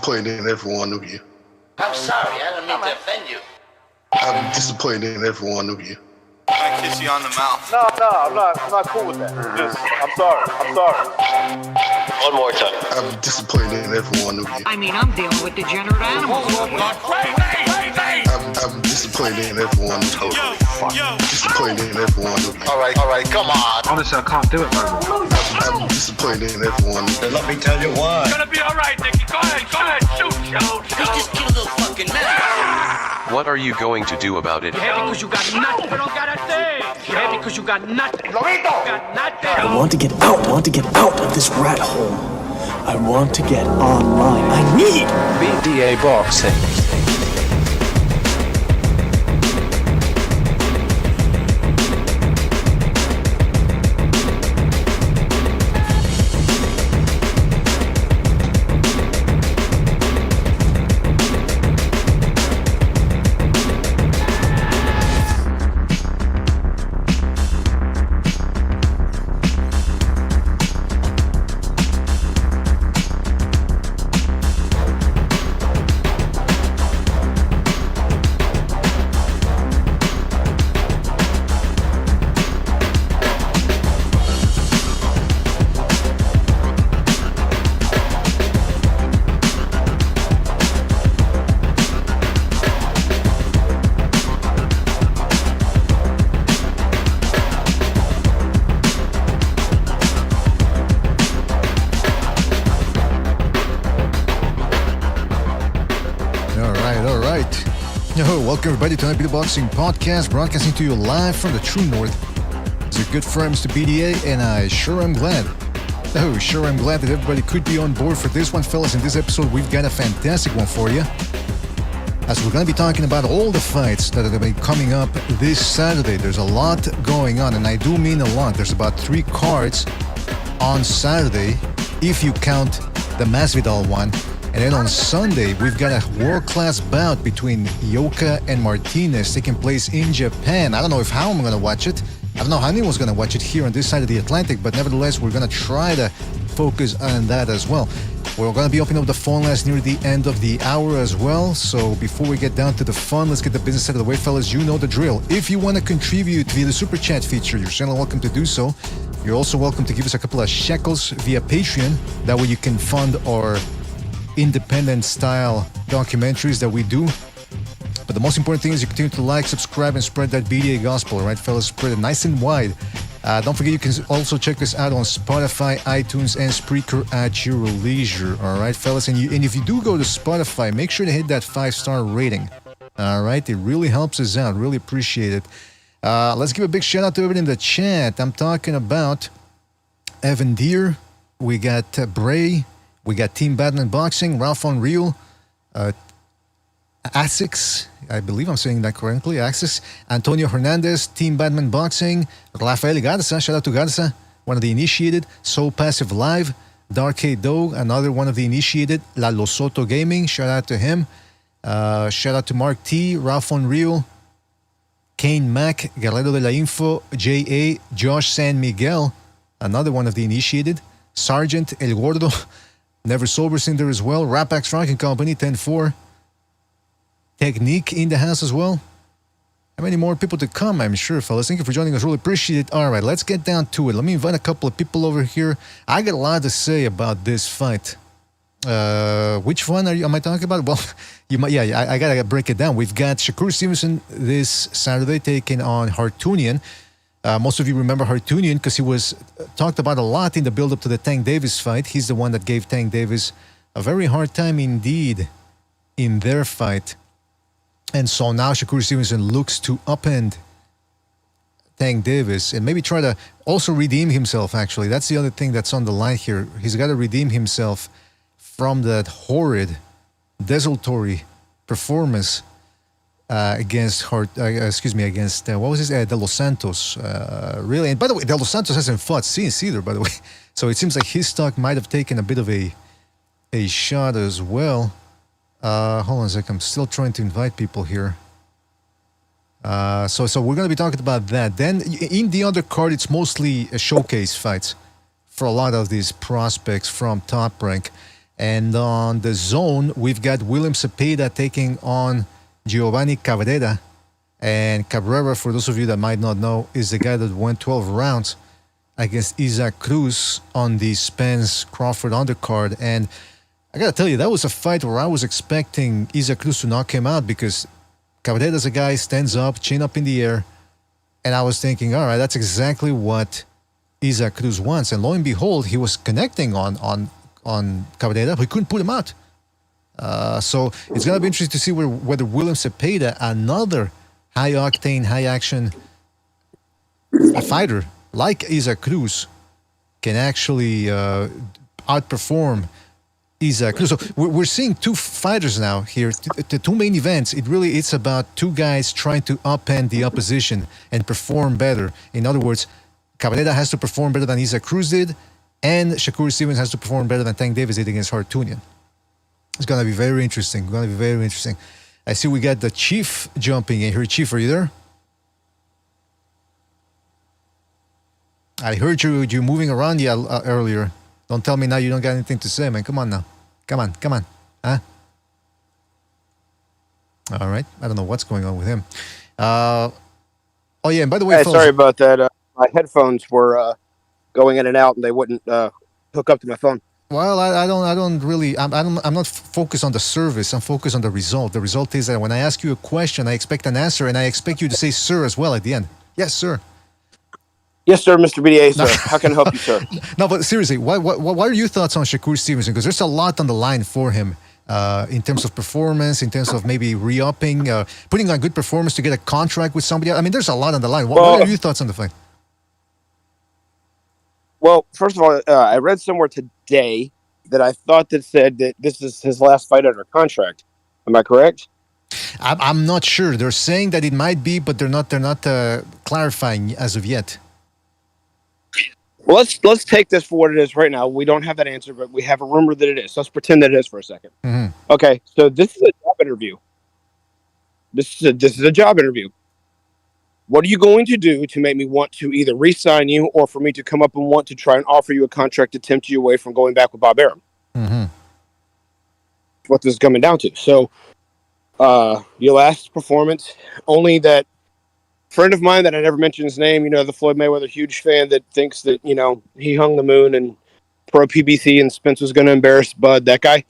disappointed in every one of you. I'm sorry, I don't mean to offend you. I'm disappointed in every one of you. I kiss you on the mouth. No, I'm not cool with that. Just, I'm sorry. One more time. I'm disappointed in every one of you. I mean, I'm dealing with degenerate animals. I'm disappointed in every one of you. Disappointed in every one of you. All right, come on. Honestly, I can't do it, man. I'm disappointed in every one of you. Let me tell you why. It's gonna be all right, Nicky. Go ahead, shoot. You just killed a little fucking man. What are you going to do about it? Yeah, because you got nothing. You don't got a thing. Yeah, because you got nothing. I want to get out. I want to get out of this rat hole. I want to get online. I need BDA boxing. Welcome everybody to the Boxing Podcast, broadcasting to you live from the True North. It's a good friend, Mr. BDA, and I sure am glad that everybody could be on board for this one, fellas. In this episode, we've got a fantastic one for you, as we're going to be talking about all the fights that are going to be coming up this Saturday. There's a lot going on, and I do mean a lot. There's about 3 cards on Saturday, if you count the Masvidal one. And then on Sunday, we've got a world-class bout between Ioka and Martinez taking place in Japan. I don't know how I'm going to watch it. I don't know how anyone's going to watch it here on this side of the Atlantic, but nevertheless, we're going to try to focus on that as well. We're going to be opening up the phone lines near the end of the hour as well. So before we get down to the fun, let's get the business out of the way, fellas. You know the drill. If you want to contribute via the Super Chat feature, you're certainly welcome to do so. You're also welcome to give us a couple of shekels via Patreon. That way you can fund our independent style documentaries that we do. But the most important thing is you continue to like, subscribe, and spread that BDA gospel, all right, fellas? Spread it nice and wide. Don't forget you can also check us out on Spotify, iTunes, and Spreaker at your leisure, all right, fellas? And if you do go to Spotify, make sure to hit that 5-star rating, all right? It really helps us out. Really appreciate it. Let's give a big shout out to everybody in the chat. I'm talking about Evan Deere. We got Bray. We got Team Batman Boxing, Ralph Unreal, Asics, I believe I'm saying that correctly, Axis, Antonio Hernandez, Team Batman Boxing, Rafael Garza, shout out to Garza, one of the initiated, Soul Passive Live, Darkade Dog, another one of the initiated, La Losoto Gaming, shout out to him, shout out to Mark T, Ralph Unreal, Kane Mac, Guerrero de la Info, J.A., Josh San Miguel, another one of the initiated, Sergeant El Gordo, Never Sober's in there as well. Rapax Franken Company, 10-4. Technique in the house as well. How many more people to come, I'm sure, fellas. Thank you for joining us. Really appreciate it. All right, let's get down to it. Let me invite a couple of people over here. I got a lot to say about this fight. Which one am I talking about? Well, I got to break it down. We've got Shakur Stevenson this Saturday taking on Hartunian. Most of you remember Hartunian because he was talked about a lot in the build-up to the Tank Davis fight. He's the one that gave Tank Davis a very hard time indeed in their fight. And so now Shakur Stevenson looks to upend Tank Davis and maybe try to also redeem himself, actually. That's the other thing that's on the line here. He's got to redeem himself from that horrid, desultory performance against what was his De Los Santos, really. And by the way, De Los Santos hasn't fought since either, by the way. So it seems like his stock might have taken a bit of a shot as well. Hold on a sec, I'm still trying to invite people here. So we're going to be talking about that. Then in the undercard, it's mostly showcase fights for a lot of these prospects from Top Rank. And on the zone, we've got William Zepeda taking on Giovanni Cabrera. And Cabrera, for those of you that might not know, is the guy that went 12 rounds against Isaac Cruz on the Spence Crawford undercard. And I gotta tell you, that was a fight where I was expecting Isaac Cruz to knock him out because Cabrera's a guy, stands up, chin up in the air. And I was thinking, all right, that's exactly what Isaac Cruz wants. And lo and behold, he was connecting on Cabrera, but he couldn't put him out. So it's going to be interesting to see whether William Zepeda, another high-octane, high-action fighter like Isaac Cruz, can actually outperform Isaac Cruz. So we're seeing two fighters now here, the two main events. It's about two guys trying to upend the opposition and perform better. In other words, Cabrera has to perform better than Isaac Cruz did, and Shakur Stevens has to perform better than Tank Davis did against Hartunian. It's going to be very interesting. I see we got the Chief jumping in here. Chief, are you there? I heard you moving around earlier. Don't tell me now you don't got anything to say, man. Come on now. Come on. Huh? All right. I don't know what's going on with him. Oh, yeah, and by the way, Hey, fellas, sorry about that. My headphones were going in and out, and they wouldn't hook up to my phone. well, I'm not focused on the service. I'm focused on the result. The result is that when I ask you a question, I expect an answer, and I expect you to say sir as well at the end. Yes, sir. Yes, sir, Mr. BDA, sir. How can I help you, sir? No, but seriously, what are your thoughts on Shakur Stevenson? Because there's a lot on the line for him in terms of performance, in terms of maybe re-upping, putting on a good performance to get a contract with somebody else. I mean, there's a lot on the line. What are your thoughts on the fight? Well, first of all, I read somewhere today that I thought that said that this is his last fight under contract. Am I correct? I'm not sure. They're saying that it might be, but they're not clarifying as of yet. Well, let's take this for what it is right now. We don't have that answer, but we have a rumor that it is. Let's pretend that it is for a second. Mm-hmm. Okay, so this is a job interview. This is a job interview. What are you going to do to make me want to either re-sign you or for me to come up and want to try and offer you a contract to tempt you away from going back with Bob Arum? Mm-hmm. What this is coming down to. So, your last performance, only that friend of mine that I never mentioned his name, the Floyd Mayweather huge fan that thinks that, he hung the moon and pro PBC and Spence was going to embarrass Bud, that guy,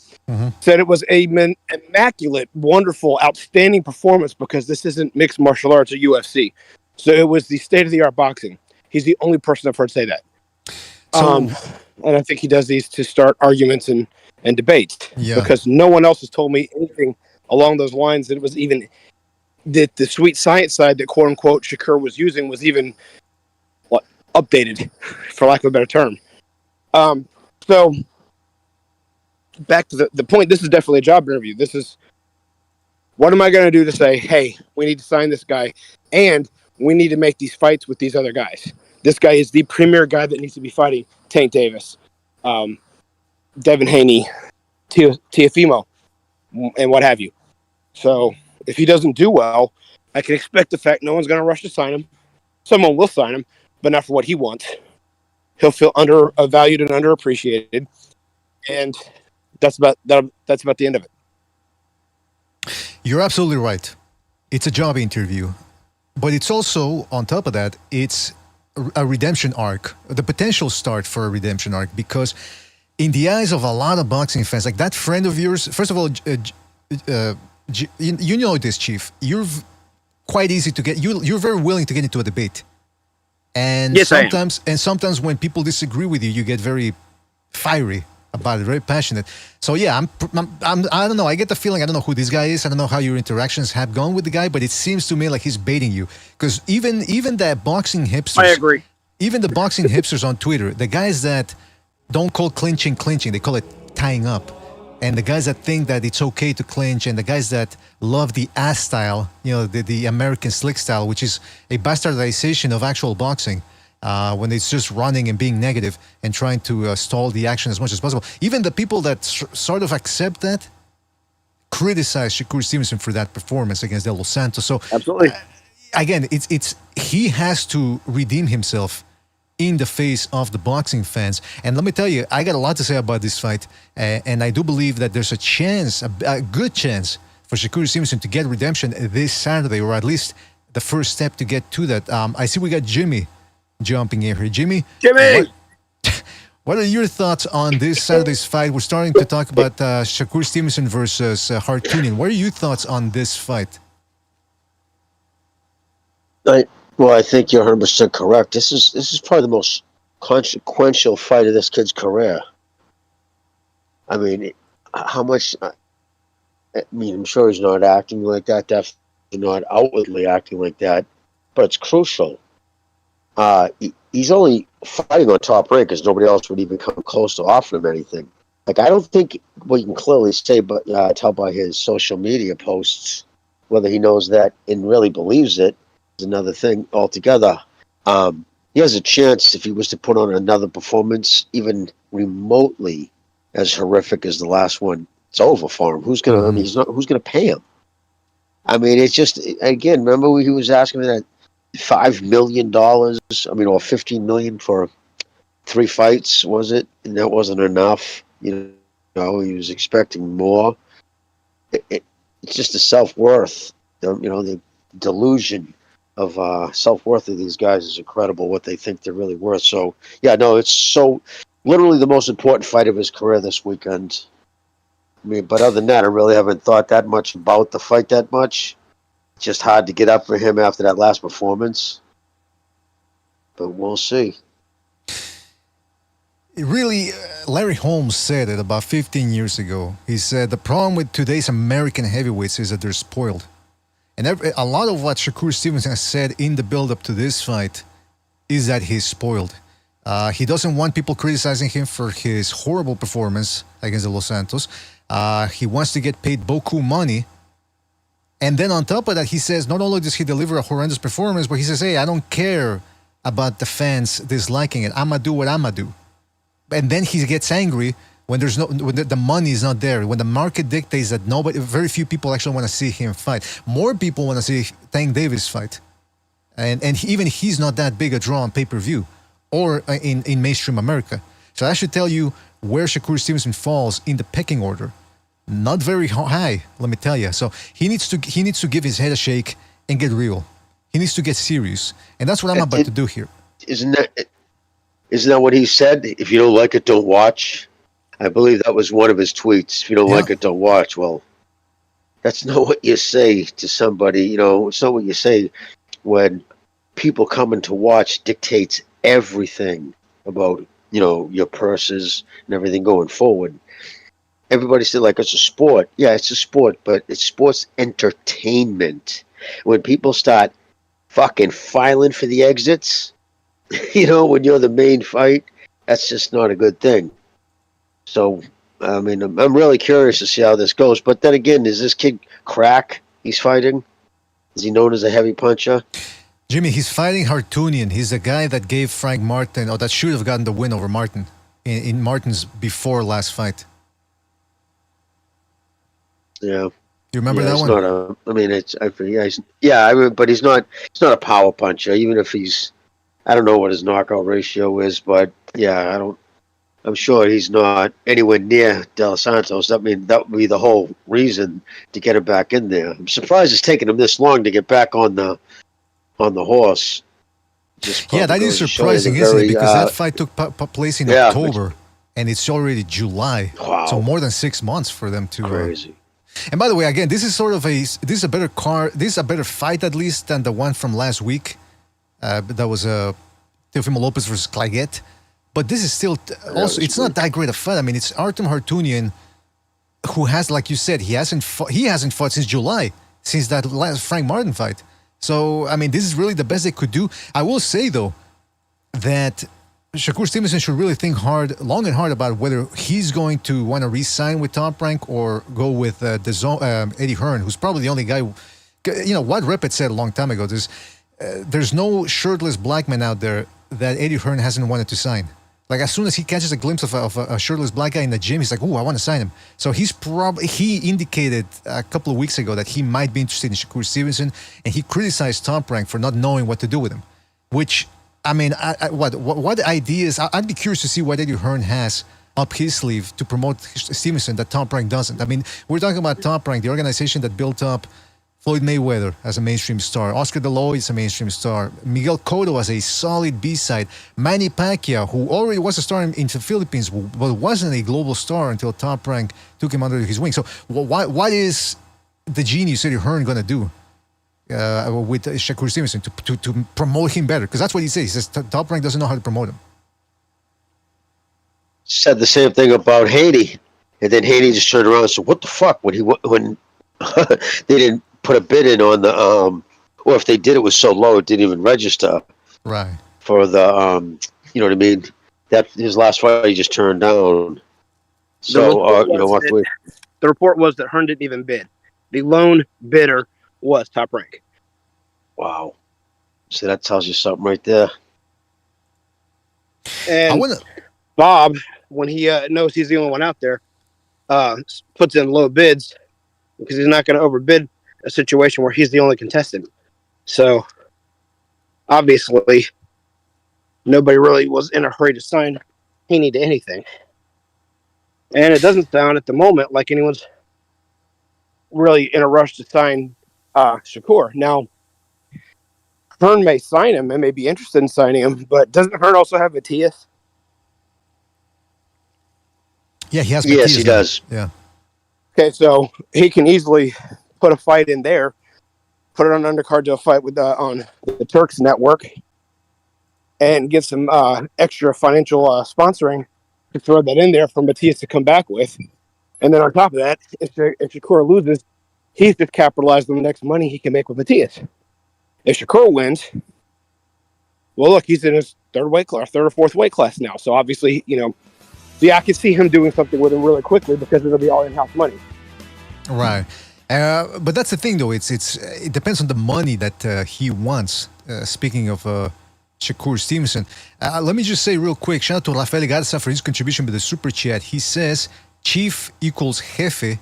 said it was a immaculate, wonderful, outstanding performance because this isn't mixed martial arts or UFC. So it was the state-of-the-art boxing. He's the only person I've heard say that. And I think he does these to start arguments and debates because no one else has told me anything along those lines that it was even that the sweet science side that quote unquote Shakur was using was even updated, for lack of a better term. So back to the point, this is definitely a job interview. This is what am I going to do to say, hey, we need to sign this guy and we need to make these fights with these other guys. This guy is the premier guy that needs to be fighting Tank Davis, Devin Haney, Teofimo, and what have you. So if he doesn't do well, I can expect the fact no one's going to rush to sign him. Someone will sign him, but not for what he wants. He'll feel undervalued and underappreciated, and that's about the end of it. You're absolutely right. It's a job interview, but it's also, on top of that, it's a redemption arc, the potential start for a redemption arc, because in the eyes of a lot of boxing fans, like that friend of yours, first of all, you know this, Chief. You're quite easy to get. You're very willing to get into a debate, and yes, sometimes when people disagree with you, you get very fiery about it, very passionate. So yeah, I don't know. I get the feeling I don't know who this guy is. I don't know how your interactions have gone with the guy, but it seems to me like he's baiting you. Because even the boxing hipsters, I agree. Even the boxing hipsters on Twitter, the guys that don't call clinching, they call it tying up. And the guys that think that it's okay to clinch, and the guys that love the ass style, the American slick style, which is a bastardization of actual boxing, when it's just running and being negative and trying to stall the action as much as possible. Even the people that sort of accept that criticize Shakur Stevenson for that performance against De Los Santos. So absolutely, again, it's he has to redeem himself in the face of the boxing fans. And let me tell you, I got a lot to say about this fight, and I do believe that there's a chance, a good chance, for Shakur Stevenson to get redemption this Saturday, or at least the first step to get to that. I see we got Jimmy jumping in here. Jimmy! What are your thoughts on this Saturday's fight? We're starting to talk about Shakur Stevenson versus Hartunian. What are your thoughts on this fight? Well, I think you're 100% correct. This is probably the most consequential fight of this kid's career. I mean, how much? I mean, I'm sure he's not acting like that. Definitely not outwardly acting like that, but it's crucial. He's only fighting on Top Rank because nobody else would even come close to offering him anything. Like, I don't think what you can clearly say, but tell by his social media posts, whether he knows that and really believes it is another thing altogether. He has a chance if he was to put on another performance, even remotely as horrific as the last one. It's over for him. Who's gonna? I mean, who's gonna pay him? I mean, it's just, again. Remember, he was asking me that $5 million. I mean, or $15 million for 3 fights, was it? And that wasn't enough. You know, he was expecting more. It's just the self-worth. The delusion of self-worth of these guys is incredible. What they think they're really worth. So yeah, no, it's so literally the most important fight of his career this weekend. I mean, but other than that, I really haven't thought that much about the fight that much. It's just hard to get up for him after that last performance. But we'll see. Really, Larry Holmes said it about 15 years ago. He said the problem with today's American heavyweights is that they're spoiled. And a lot of what Shakur Stevenson has said in the build-up to this fight is that he's spoiled. He doesn't want people criticizing him for his horrible performance against the Los Santos. He wants to get paid beaucoup money. And then on top of that, he says not only does he deliver a horrendous performance, but he says, hey, I don't care about the fans disliking it. I'm going to do what I'm going to do. And then he gets angry when the money is not there, when the market dictates that very few people actually want to see him fight. More people want to see Tank Davis fight. And even he's not that big a draw on pay-per-view or in mainstream America. So that should tell you where Shakur Stevenson falls in the pecking order. Not very high, let me tell you. So he needs to give his head a shake and get real. He needs to get serious. And that's what I'm about to do here. Isn't that what he said? If you don't like it, don't watch. I believe that was one of his tweets. If you don't like it, don't watch. Well, that's not what you say to somebody. It's not what you say when people coming to watch dictates everything about, your purses and everything going forward. Everybody said, like, it's a sport. Yeah, it's a sport, but it's sports entertainment. When people start fucking filing for the exits, when you're the main fight, that's just not a good thing. So, I mean, I'm really curious to see how this goes. But then again, is this kid crack he's fighting? Is he known as a heavy puncher? Jimmy, he's fighting Hartunian. He's the guy that gave Frank Martin, or that should have gotten the win over Martin in Martin's before last fight. Yeah. You remember that one? But he's not a power puncher, even if I don't know what his knockout ratio is, but yeah, I'm sure he's not anywhere near De Los Santos. I mean, that would be the whole reason to get him back in there. I'm surprised it's taken him this long to get back on the horse. That is surprising, isn't it? Because that fight took place in October, and it's already July. Wow. So more than 6 months for them to. Crazy. And by the way, again, this is a better fight at least than the one from last week. That was Teofimo Lopez versus Claggett. But this is still also, it's not that great a fight. I mean, it's Artem Hartunian, who has, like you said, he hasn't fought since July, since that last Frank Martin fight. So, I mean, this is really the best they could do. I will say, though, that Shakur Stevenson should really think long and hard about whether he's going to want to re-sign with Top Rank or go with Eddie Hearn, who's probably the only guy. What Ripet said a long time ago. There's no shirtless black man out there that Eddie Hearn hasn't wanted to sign. Like, as soon as he catches a glimpse of a shirtless black guy in the gym, he's like, "Ooh, I want to sign him." So he indicated a couple of weeks ago that he might be interested in Shakur Stevenson, and he criticized Top Rank for not knowing what to do with him, which I mean, what ideas? I'd be curious to see what Eddie Hearn has up his sleeve to promote Stevenson that Top Rank doesn't. I mean, we're talking about Top Rank, the organization that built up Floyd Mayweather as a mainstream star, Oscar De La Hoya is a mainstream star, Miguel Cotto as a solid B-side, Manny Pacquiao, who already was a star in the Philippines, but wasn't a global star until Top Rank took him under his wing. So what is the genius Eddie Hearn going to do with Shakur Stevenson to promote him better? Because that's what he says. He says Top Rank doesn't know how to promote him. Said the same thing about Haney, and then Haney just turned around and said, "What the fuck?" When they didn't put a bid in on the or if they did, it was so low it didn't even register. Right. For the you know what I mean? That his last fight he just turned down. So the report was that Hearn didn't even bid. The lone bidder was Top Rank. Wow. So that tells you something right there. And Bob, when he knows he's the only one out there, puts in low bids because he's not going to overbid a situation where he's the only contestant. So obviously, nobody really was in a hurry to sign Haney to anything. And it doesn't sound at the moment like anyone's really in a rush to sign Shakur. Now, Hearn may sign him and may be interested in signing him, but doesn't Hearn also have Matias? Yeah, he has. Yes, he does. Yeah. Okay, so he can easily put a fight in there, put it on undercard to a fight with on the Turks Network, and get some extra financial sponsoring to throw that in there for Matias to come back with. And then on top of that, if Shakur loses, he's just capitalized on the next money he can make with Matias. If Shakur wins, well, look, he's in his third or fourth weight class now. So obviously, I can see him doing something with him really quickly because it'll be all in-house money. Right. But that's the thing, though. It depends on the money that he wants. Speaking of Shakur Stevenson, let me just say real quick, shout out to Rafael Garza for his contribution with the super chat. He says, chief equals jefe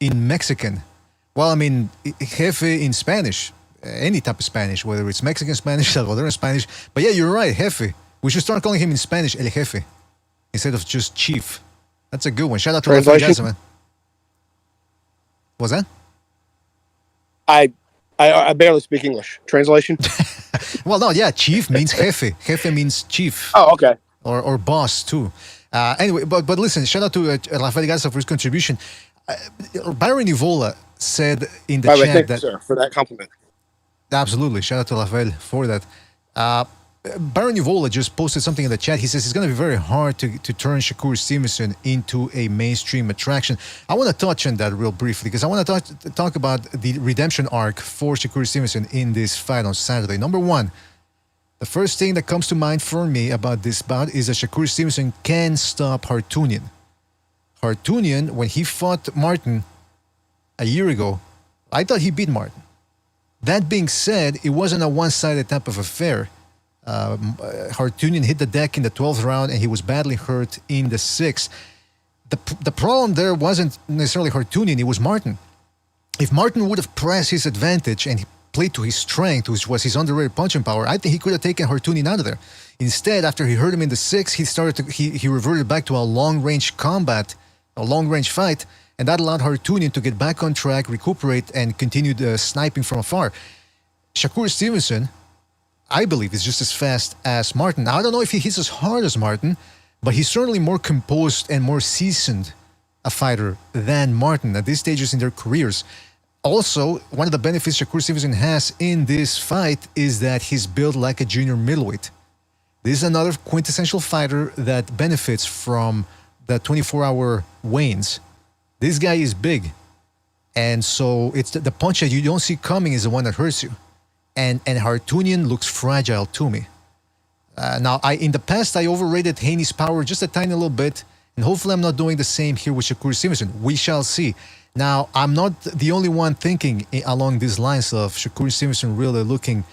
in Mexican. Well, I mean, jefe in Spanish, any type of Spanish, whether it's Mexican Spanish, Salvadoran Spanish. But yeah, you're right, jefe. We should start calling him in Spanish El Jefe instead of just chief. That's a good one. Shout out to Rafael Garza, man. What's that? I barely speak English. Translation? Well, no, yeah, chief means jefe. Jefe means chief. Oh, okay. Or boss, too. Anyway, but listen, shout out to Rafael Garza for his contribution. Byron Nivola said in the chat thank that... you, sir, for that compliment. Absolutely. Shout out to Rafael for that. Byron Nivola just posted something in the chat. He says it's going to be very hard to turn Shakur Stevenson into a mainstream attraction. I want to touch on that real briefly because I want to talk about the redemption arc for Shakur Stevenson in this fight on Saturday. Number one, the first thing that comes to mind for me about this bout is that Shakur Stevenson can stop Hartunian. Hartunian, when he fought Martin a year ago, I thought he beat Martin. That being said, it wasn't a one-sided type of affair. Hartunian hit the deck in the 12th round and he was badly hurt in the 6th. The problem there wasn't necessarily Hartunian, it was Martin. If Martin would have pressed his advantage and he played to his strength, which was his underrated punching power, I think he could have taken Hartunian out of there. Instead, after he hurt him in the 6th, he reverted back to a long-range combat, a long-range fight, and that allowed Hartunian to get back on track, recuperate, and continue sniping from afar. Shakur Stevenson, I believe, is just as fast as Martin. Now, I don't know if he hits as hard as Martin, but he's certainly more composed and more seasoned a fighter than Martin at these stages in their careers. Also, one of the benefits Shakur Stevenson has in this fight is that he's built like a junior middleweight. This is another quintessential fighter that benefits from the 24-hour weigh-ins. This guy is big, and so it's the punch that you don't see coming is the one that hurts you. And Hartunian looks fragile to me. Now, in the past, I overrated Haney's power just a tiny little bit, and hopefully I'm not doing the same here with Shakur Stevenson. We shall see. Now, I'm not the only one thinking along these lines of Shakur Stevenson really looking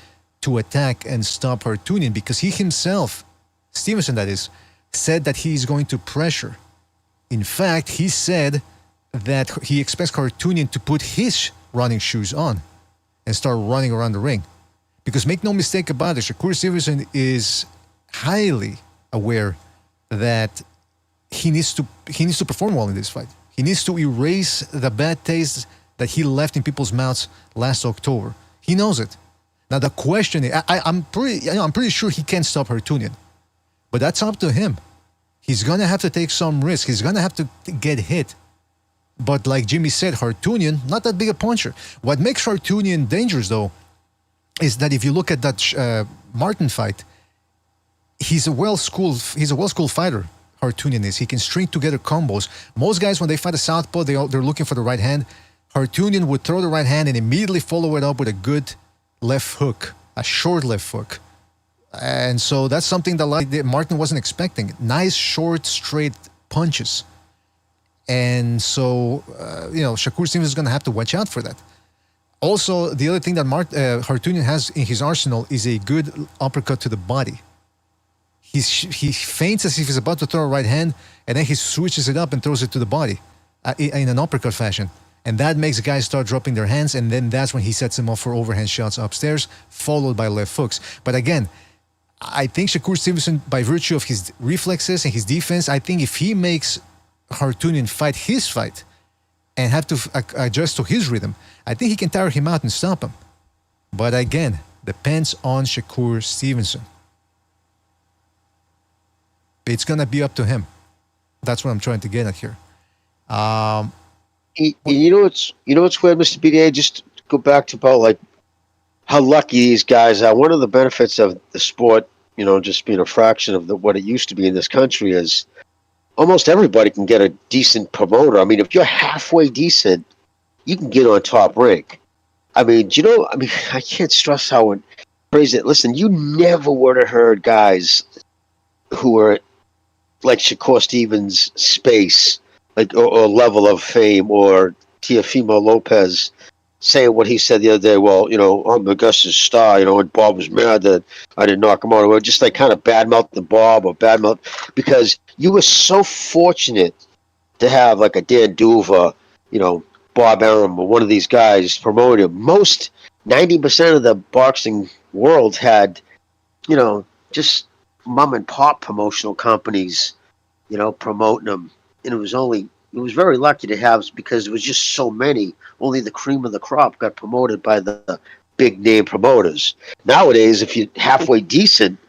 to attack and stop Hartunian because he himself, Stevenson that is, said that he is going to pressure. In fact, he said that he expects Hartunian to put his running shoes on and start running around the ring. Because make no mistake about it, Shakur Stevenson is highly aware that he needs to perform well in this fight. He needs to erase the bad taste that he left in people's mouths last October. He knows it. Now the question is, I'm pretty sure he can stop Hartunian, but that's up to him. He's gonna have to take some risk. He's gonna have to get hit. But like Jimmy said, Hartunian, not that big a puncher. What makes Hartunian dangerous, though, is that if you look at that Martin fight, he's a well-schooled fighter. Hartunian is. He can string together combos. Most guys, when they fight a southpaw, they're looking for the right hand. Hartunian would throw the right hand and immediately follow it up with a good left hook, a short left hook. And so that's something that Martin wasn't expecting. Nice, short, straight punches. And so, Shakur Stevenson is going to have to watch out for that. Also, the other thing that Hartunian has in his arsenal is a good uppercut to the body. He feints as if he's about to throw a right hand, and then he switches it up and throws it to the body in an uppercut fashion. And that makes guys start dropping their hands, and then that's when he sets them up for overhand shots upstairs, followed by left hooks. But again, I think Shakur Stevenson, by virtue of his reflexes and his defense, I think if he makes Hartunian fight his fight and have to adjust to his rhythm, I think he can tire him out and stop him. But again, depends on Shakur Stevenson. It's going to be up to him. That's what I'm trying to get at here. You know what's weird, Mr. BDA? Just to go back to about like how lucky these guys are. One of the benefits of the sport, just being a fraction of what it used to be in this country, is almost everybody can get a decent promoter. I mean, if you're halfway decent, you can get on Top Rank. I mean, I can't stress how crazy it. Listen, you never would have heard guys who were like Shakur Stevens' space, like or level of fame, or Teofimo Lopez saying what he said the other day. Well, I'm Augusta's star. And Bob was mad that I didn't knock him out. Or just like kind of badmouth the Bob or badmouth, because you were so fortunate to have like a Dan Duva, Bob Arum, or one of these guys promoting him. Most 90% of the boxing world had, just mom and pop promotional companies, promoting them. And it was very lucky to have, because it was just so many. Only the cream of the crop got promoted by the big name promoters. Nowadays, if you're halfway decent,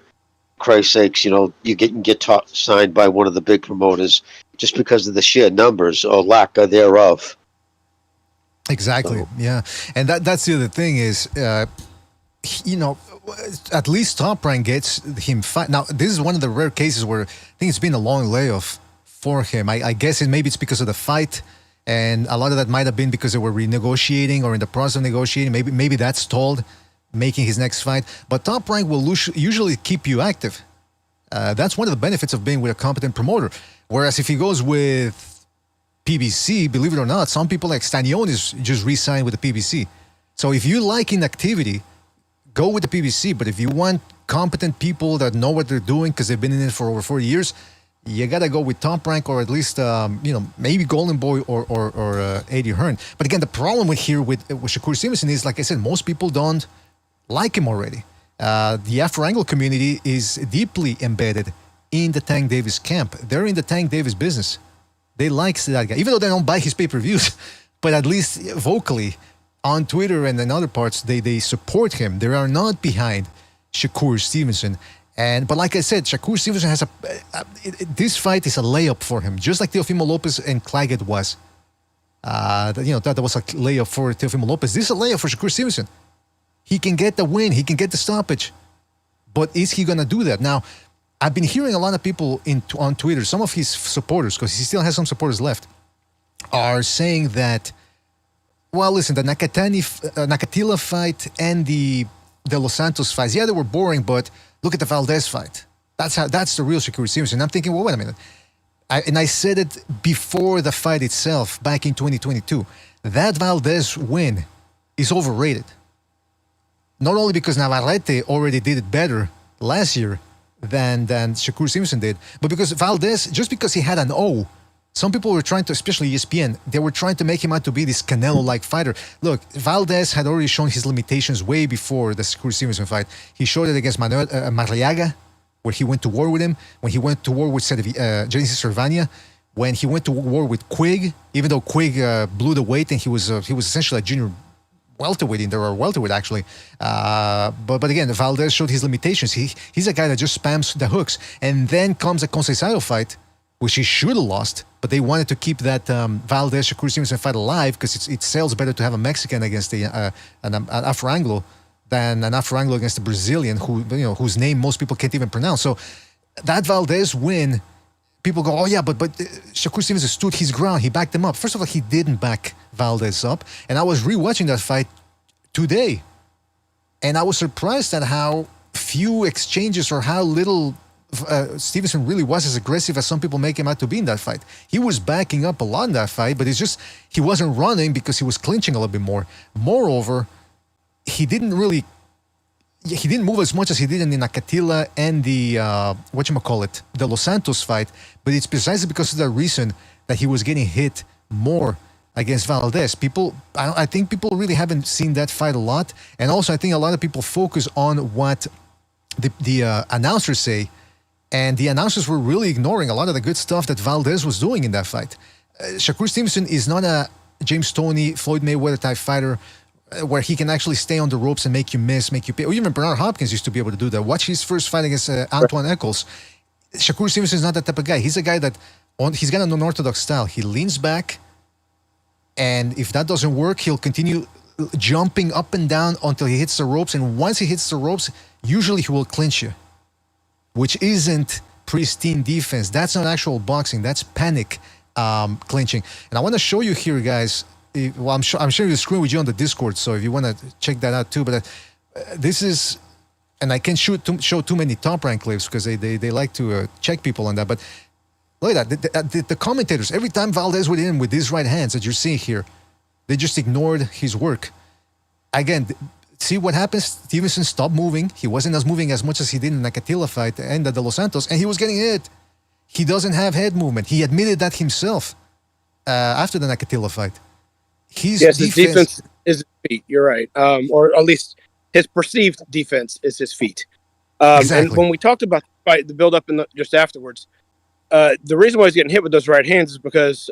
Christ's sakes, you can get signed by one of the big promoters just because of the sheer numbers or lack thereof. Exactly. So. Yeah. And that's the other thing is, at least Top Rank gets him fight. Now, this is one of the rare cases where I think it's been a long layoff for him. I guess maybe it's because of the fight, and a lot of that might have been because they were renegotiating or in the process of negotiating. Maybe that stalled making his next fight. But Top Rank will usually keep you active. That's one of the benefits of being with a competent promoter. Whereas if he goes with PBC, believe it or not, some people like Stanionis just re-signed with the PBC. So if you like inactivity, go with the PBC. But if you want competent people that know what they're doing because they've been in it for over 40 years, you got to go with Top Rank, or at least, maybe Golden Boy or Eddie Hearn. But again, the problem with Shakur Stevenson is, like I said, most people don't like him already. The Afro-Anglo community is deeply embedded in the Tank Davis camp. They're in the Tank Davis business. They like that guy, even though they don't buy his pay-per-views. But at least vocally, on Twitter and in other parts, they support him. They are not behind Shakur Stevenson. But like I said, Shakur Stevenson has this fight is a layup for him, just like Teofimo Lopez and Claggett was. That was a layup for Teofimo Lopez. This is a layup for Shakur Stevenson. He can get the win. He can get the stoppage. But is he going to do that? Now, I've been hearing a lot of people on Twitter, some of his supporters, because he still has some supporters left, are saying that, well, listen, the Nakatila fight and the Los Santos fights, yeah, they were boring, but look at the Valdez fight. That's the real Shakur Stevenson. And I'm thinking, well, wait a minute. I said it before the fight itself, back in 2022. That Valdez win is overrated. Not only because Navarrete already did it better last year than Shakur Stevenson did, but because Valdez, just because he had an O, Some people were trying to, especially ESPN, they were trying to make him out to be this Canelo-like fighter. Look, Valdez had already shown his limitations way before the Shakur Stevenson fight. He showed it against Marriaga, where he went to war with him. When he went to war with Genesis Cervania. When he went to war with Quigg, even though Quigg blew the weight and he was essentially a junior welterweight in there, or welterweight actually. But again, Valdez showed his limitations. He's a guy that just spams the hooks. And then comes a Conceição fight, which he should have lost, but they wanted to keep that Valdez-Shakur Stevenson fight alive because it sells better to have a Mexican against an Afro-Anglo than an Afro-Anglo against a Brazilian whose name most people can't even pronounce. So that Valdez win, people go, oh yeah, but Shakur Stevenson stood his ground. He backed him up. First of all, he didn't back Valdez up. And I was rewatching that fight today. And I was surprised at how few exchanges or how little Stevenson really was as aggressive as some people make him out to be in that fight. He was backing up a lot in that fight, but it's just he wasn't running because he was clinching a little bit more. Moreover, he didn't move as much as he did in the Nakatila and the the Los Santos fight, but it's precisely because of that reason that he was getting hit more against Valdez. I think people really haven't seen that fight a lot, and also I think a lot of people focus on what the announcers say. And the announcers were really ignoring a lot of the good stuff that Valdez was doing in that fight. Shakur Stevenson is not a James Toney, Floyd Mayweather type fighter where he can actually stay on the ropes and make you miss, make you pay. Or even Bernard Hopkins used to be able to do that. Watch his first fight against Antoine Eccles. Shakur Stevenson is not that type of guy. He's a guy that, he's got an unorthodox style. He leans back, and if that doesn't work, he'll continue jumping up and down until he hits the ropes. And once he hits the ropes, usually he will clinch you, which isn't pristine defense. That's not actual boxing. That's panic clinching. And I want to show you here, guys. I'm sharing the screen with you on the Discord, so if you want to check that out too. But this is, and I can't show too many Top Rank clips because they like to check people on that. But look at that. The commentators, every time Valdez would hit him with these right hands that you're seeing here, they just ignored his work. Again, see what happens? Stevenson stopped moving. He wasn't moving as much as he did in the Nakatila fight and at the Los Santos, and he was getting hit. He doesn't have head movement. He admitted that himself after the Nakatila fight. His defense is his feet. You're right. Or at least his perceived defense is his feet. Exactly. And when we talked about the fight, the build-up just afterwards, the reason why he's getting hit with those right hands is because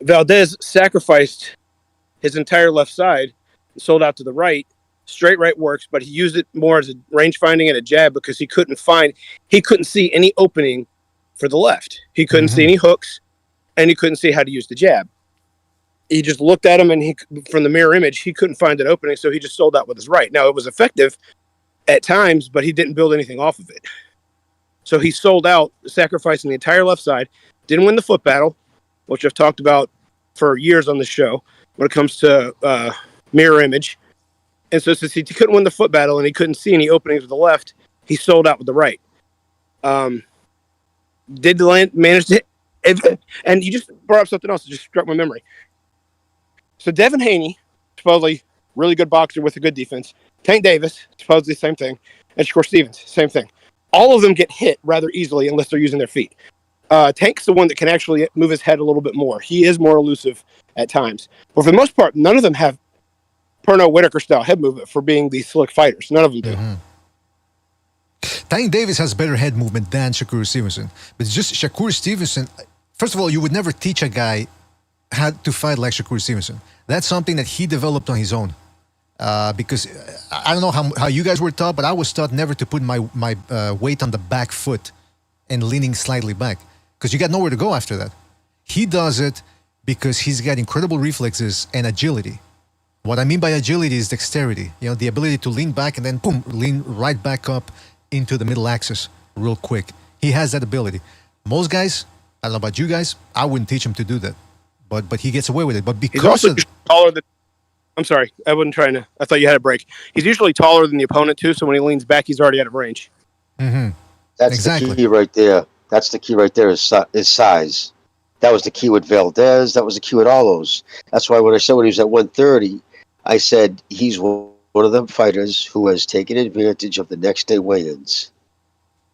Valdez sacrificed his entire left side, sold out to the right. Straight right works, but he used it more as a range finding and a jab because he couldn't see any opening for the left. He couldn't see any hooks, and he couldn't see how to use the jab. He just looked at him, and from the mirror image, he couldn't find an opening, so he just sold out with his right. Now, it was effective at times, but he didn't build anything off of it. So he sold out, sacrificing the entire left side, didn't win the foot battle, which I've talked about for years on the show when it comes to mirror image. And so since he couldn't win the foot battle and he couldn't see any openings with the left, he sold out with the right. Did manage to hit, and you just brought up something else that just struck my memory. So Devin Haney, supposedly really good boxer with a good defense. Tank Davis, supposedly same thing. And Shakur Stevens, same thing. All of them get hit rather easily unless they're using their feet. Tank's the one that can actually move his head a little bit more. He is more elusive at times. But for the most part, none of them have Pernod Whitaker style head movement for being these slick fighters. None of them do. Tank Davis has better head movement than Shakur Stevenson. But it's just Shakur Stevenson, first of all, you would never teach a guy how to fight like Shakur Stevenson. That's something that he developed on his own. Because I don't know how you guys were taught, but I was taught never to put my weight on the back foot and leaning slightly back. Because you got nowhere to go after that. He does it because he's got incredible reflexes and agility. What I mean by agility is dexterity. You know, the ability to lean back and then boom, lean right back up into the middle axis real quick. He has that ability. Most guys, I don't know about you guys, I wouldn't teach him to do that. But he gets away with it. But because he's also taller than. I'm sorry, I wasn't trying to. I thought you had a break. He's usually taller than the opponent too, so when he leans back, he's already out of range. That's the key right there. That's the key right there is size. That was the key with Valdez. That was the key with all those. That's why when I said when he was at 130, I said he's one of them fighters who has taken advantage of the next day weigh-ins.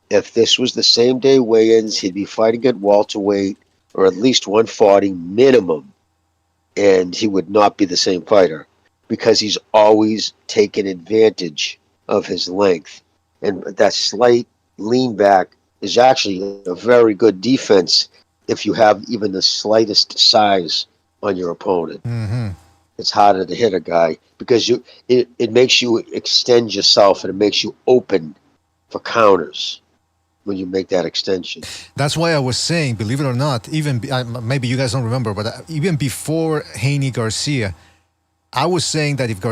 If this was the same day weigh-ins, he'd be fighting at welterweight or at least 140 minimum, and he would not be the same fighter because he's always taken advantage of his length. And that slight lean back is actually a very good defense if you have even the slightest size on your opponent. Mm-hmm. It's harder to hit a guy because it makes you extend yourself, and it makes you open for counters when you make that extension. That's why I was saying, believe it or not, even maybe you guys don't remember, but even before Haney Garcia, I was saying that if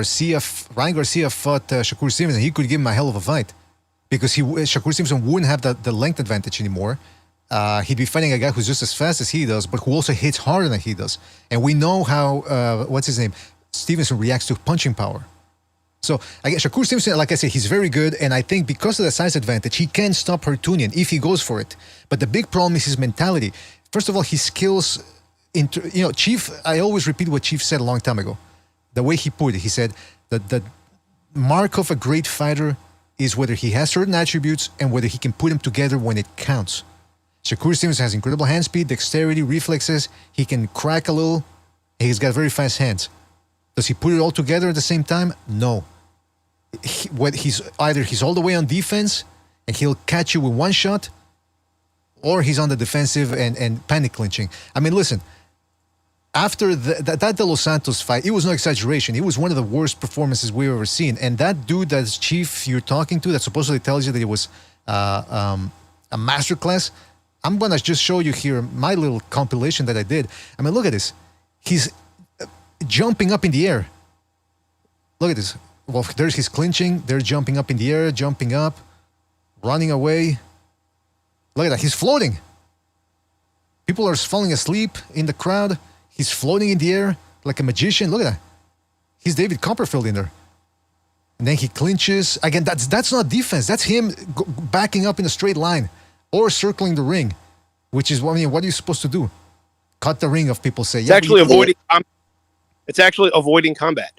Ryan Garcia fought Shakur Stevenson, he could give him a hell of a fight because Shakur Stevenson wouldn't have the length advantage anymore. He'd be fighting a guy who's just as fast as he does, but who also hits harder than he does. And we know how, what's his name? Stevenson reacts to punching power. So, again, Shakur Stevenson, like I said, he's very good. And I think because of the size advantage, he can stop Hartunian if he goes for it. But the big problem is his mentality. First of all, his skills, Chief, I always repeat what Chief said a long time ago. The way he put it, he said that the mark of a great fighter is whether he has certain attributes and whether he can put them together when it counts. Shakur Stevenson has incredible hand speed, dexterity, reflexes. He can crack a little. He's got very fast hands. Does he put it all together at the same time? No. He's all the way on defense and he'll catch you with one shot, or he's on the defensive and panic clinching. I mean, listen, after that De Los Santos fight, it was no exaggeration. It was one of the worst performances we've ever seen. And that dude that's Chief you're talking to that supposedly tells you that it was a masterclass, I'm going to just show you here my little compilation that I did. I mean, look at this. He's jumping up in the air. Look at this. Well, there's his clinching. They're jumping up in the air, jumping up, running away. Look at that. He's floating. People are falling asleep in the crowd. He's floating in the air like a magician. Look at that. He's David Copperfield in there. And then he clinches. Again, that's not defense. That's him backing up in a straight line or circling the ring, which is, what are you supposed to do? Cut the ring, of people say. It's actually avoiding. It's actually avoiding combat.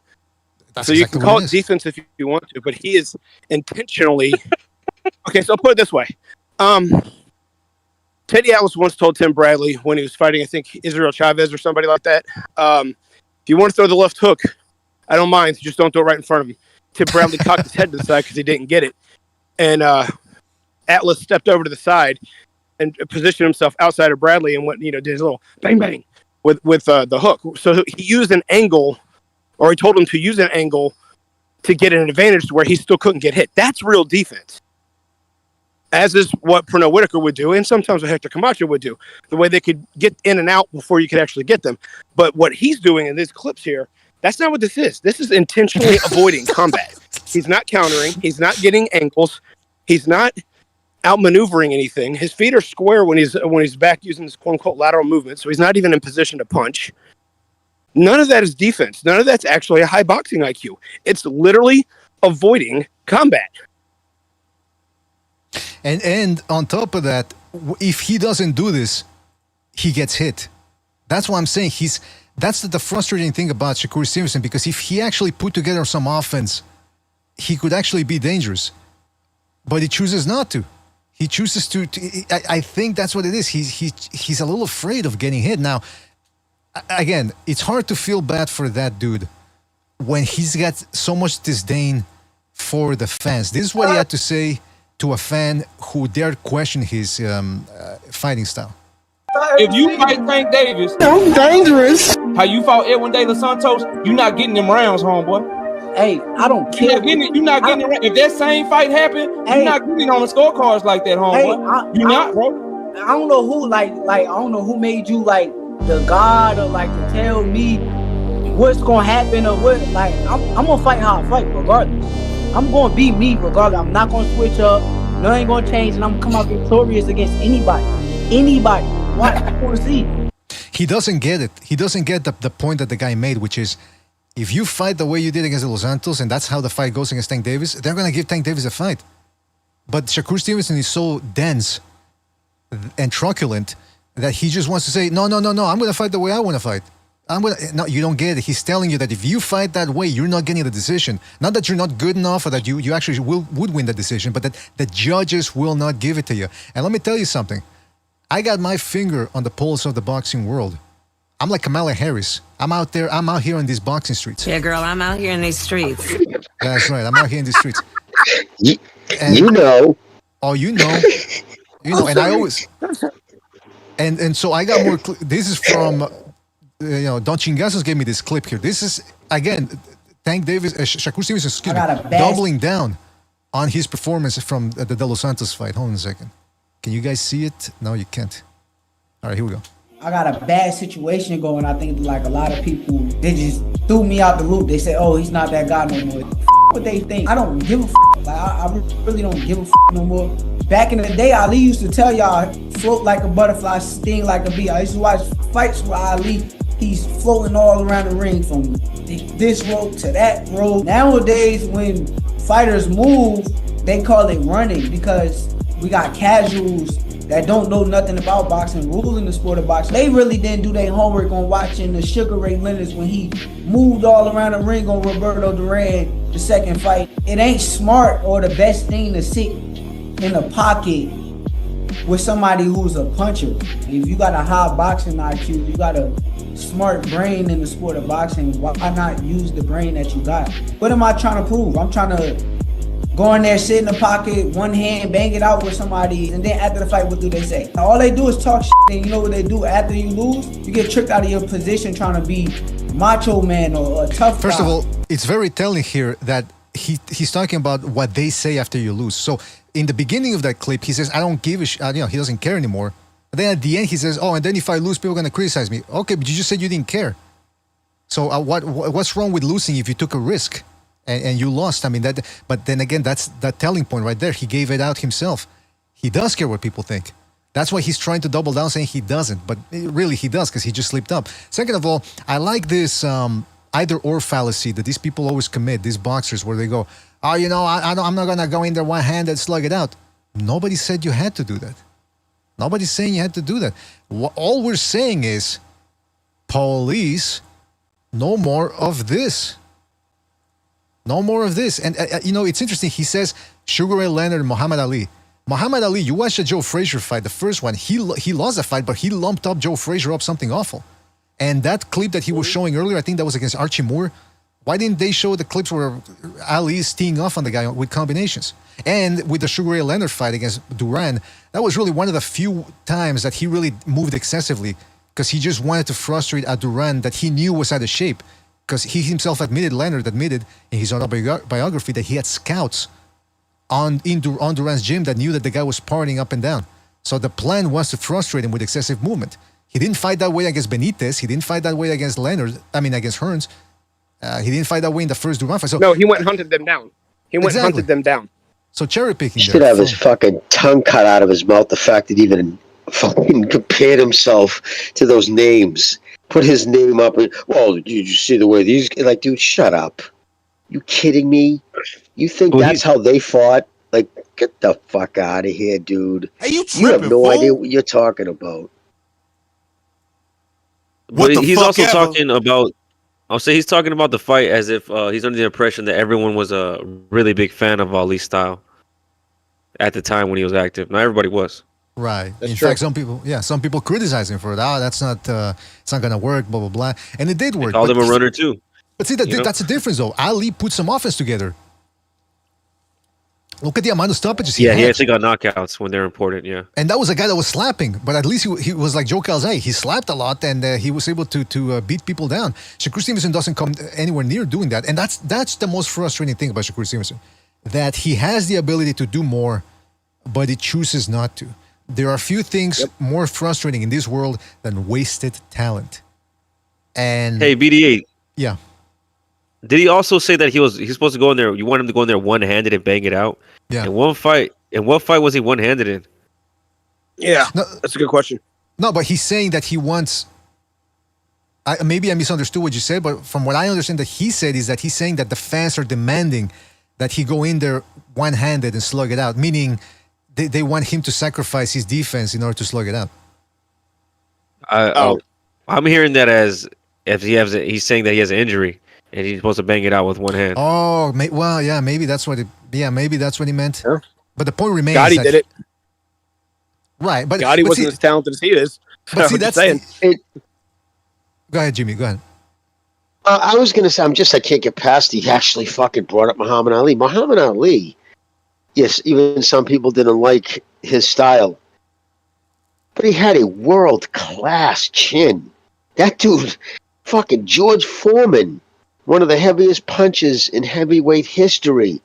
That's so exactly you can call it it is. defense if you want to, but he is intentionally. Okay, so I'll put it this way. Teddy Atlas once told Tim Bradley when he was fighting, I think, Israel Chavez or somebody like that, if you want to throw the left hook, I don't mind. Just don't throw it right in front of him. Tim Bradley cocked his head to the side because he didn't get it. And Atlas stepped over to the side and positioned himself outside of Bradley and went, did his little bang, bang with the hook. So he used an angle, or he told him to use an angle to get an advantage to where he still couldn't get hit. That's real defense. As is what Pernell Whitaker would do, and sometimes what Hector Camacho would do, the way they could get in and out before you could actually get them. But what he's doing in these clips here, that's not what this is. This is intentionally avoiding combat. He's not countering. He's not getting angles. He's not outmaneuvering anything. His feet are square when he's back using this quote-unquote lateral movement, so he's not even in position to punch. None of that is defense. None of that's actually a high boxing IQ. It's literally avoiding combat. And on top of that, if he doesn't do this, he gets hit. That's what I'm saying. That's the frustrating thing about Shakur Stevenson, because if he actually put together some offense, he could actually be dangerous. But he chooses not to. He chooses to I think that's what it is. He's a little afraid of getting hit. Now, again, it's hard to feel bad for that dude when he's got so much disdain for the fans. This is what he had to say to a fan who dared question his fighting style. If you fight Tank Davis, I'm dangerous. how you fought Edwin De Los Santos, you're not getting them rounds, homeboy. Hey, I don't care. You're not getting it. If that same fight happened, you're not getting on the scorecards like that, homeboy. You're not, bro. I don't know who, I don't know who made you like the god, or like to tell me what's gonna happen or what. Like, I'm gonna fight how I fight regardless. I'm gonna be me regardless. I'm not gonna switch up. Nothing gonna change, and I'm gonna come out victorious against anybody. Anybody. What I want to see. He doesn't get it. He doesn't get the point that the guy made, which is, if you fight the way you did against Los Santos, and that's how the fight goes against Tank Davis, they're going to give Tank Davis a fight. But Shakur Stevenson is so dense and truculent that he just wants to say, no, I'm going to fight the way I want to fight. No, you don't get it. He's telling you that if you fight that way, you're not getting the decision. Not that you're not good enough or that you actually would win the decision, but that the judges will not give it to you. And let me tell you something. I got my finger on the pulse of the boxing world. I'm like Kamala Harris. I'm out here in these boxing streets. Yeah, girl, I'm out here in these streets. That's right. I'm out here in these streets. You know. Oh, you know. And I always... And so I got more... This is from... Don Chingazos gave me this clip here. This is, again, Tank Davis... Shakur Stevenson, excuse me, doubling down on his performance from the De Los Santos fight. Hold on a second. Can you guys see it? No, you can't. All right, here we go. I got a bad situation going. I think like a lot of people, they just threw me out the loop. They said, "Oh, he's not that guy no more." What they think? I don't give a like. I really don't give a no more. Back in the day, Ali used to tell y'all, "Float like a butterfly, sting like a bee." I used to watch fights with Ali. He's floating all around the ring from this rope to that rope. Nowadays, when fighters move, they call it running because we got casuals that don't know nothing about boxing, ruling the sport of boxing. They really didn't do their homework on watching the Sugar Ray Leonard when he moved all around the ring on Roberto Duran, the second fight. It ain't smart or the best thing to sit in a pocket with somebody who's a puncher. If you got a high boxing IQ, you got a smart brain in the sport of boxing, why not use the brain that you got? What am I trying to prove? I'm trying to go in there, sit in the pocket, one hand, bang it out with somebody, and then after the fight, what do they say? All they do is talk shit, and you know what they do after you lose? You get tricked out of your position trying to be macho man or a tough guy. First of all, it's very telling here that he's talking about what they say after you lose. So in the beginning of that clip, he says, I don't give a shit, he doesn't care anymore. And then at the end, he says, oh, and then if I lose, people are going to criticize me. Okay, but you just said you didn't care. So what's wrong with losing if you took a risk? And you lost. I mean, but then again, that's that telling point right there. He gave it out himself. He does care what people think. That's why he's trying to double down saying he doesn't. But really, he does because he just slipped up. Second of all, I like this either-or fallacy that these people always commit, these boxers, where they go, oh, I'm not going to go in there one-handed, slug it out. Nobody said you had to do that. Nobody's saying you had to do that. All we're saying is, police, no more of this. No more of this. And, it's interesting. He says Sugar Ray Leonard and Muhammad Ali. Muhammad Ali, you watched the Joe Frazier fight, the first one. He lost the fight, but he lumped up Joe Frazier up something awful. And that clip that he was showing earlier, I think that was against Archie Moore. Why didn't they show the clips where Ali is teeing off on the guy with combinations? And with the Sugar Ray Leonard fight against Duran, that was really one of the few times that he really moved excessively because he just wanted to frustrate a Duran that he knew was out of shape. Because he himself Leonard admitted in his autobiography that he had scouts on Duran's gym that knew that the guy was partying up and down. So the plan was to frustrate him with excessive movement. He didn't fight that way against Benitez. He didn't fight that way against against Hearns. He didn't fight that way in the first Duran fight. So, no, he went and hunted them down. Hunted them down. So cherry picking. He should have his fucking tongue cut out of his mouth. The fact that he even fucking compared himself to those names. Put his name up. Well, did you see the way these... Like, dude, shut up. You kidding me? You think that's how they fought? Like, get the fuck out of here, dude. Hey, you have no idea what you're talking about. But he's also talking about... I'll say he's talking about the fight as if he's under the impression that everyone was a really big fan of Ali's style at the time when he was active. Not everybody was. Right. In fact, some people criticize him for it. It's not going to work, blah, blah, blah. And it did work. They called him a runner, too. But see, that's the difference, though. Ali put some offense together. Look at the amount of stoppages he had. He actually got knockouts when they're important, yeah. And that was a guy that was slapping. But at least he was like Joe Calzaghe. He slapped a lot, and he was able to beat people down. Shakur Stevenson doesn't come anywhere near doing that. And that's the most frustrating thing about Shakur Stevenson. That he has the ability to do more, but he chooses not to. There are few things more frustrating in this world than wasted talent. And hey, BD8. Yeah. Did he also say that he's supposed to go in there? You want him to go in there one-handed and bang it out? Yeah. In what fight was he one-handed in? Yeah, that's a good question. No, but he's saying that he wants. Maybe I misunderstood what you said, but from what I understand that he said is that he's saying that the fans are demanding that he go in there one-handed and slug it out, meaning they want him to sacrifice his defense in order to slug it out. I'm hearing that as if he's saying that he has an injury and he's supposed to bang it out with one hand. Oh, well, yeah, maybe that's what maybe that's what he meant. Yeah. But the point remains Gotti did it. Right, but Gotti wasn't see, as talented as he is. But see, I'm that's just saying. Go ahead, Jimmy. Go ahead. I was going to say, I can't get past he actually fucking brought up Muhammad Ali. Muhammad Ali, yes, even some people didn't like his style, but he had a world-class chin. That dude, fucking George Foreman, one of the heaviest punches in heavyweight history,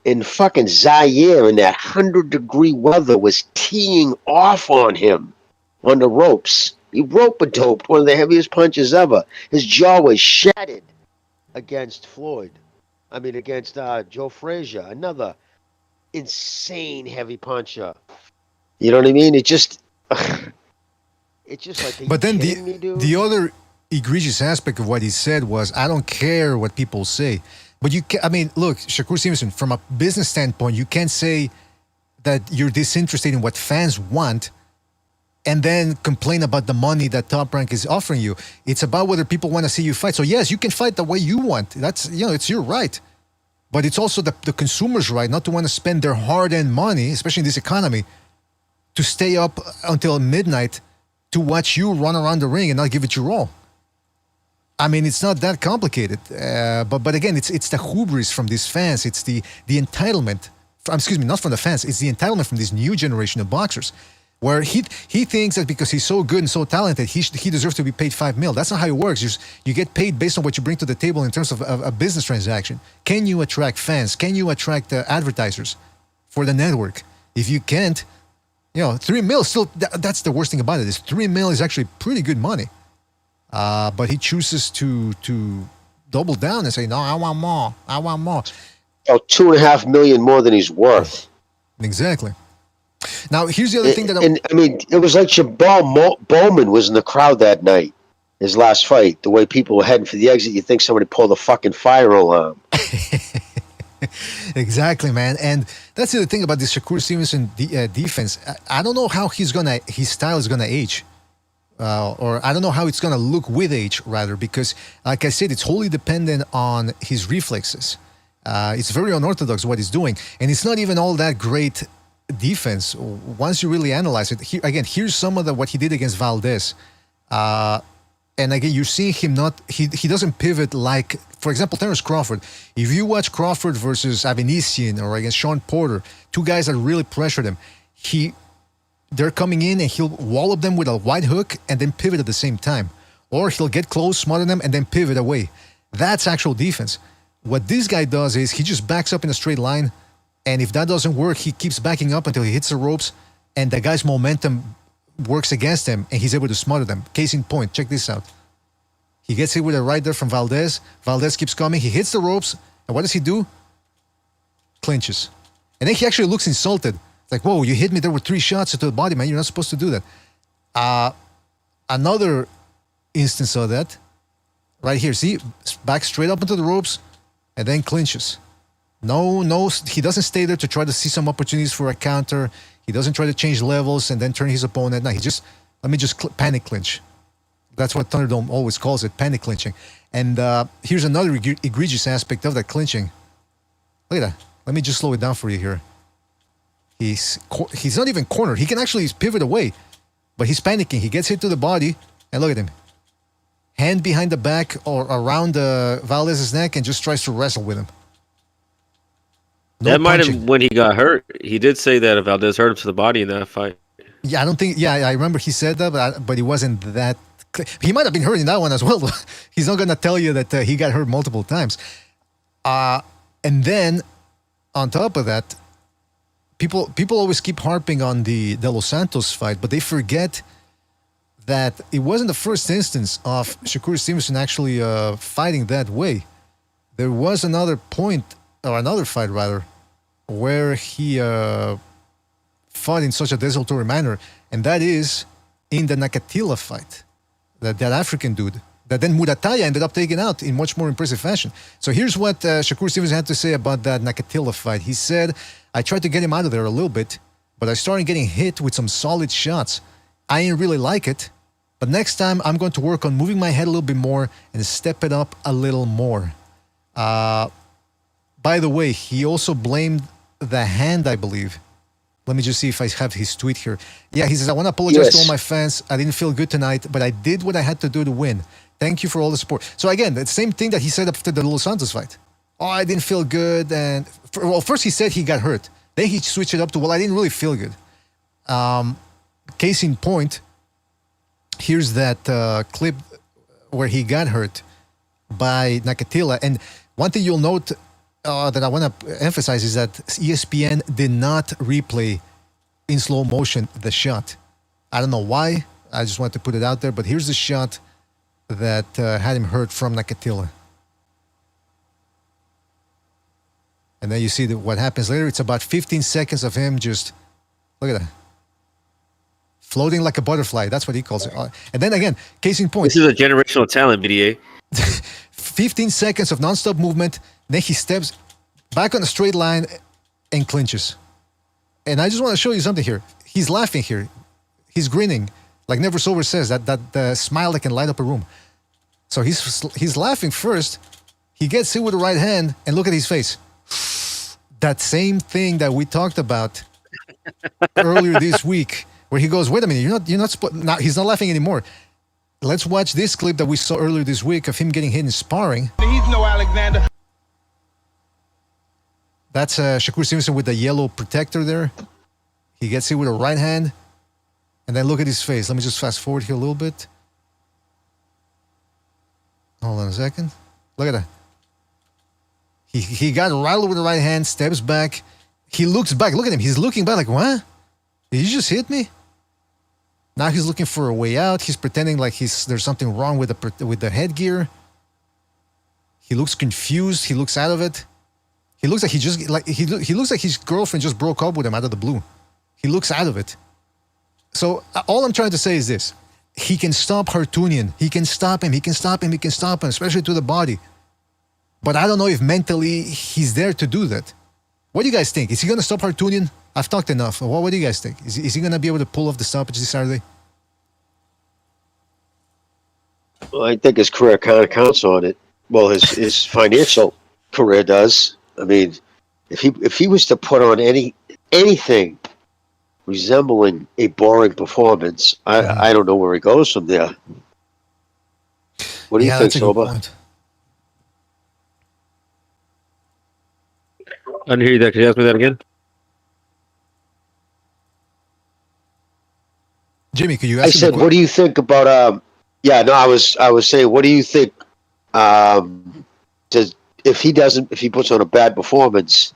in fucking Zaire in that 100-degree weather, was teeing off on him on the ropes. He rope-a-doped one of the heaviest punches ever. His jaw was shattered against against Joe Frazier, another insane heavy puncher. You know what I mean? It's just like, But then the other egregious aspect of what he said was, I don't care what people say. But look, Shakur Stevenson, from a business standpoint, you can't say that you're disinterested in what fans want and then complain about the money that Top Rank is offering you. It's about whether people want to see you fight. So yes, you can fight the way you want. That's, it's your right. But it's also the consumer's right not to want to spend their hard-earned money, especially in this economy, to stay up until midnight to watch you run around the ring and not give it your all. I mean, it's not that complicated. But again, it's the hubris from these fans. It's the entitlement. Not from the fans. It's the entitlement from this new generation of boxers, where he thinks that because he's so good and so talented, he deserves to be paid $5 million. That's not how it works. You get paid based on what you bring to the table in terms of a business transaction. Can you attract fans? Can you attract advertisers for the network? If you can't, $3 million still. That's the worst thing about it. Is $3 million is actually pretty good money. But he chooses to double down and say, no, I want more. I want more. Oh, $2.5 million more than he's worth. Exactly. Now, here's the other thing that it was like Jabal Bowman was in the crowd that night, his last fight. The way people were heading for the exit, you think somebody pulled a fucking fire alarm. Exactly, man. And that's the other thing about this Shakur Stevenson defense. I don't know how his style is gonna age. Or I don't know how it's going to look with age, rather, because, like I said, it's wholly dependent on his reflexes. It's very unorthodox what he's doing, and it's not even all that great defense once you really analyze it. Here's some of what he did against Valdez. And again, you're seeing him he doesn't pivot like, for example, Terence Crawford. If you watch Crawford versus Avenisian or against Sean Porter, two guys that really pressured him, they're coming in and he'll wallop them with a wide hook and then pivot at the same time. Or he'll get close, smother them, and then pivot away. That's actual defense. What this guy does is he just backs up in a straight line, and if that doesn't work, he keeps backing up until he hits the ropes, and the guy's momentum works against him, and he's able to smother them. Case in point, check this out. He gets hit with a right there from Valdez. Valdez keeps coming. He hits the ropes, and what does he do? Clinches. And then he actually looks insulted. It's like, whoa, you hit me there with 3 shots to the body, man. You're not supposed to do that. Another instance of that, right here. See, back straight up into the ropes and then clinches. No, he doesn't stay there to try to see some opportunities for a counter. He doesn't try to change levels and then turn his opponent. No, let me just panic clinch. That's what Thunderdome always calls it, panic clinching. And here's another egregious aspect of that clinching. Look at that. Let me just slow it down for you here. He's not even cornered. He can actually pivot away, but he's panicking. He gets hit to the body, and look at him. Hand behind the back or around Valdez's neck and just tries to wrestle with him. That might have, when he got hurt, he did say that Valdez hurt him to the body in that fight. Yeah, I remember he said that, but it wasn't that. He might have been hurt in that one as well. He's not going to tell you that he got hurt multiple times. And then, on top of that, People always keep harping on the De Los Santos fight, but they forget that it wasn't the first instance of Shakur Stevenson actually fighting that way. There was another fight rather, where he fought in such a desultory manner, and that is in the Nakatila fight, that African dude, that then Murataya ended up taking out in much more impressive fashion. So here's what Shakur Stevenson had to say about that Nakatila fight. He said, I tried to get him out of there a little bit, but I started getting hit with some solid shots. I didn't really like it, but next time I'm going to work on moving my head a little bit more and step it up a little more. By the way, he also blamed the hand, I believe. Let me just see if I have his tweet here. Yeah, he says, I want to apologize to all Yes. my fans. I didn't feel good tonight, but I did what I had to do to win. Thank you for all the support. So again, the same thing that he said after the Los Santos fight. Oh, I didn't feel good. And well, first he said he got hurt. Then he switched it up to, well, I didn't really feel good. Case in point, here's that clip where he got hurt by Nakatila. And one thing you'll note that I want to emphasize is that ESPN did not replay in slow motion the shot. I don't know why. I just wanted to put it out there. But here's the shot that had him hurt from Nakatila. And then you see what happens later. It's about 15 seconds of him just, look at that. Floating like a butterfly. That's what he calls it. And then again, case in point. This is a generational talent, BDA. 15 seconds of nonstop movement. Then he steps back on a straight line and clinches. And I just want to show you something here. He's laughing here. He's grinning. Like Never Sober says, that smile that can light up a room. So he's laughing first. He gets hit with the right hand, and look at his face. That same thing that we talked about earlier this week, where he goes, wait a minute, you're not now he's not laughing anymore. Let's watch this clip that we saw earlier this week of him getting hit in sparring. He's no Alexander. That's Shakur Stevenson with the yellow protector there. He gets hit with a right hand. And then look at his face. Let me just fast forward here a little bit. Hold on a second. Look at that. He got rattled with the right hand, steps back. He looks back. Look at him. He's looking back like, what? Did you just hit me? Now he's looking for a way out. He's pretending like there's something wrong with the headgear. He looks confused. He looks out of it. He looks like he looks like his girlfriend just broke up with him out of the blue. He looks out of it. So all I'm trying to say is this. He can stop Hartunian. He can stop him. He can stop him. He can stop him, especially to the body. But I don't know if mentally he's there to do that. What do you guys think? Is he going to stop Hartunian? I've talked enough. What do you guys think? Is he going to be able to pull off the stoppage this Saturday? Well, I think his career kind of counts on it. Well, his financial career does. I mean, if he was to put on anything resembling a boring performance, I don't know where he goes from there. What do you think, Soba? I didn't hear you there. Can you ask me that again? Jimmy, could you ask I said, what do you think about I was saying, what do you think if he puts on a bad performance,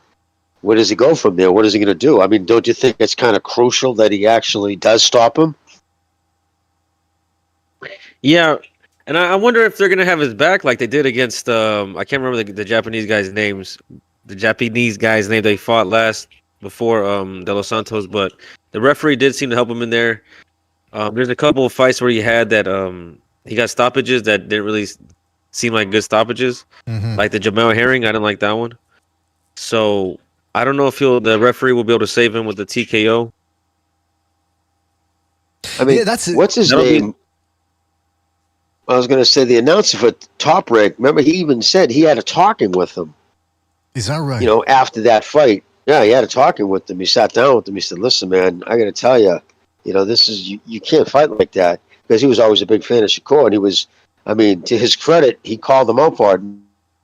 where does he go from there? What is he going to do? I mean, don't you think it's kind of crucial that he actually does stop him? Yeah, and I wonder if they're going to have his back like they did against I can't remember the Japanese guys' names. The Japanese guy's name they fought before De Los Santos, but the referee did seem to help him in there. There's a couple of fights where he had that he got stoppages that didn't really seem like good stoppages, like the Jamel Herring. I didn't like that one. So I don't know if the referee will be able to save him with the TKO. I mean, what's his name? I was going to say the announcer for Top Rank. Remember, he even said he had a talking with him. Is that right? You know, after that fight, yeah, he had a talking with him. He sat down with him. He said, "Listen, man, I got to tell you, this is you can't fight like that." Because he was always a big fan of Shakur, and he was. I mean, to his credit, he called him out for it.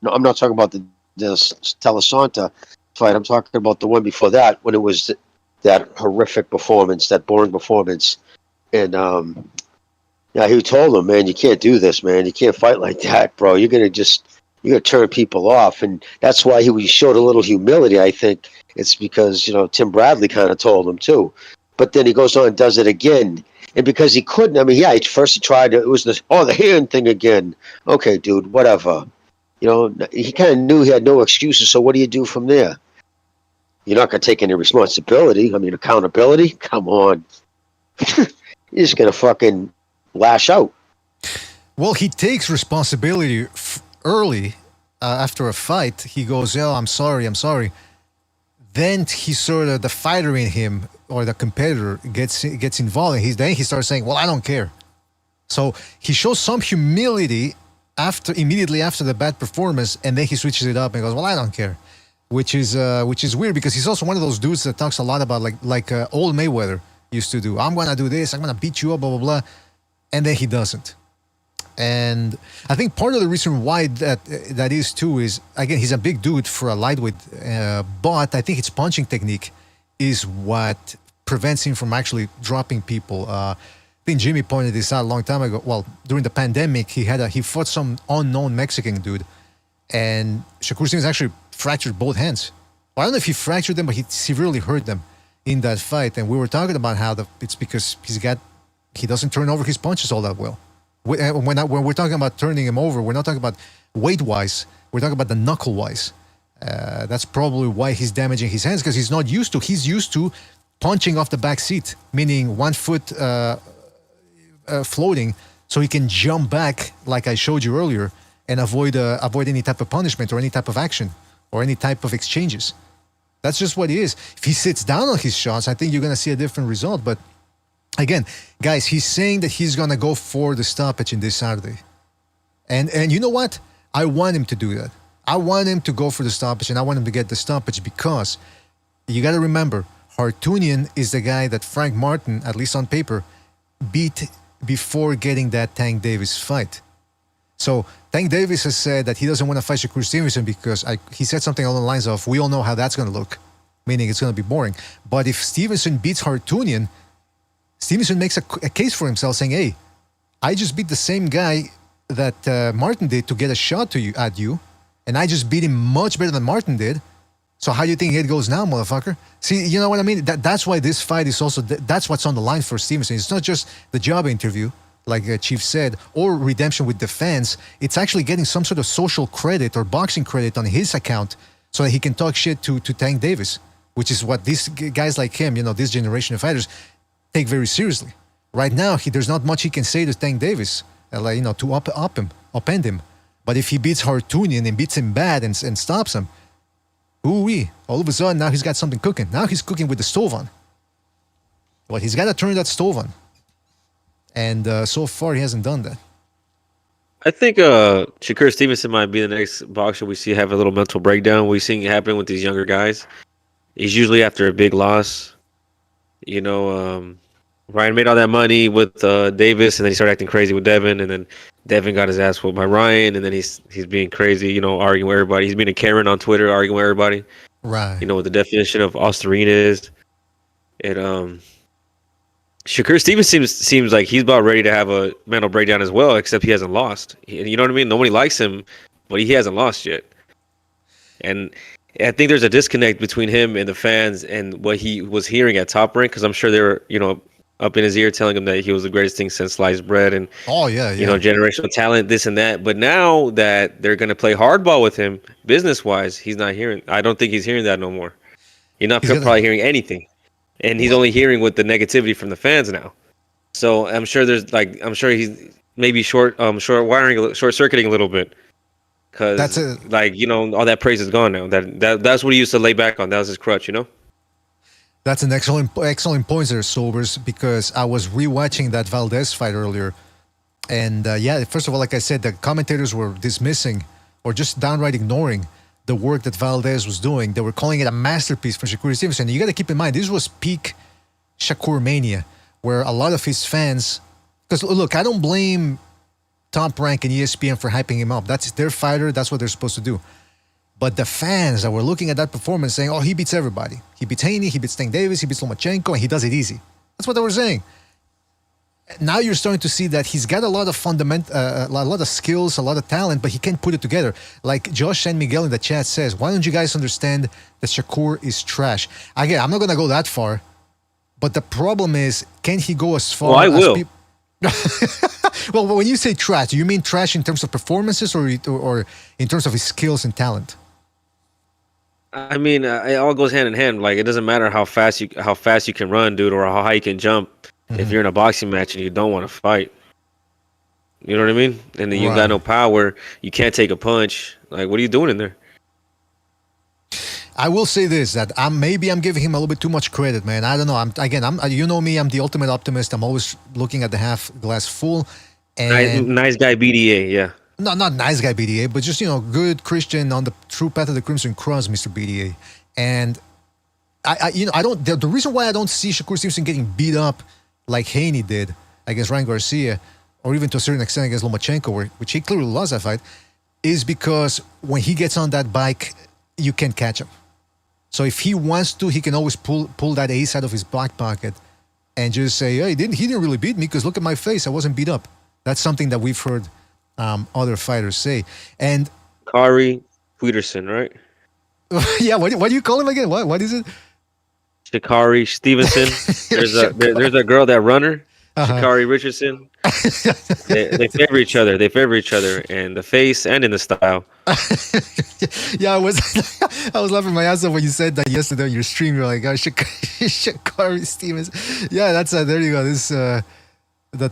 No, I'm not talking about the Telesanta fight. I'm talking about the one before that, when it was that horrific performance, that boring performance, and he told him, "Man, you can't do this, man. You can't fight like that, bro. You're gonna turn people off." And that's why he showed a little humility. I think it's because Tim Bradley kind of told him too. But then he goes on and does it again. And because he couldn't, I mean, first he tried, it was the hand thing again. Okay, dude, whatever. He kind of knew he had no excuses, so what do you do from there? You're not going to take any responsibility. I mean, accountability? Come on. You're just going to fucking lash out. Well, he takes responsibility early after a fight. He goes, "Oh, I'm sorry. Then he sort of, the fighter in him or the competitor gets involved, and then he starts saying, "Well, I don't care." So he shows some humility immediately after the bad performance, and then he switches it up and goes, "Well, I don't care." which is weird because he's also one of those dudes that talks a lot about like old Mayweather used to do. I'm gonna do this. I'm gonna beat you up. Blah blah blah, and then he doesn't. And I think part of the reason why that is too is, again, he's a big dude for a lightweight, but I think his punching technique is what prevents him from actually dropping people. I think Jimmy pointed this out a long time ago. Well, during the pandemic, he fought some unknown Mexican dude, and Shakur Stevens actually fractured both hands. Well, I don't know if he fractured them, but he severely hurt them in that fight. And we were talking about how it's because he doesn't turn over his punches all that well. When we're talking about turning him over, we're not talking about weight-wise. We're talking about the knuckle-wise. That's probably why he's damaging his hands, because he's not used to. He's used to punching off the back seat, meaning 1 foot floating, so he can jump back, like I showed you earlier, and avoid any type of punishment or any type of action or any type of exchanges. That's just what he is. If he sits down on his shots, I think you're going to see a different result. But again, guys, he's saying that he's going to go for the stoppage in this Saturday. And you know what? I want him to do that. I want him to go for the stoppage, and I want him to get the stoppage because you got to remember, Hartunian is the guy that Frank Martin, at least on paper, beat before getting that Tank Davis fight. So Tank Davis has said that he doesn't want to fight Shakur Stevenson because he said something along the lines of, we all know how that's going to look, meaning it's going to be boring. But if Stevenson beats Hartunian, Stevenson makes a case for himself saying, hey, I just beat the same guy that Martin did to get a shot at you, and I just beat him much better than Martin did. So how do you think it goes now, motherfucker? See, you know what I mean? That's why this fight is also, that's what's on the line for Stevenson. It's not just the job interview, like Chief said, or redemption with the fans. It's actually getting some sort of social credit or boxing credit on his account so that he can talk shit to Tank Davis, which is what these guys like him, this generation of fighters, take very seriously. Right now, there's not much he can say to Tank Davis, to upend him. But if he beats Hartunian and beats him bad and stops him, ooh-wee, all of a sudden, now he's got something cooking. Now he's cooking with the stove on. Well, he's got to turn that stove on. And so far, he hasn't done that. I think Shakur Stevenson might be the next boxer we see have a little mental breakdown. We're seeing it happen with these younger guys. He's usually after a big loss. Ryan made all that money with Davis, and then he started acting crazy with Devin, and then Devin got his ass whooped by Ryan, and then he's being crazy, arguing with everybody. He's being a Karen on Twitter, arguing with everybody. Right. What the definition of Osterina is. And Shakur Stevens seems like he's about ready to have a mental breakdown as well, except he hasn't lost. You know what I mean? Nobody likes him, but he hasn't lost yet. And I think there's a disconnect between him and the fans and what he was hearing at Top Rank, because I'm sure they were, up in his ear telling him that he was the greatest thing since sliced bread and, generational talent, this and that. But now that they're going to play hardball with him, business-wise, he's not hearing. I don't think he's hearing that no more. He's not probably hearing anything. And he's only hearing with the negativity from the fans now. So I'm sure he's maybe short circuiting a little bit. Because all that praise is gone now. That's what he used to lay back on. That was his crutch, That's an excellent point there, Sobers, because I was rewatching that Valdez fight earlier. And first of all, like I said, the commentators were dismissing or just downright ignoring the work that Valdez was doing. They were calling it a masterpiece from Shakur Stevenson. You got to keep in mind, this was peak Shakur mania, where a lot of his fans, because look, I don't blame Top Rank and ESPN for hyping him up. That's their fighter. That's what they're supposed to do. But the fans that were looking at that performance saying, oh, he beats everybody. He beats Haney, he beats Tank Davis, he beats Lomachenko, and he does it easy. That's what they were saying. Now you're starting to see that he's got a lot of a lot of skills, a lot of talent, but he can't put it together. Like Josh San Miguel in the chat says, why don't you guys understand that Shakur is trash? Again, I'm not going to go that far, but the problem is, can he go as far I will. Well, when you say trash, do you mean trash in terms of performances or in terms of his skills and talent? I mean, it all goes hand in hand. Like, it doesn't matter how fast you can run, dude, or how high you can jump. Mm-hmm. If you're in a boxing match and you don't want to fight, you know what I mean? And then you got no power, you can't take a punch. Like, what are you doing in there? I will say this, that I'm giving him a little bit too much credit, man. I don't know. I'm you know me, I'm the ultimate optimist. I'm always looking at the half glass full. And nice guy BDA, yeah. not nice guy BDA, but just good Christian on the true path of the Crimson Cross, Mr. BDA. And I don't. The reason why I don't see Shakur Stevenson getting beat up like Haney did against Ryan Garcia, or even to a certain extent against Lomachenko, which he clearly lost that fight, is because when he gets on that bike, you can't catch him. So if he wants to, he can always pull that ace out of his back pocket and just say, "Hey, he didn't really beat me because look at my face, I wasn't beat up." That's something that we've heard other fighters say. And Kari Peterson, right? Yeah, what do you call him again? What is it? Shikari Stevenson. There's a girl, that runner, Shikari Richardson. They favor each other. They favor each other in the face and in the style. Yeah, I was laughing my ass off when you said that yesterday on your stream. You're like, oh, Shikari Stevens. Yeah, that's there you go. This the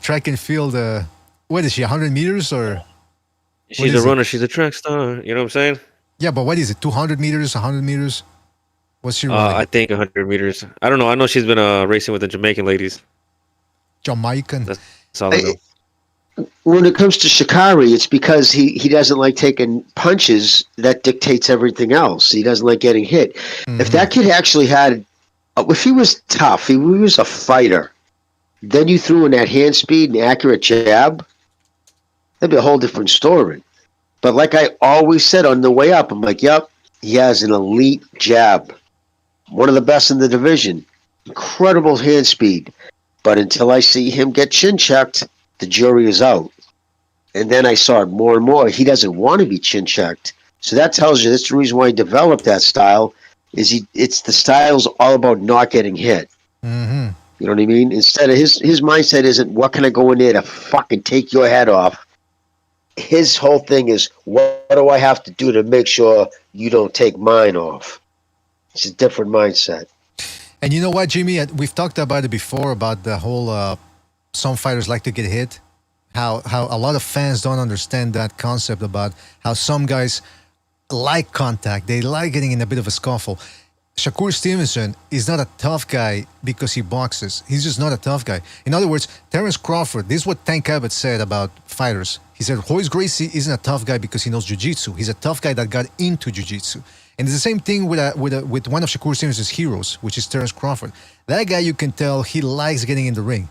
track and field. What is she? 100 meters or? She's a runner. She's a track star. You know what I'm saying? Yeah, but what is it? 200 meters? 100 meters? What's she running? I think 100 meters. I don't know. I know she's been racing with the Jamaican ladies. Jamaican. That's all I know. When it comes to Shikari, it's because he doesn't like taking punches. That dictates everything else. He doesn't like getting hit. Mm-hmm. If that kid actually if he was tough, if he was a fighter, then you threw in that hand speed and accurate jab, that'd be a whole different story. But like I always said on the way up, I'm like, yep, he has an elite jab. One of the best in the division. Incredible hand speed. But until I see him get chin checked, the jury is out. And then I saw it more and more. He doesn't want to be chin checked. So that tells you that's the reason why he developed that style. It's the style's all about not getting hit. Mm-hmm. You know what I mean? Instead of his mindset isn't what can I go in there to fucking take your head off. His whole thing is what do I have to do to make sure you don't take mine off? It's a different mindset. And you know what, Jimmy? We've talked about it before about the whole some fighters like to get hit. How a lot of fans don't understand that concept about how some guys like contact. They like getting in a bit of a scuffle. Shakur Stevenson is not a tough guy because he boxes. He's just not a tough guy. In other words, Terence Crawford, this is what Tank Abbott said about fighters. He said, Royce Gracie isn't a tough guy because he knows jiu-jitsu. He's a tough guy that got into jiu-jitsu. And it's the same thing with one of Shakur Stevenson's heroes, which is Terence Crawford. That guy, you can tell he likes getting in the ring.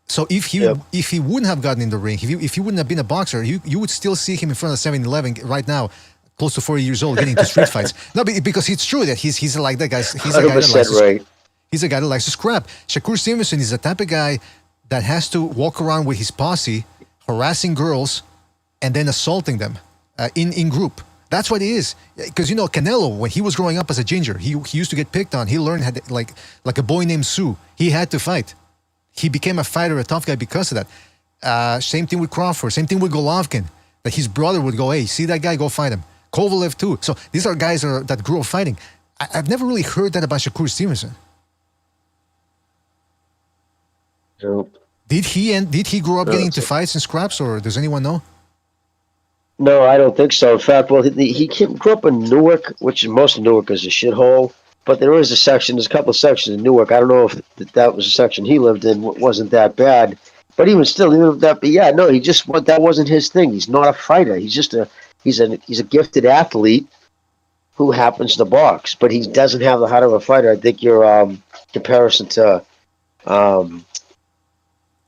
So if he wouldn't have gotten in the ring, if he wouldn't have been a boxer, you would still see him in front of 7-Eleven right now, close to 40 years old, getting into street fights. No, because it's true that he's like that guy. He's a guy he's a guy that likes to scrap. Shakur Stevenson is the type of guy that has to walk around with his posse, harassing girls, and then assaulting them in group. That's what he is. Because, Canelo, when he was growing up as a ginger, he used to get picked on. He learned like a boy named Sue. He had to fight. He became a fighter, a tough guy because of that. Same thing with Crawford. Same thing with Golovkin. That his brother would go, hey, see that guy, go fight him. Kovalev too. So these are guys that grew up fighting. I've never really heard that about Shakur Stevenson. Nope. Did he grow up getting into fights and scraps, or does anyone know? No, I don't think so. In fact, he grew up in Newark, which most of Newark is a shithole. But there's a couple of sections in Newark. I don't know if that was a section he lived in. Wasn't that bad. But even still, that wasn't his thing. He's not a fighter. He's a gifted athlete who happens to box, but he doesn't have the heart of a fighter. I think your comparison to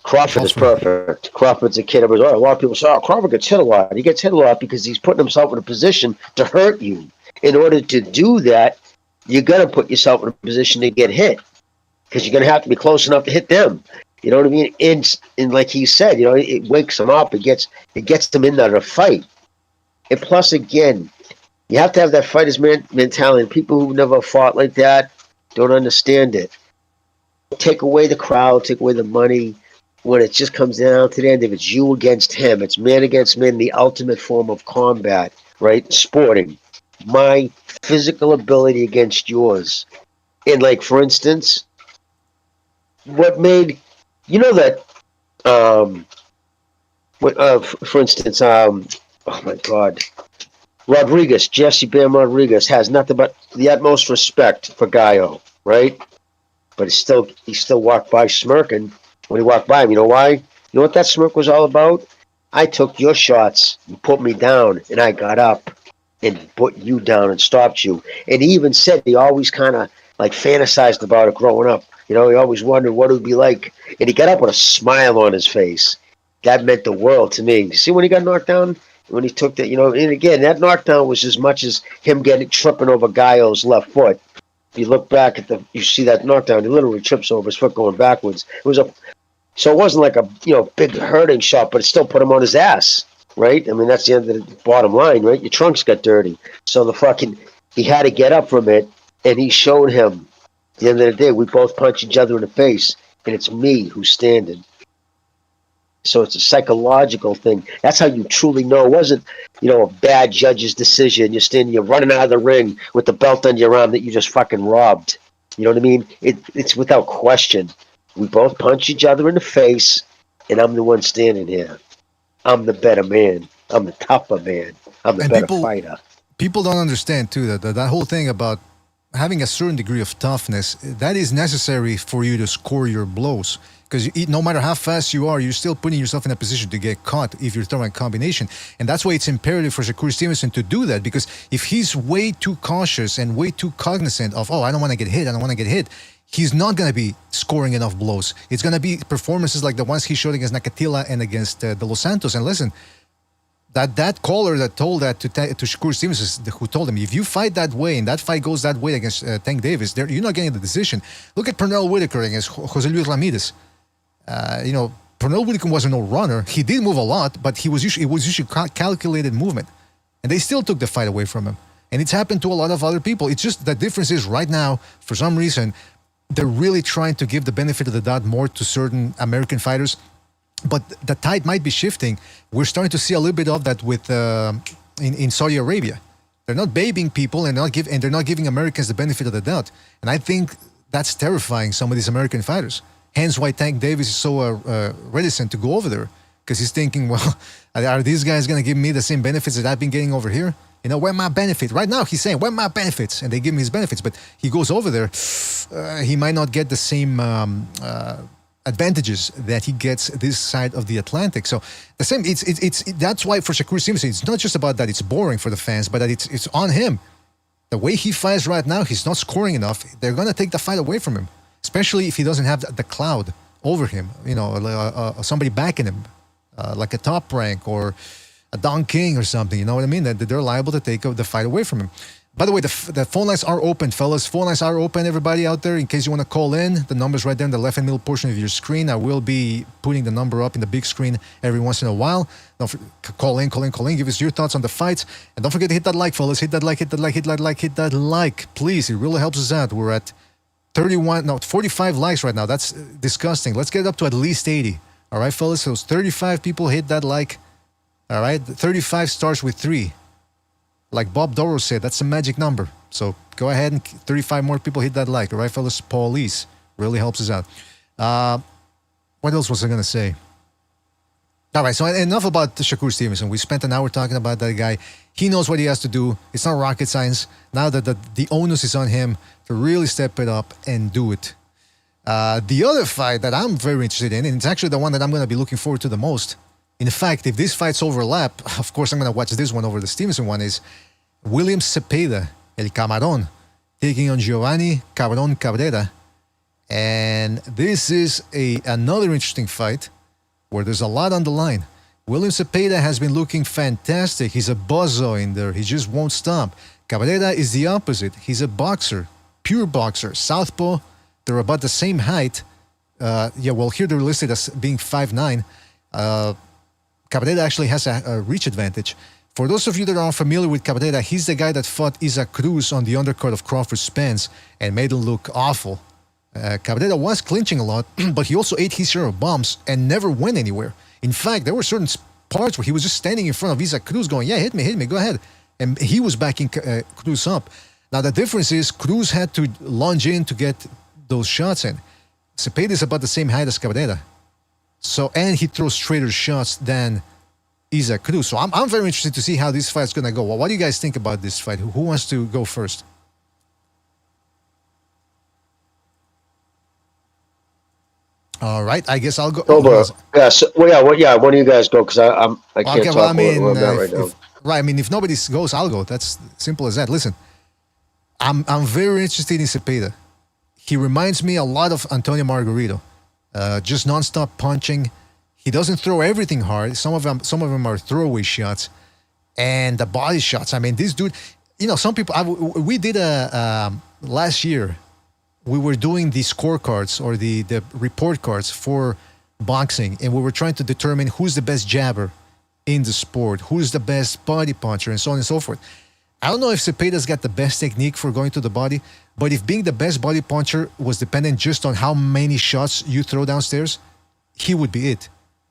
Crawford is perfect. Crawford's a kid. A lot of people say, Crawford gets hit a lot. He gets hit a lot because he's putting himself in a position to hurt you. In order to do that, you're going to put yourself in a position to get hit because you're going to have to be close enough to hit them. You know what I mean? And like he said, it wakes them up. It gets them in there to fight. And plus, again, you have to have that fighter's mentality. People who never fought like that don't understand it. Take away the crowd, take away the money. When it just comes down to the end, if it's you against him, it's man against man, the ultimate form of combat, right? Sporting. My physical ability against yours. And like, for instance, what made, that, for instance, oh my God, Jesse Bam Rodriguez has nothing but the utmost respect for Gallo, right? But he still walked by smirking when he walked by him. You know why? You know what that smirk was all about? I took your shots, you put me down, and I got up and put you down and stopped you. And he even said he always kind of like fantasized about it growing up. You know, he always wondered what it would be like. And he got up with a smile on his face. That meant the world to me. You see when he got knocked down? When he took that, you know, and again, that knockdown was as much as him tripping over Gallo's left foot. If you look back at you see that knockdown, he literally trips over his foot going backwards. So it wasn't like a big hurting shot, but it still put him on his ass, right? I mean, that's the end of the bottom line, right? Your trunks got dirty. So he had to get up from it, and he showed him. At the end of the day, we both punch each other in the face, and it's me who's standing. So it's a psychological thing. That's how you truly know. It wasn't, a bad judge's decision. You're running out of the ring with the belt on your arm that you just fucking robbed. You know what I mean? It's without question. We both punch each other in the face, and I'm the one standing here. I'm the better man. I'm the tougher man. I'm the better fighter. People don't understand, too, that whole thing about having a certain degree of toughness, that is necessary for you to score your blows. Because no matter how fast you are, you're still putting yourself in a position to get caught if you're throwing a combination. And that's why it's imperative for Shakur Stevenson to do that. Because if he's way too cautious and way too cognizant of, I don't want to get hit, he's not going to be scoring enough blows. It's going to be performances like the ones he showed against Nakatila and against De Los Santos. And listen, that caller that told that to Shakur Stevenson, who told him, if you fight that way and that fight goes that way against Tank Davis, you're not getting the decision. Look at Pernell Whitaker against Jose Luis Ramirez. Pernell Whitaker wasn't no runner. He did move a lot, but it was usually calculated movement. And they still took the fight away from him. And it's happened to a lot of other people. It's just the difference is right now, for some reason, they're really trying to give the benefit of the doubt more to certain American fighters. But the tide might be shifting. We're starting to see a little bit of that with in Saudi Arabia. They're not babying people and they're not giving Americans the benefit of the doubt. And I think that's terrifying some of these American fighters. Hence why Tank Davis is so reticent to go over there. Because he's thinking, well, are these guys going to give me the same benefits that I've been getting over here? Where my benefit? Right now, he's saying, where my benefits? And they give him his benefits. But he goes over there, he might not get the same advantages that he gets this side of the Atlantic. So the same, that's why for Shakur Stevenson, it's not just about that it's boring for the fans, but that it's on him. The way he fights right now, he's not scoring enough. They're going to take the fight away from him. Especially if he doesn't have the cloud over him, somebody backing him, like a Top Rank or a Don King or something, you know what I mean? That they're liable to take the fight away from him. By the way, the phone lines are open, fellas. Phone lines are open, everybody out there, in case you want to call in. The number's right there in the left and middle portion of your screen. I will be putting the number up in the big screen every once in a while. Call in. Give us your thoughts on the fights. And don't forget to hit that like, fellas. Hit that like. Please, it really helps us out. We're at 45 likes right now. That's disgusting. Let's get it up to at least 80. All right, fellas? So 35 people hit that like. All right? 35 starts with 3. Like Bob Doro said, that's a magic number. So go ahead and 35 more people hit that like. All right, fellas? Police really helps us out. What else was I going to say? All right, so enough about Shakur Stevenson. We spent an hour talking about that guy. He knows what he has to do. It's not rocket science. Now that the onus is on him to really step it up and do it. The other fight that I'm very interested in, and it's actually the one that I'm going to be looking forward to the most. In fact, if these fights overlap, of course I'm going to watch this one over the Stevenson one, is William Zepeda, El Camarón, taking on Giovanni Cabron Cabrera. And this is another interesting fight where there's a lot on the line. William Zepeda has been looking fantastic. He's a buzzo in there. He just won't stop. Cabrera is the opposite. He's a boxer, pure boxer, southpaw. They're about the same height. Here they're listed as being 5'9". Cabrera actually has a reach advantage. For those of you that are unfamiliar with Cabrera, he's the guy that fought Isaac Cruz on the undercard of Crawford Spence and made him look awful. Cabrera was clinching a lot, but he also ate his share of bombs and never went anywhere. In fact, there were certain parts where he was just standing in front of Isaac Cruz going, yeah, hit me, go ahead. And he was backing Cruz up. Now, the difference is Cruz had to lunge in to get those shots in. Zepeda is about the same height as Cabrera. So, and he throws straighter shots than Isaac Cruz. So I'm very interested to see how this fight's going to go. Well, what do you guys think about this fight? Who wants to go first? All right, I guess I'll go. Cobra. Yeah. So, one of you guys go because I can't Okay, well, talk where I'm at right now. I mean, if nobody goes, I'll go. That's simple as that. Listen, I'm very interested in Zepeda. He reminds me a lot of Antonio Margarito, just nonstop punching. He doesn't throw everything hard. Some of them are throwaway shots, and the body shots. I mean, this dude. Some people. We did last year. We were doing the scorecards or the report cards for boxing, and we were trying to determine who's the best jabber in the sport, who's the best body puncher, and so on and so forth. I don't know if Zepeda's got the best technique for going to the body, but if being the best body puncher was dependent just on how many shots you throw downstairs, he would be it.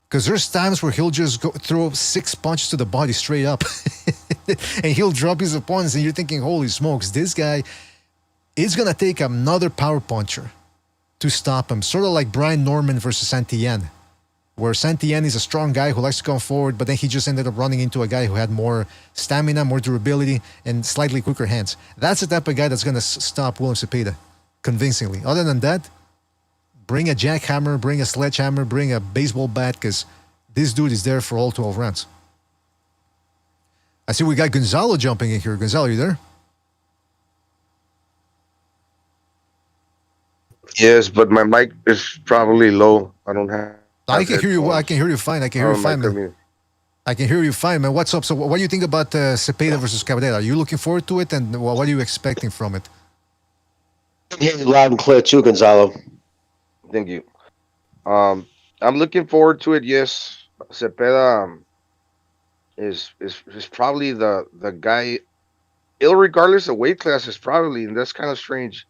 Because there's times where he'll just throw 6 punches to the body straight up, and he'll drop his opponents, and you're thinking, holy smokes, this guy is going to take another power puncher to stop him. Sort of like Brian Norman versus Santillán, where Santillán is a strong guy who likes to come forward, but then he just ended up running into a guy who had more stamina, more durability, and slightly quicker hands. That's the type of guy that's going to stop William Zepeda convincingly. Other than that, bring a jackhammer, bring a sledgehammer, bring a baseball bat, because this dude is there for all 12 rounds. I see we got Gonzalo jumping in here. Gonzalo, you there? Yes, but my mic is probably low. I don't have. I can hear you. I can hear you fine. I can hear you fine, man. I can hear you fine, man. What's up? So, what do you think about Zepeda versus Cabrera? Are you looking forward to it, and what are you expecting from it? Hear you loud and clear too, Gonzalo. Thank you. I'm looking forward to it. Yes, Zepeda is probably the guy. Regardless of weight class, is probably, and that's kind of strange.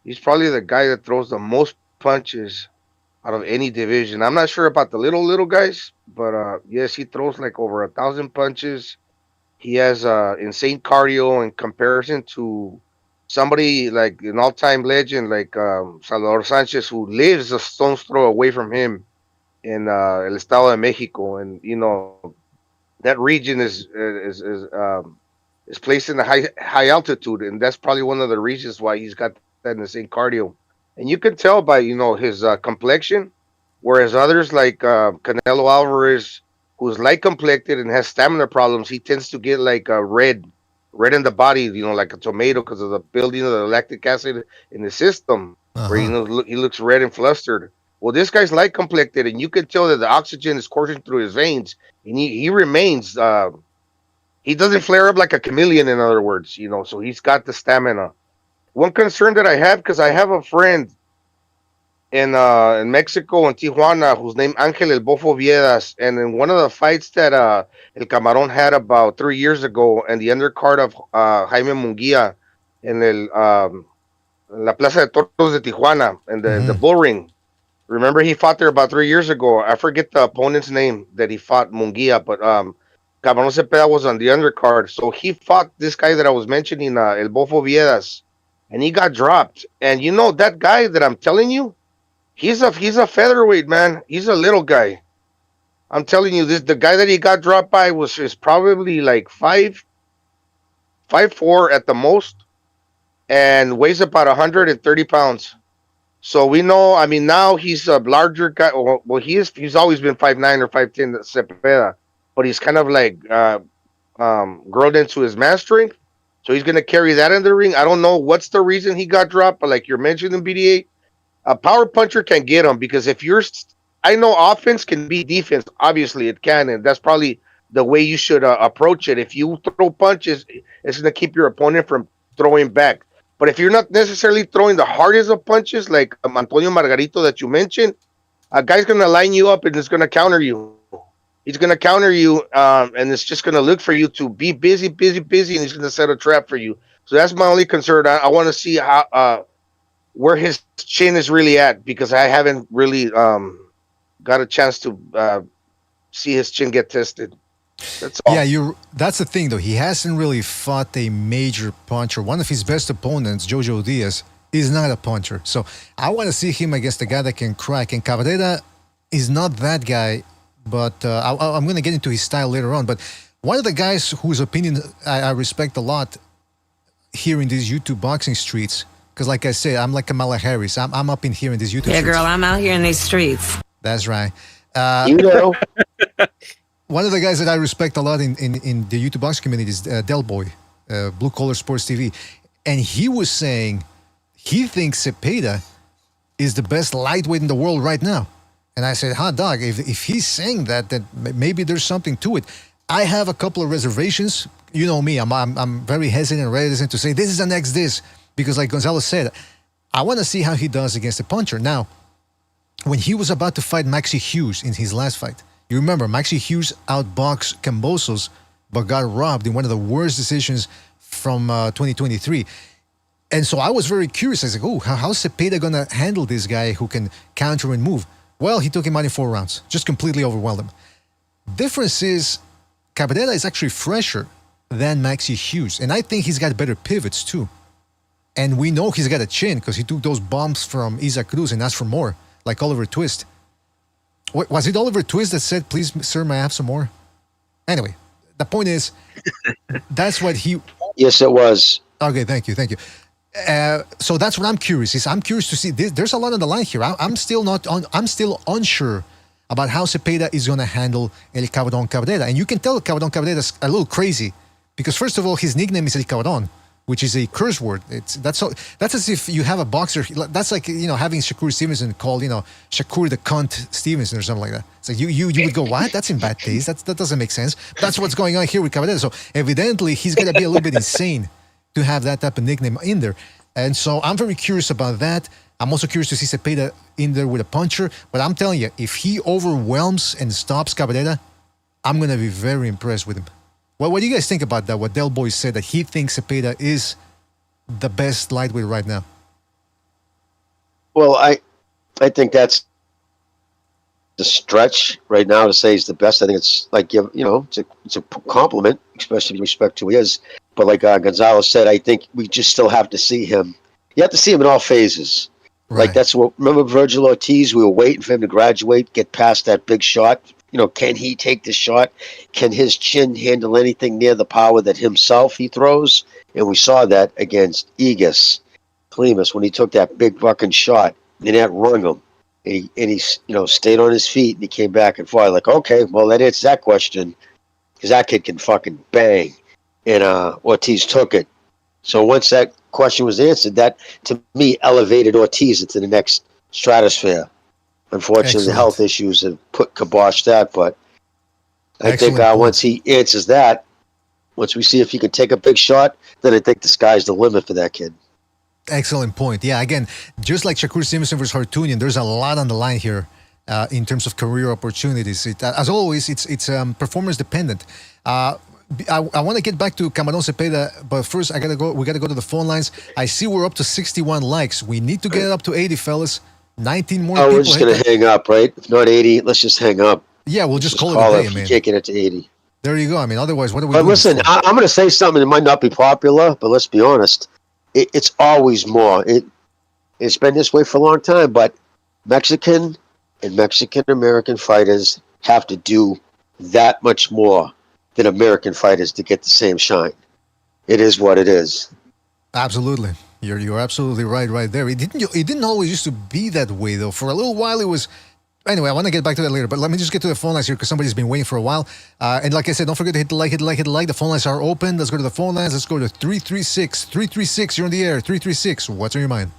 He's probably the guy that throws the most punches out of any division. I'm not sure about the little guys, but yes, he throws like over 1,000 punches. He has insane cardio in comparison to somebody like an all-time legend like Salvador Sanchez, who lives a stone's throw away from him in El Estado de Mexico, and that region is placed in the high altitude, and that's probably one of the reasons why he's got that insane cardio. And you can tell by his complexion, whereas others like Canelo Alvarez, who's light complected and has stamina problems, he tends to get like red in the body, like a tomato, because of the building of the lactic acid in the system, where he looks red and flustered. Well, this guy's light complected, and you can tell that the oxygen is coursing through his veins, and he remains. He doesn't flare up like a chameleon, in other words, so he's got the stamina. One concern that I have, because I have a friend in Mexico, in Tijuana, who's named Angel El Bofo Viedas, and in one of the fights that El Camarón had about 3 years ago, and the undercard of Jaime Munguia in La Plaza de Toros de Tijuana, and the bull ring. Remember, he fought there about 3 years ago. I forget the opponent's name that he fought Munguia, but Camarón Zepeda was on the undercard. So he fought this guy that I was mentioning, El Bofo Viedas, and he got dropped. And that guy that I'm telling you, he's a featherweight, man. He's a little guy. I'm telling you, the guy that he got dropped by is probably like 5'4" at the most, and weighs about 130 pounds. So we know. I mean, now he's a larger guy. Well, he's always been 5'9" or 5'10", Zepeda, but he's kind of like grown into his man strength. So he's gonna carry that in the ring. I don't know what's the reason he got dropped, but like you're mentioning, BDA, a power puncher can get him, because I know offense can be defense. Obviously, it can, and that's probably the way you should approach it. If you throw punches, it's gonna keep your opponent from throwing back. But if you're not necessarily throwing the hardest of punches, like Antonio Margarito that you mentioned, a guy's gonna line you up and is gonna counter you. He's going to counter you, and it's just going to look for you to be busy, and he's going to set a trap for you. So that's my only concern. I want to see how where his chin is really at, because I haven't really got a chance to see his chin get tested. That's all. Yeah, that's the thing, though. He hasn't really fought a major puncher. One of his best opponents, Jojo Diaz, is not a puncher. So I want to see him against a guy that can crack. And Cabrera is not that guy. But I'm going to get into his style later on. But one of the guys whose opinion I respect a lot here in these YouTube boxing streets, Because like I said, I'm like Kamala Harris. I'm up in here in these YouTube Yeah, streets. girl, I'm out here in these streets. That's right. You know. One of the guys that I respect a lot in the YouTube box community is Del Boy, Blue Collar Sports TV. And he was saying he thinks Zepeda is the best lightweight in the world right now. And I said, dog, if he's saying that, then maybe there's something to it. I have a couple of reservations. You know me, I'm very hesitant and reticent to say this is the next this. Because like Gonzalo said, I want to see how he does against a puncher. Now, when he was about to fight Maxi Hughes in his last fight, you remember Maxi Hughes outboxed Kambosos, but got robbed in one of the worst decisions from 2023. And so I was very curious. I was like, how's Zepeda going to handle this guy who can counter and move? Well, he took him out in 4 rounds, just completely overwhelmed him. Difference is, Cabrera is actually fresher than Maxi Hughes, and I think he's got better pivots too. And we know he's got a chin because he took those bombs from Isaac Cruz and asked for more, like Oliver Twist. Was it Oliver Twist that said, please, sir, may I have some more? Anyway, the point is, that's what he... Yes, it was. Okay, thank you. So that's what I'm curious is. I'm curious to see. There's a lot on the line here. I'm still unsure about how Zepeda is going to handle El Cabron Cabrera. And you can tell Cabron Cabrera is a little crazy because, first of all, his nickname is El Cabron, which is a curse word. That's as if you have a boxer. That's like, having Shakur Stevenson called, Shakur the cunt Stevenson or something like that. It's like you would go, what? That's in bad taste. That doesn't make sense. That's what's going on here with Cabrera. So evidently he's going to be a little bit insane to have that type of nickname in there. And so I'm very curious about that. I'm also curious to see Zepeda in there with a puncher. But I'm telling you, if he overwhelms and stops Cabrera, I'm going to be very impressed with him. Well, what do you guys think about that? What Del Boy said, that he thinks Zepeda is the best lightweight right now. Well, I think that's the stretch right now to say he's the best. I think it's like, it's a compliment, especially with respect to who he is. But like Gonzalo said, I think we just still have to see him. You have to see him in all phases. Right. Like that's what, remember Virgil Ortiz? We were waiting for him to graduate, get past that big shot. Can he take the shot? Can his chin handle anything near the power that himself he throws? And we saw that against Igas Klimas when he took that big fucking shot and that rung him. And he stayed on his feet and he came back and fought. Like, okay, well, that answers that question because that kid can fucking bang. And Ortiz took it. So once that question was answered, that to me elevated Ortiz into the next stratosphere. Unfortunately, the health issues have kiboshed that, but I think once he answers that, once we see if he can take a big shot, then I think the sky's the limit for that kid. Excellent point. Yeah, again, just like Shakur Stevenson versus Hartunian, there's a lot on the line here in terms of career opportunities. As always, it's performance dependent. I want to get back to Camarón Zepeda, but first we gotta go to the phone lines. I see we're up to 61 likes. We need to get it up to 80, fellas. 19 more people. We're just going to hang up, right? If not 80, let's just hang up. Yeah, we'll just call it a day, man. You can't get it to 80. There you go. I mean, otherwise, what are we doing? But listen, I'm going to say something that might not be popular, but let's be honest. It's always more. It's been this way for a long time, but Mexican and Mexican-American fighters have to do that much more than American fighters to get the same shine. It is what it is. Absolutely. You're absolutely right there. It didn't always used to be that way, though. For a little while, it was... Anyway, I want to get back to that later, but let me just get to the phone lines here because somebody's been waiting for a while. And like I said, don't forget to hit the like. The phone lines are open. Let's go to the phone lines. Let's go to 336. 336, you're on the air. 336, what's on your mind?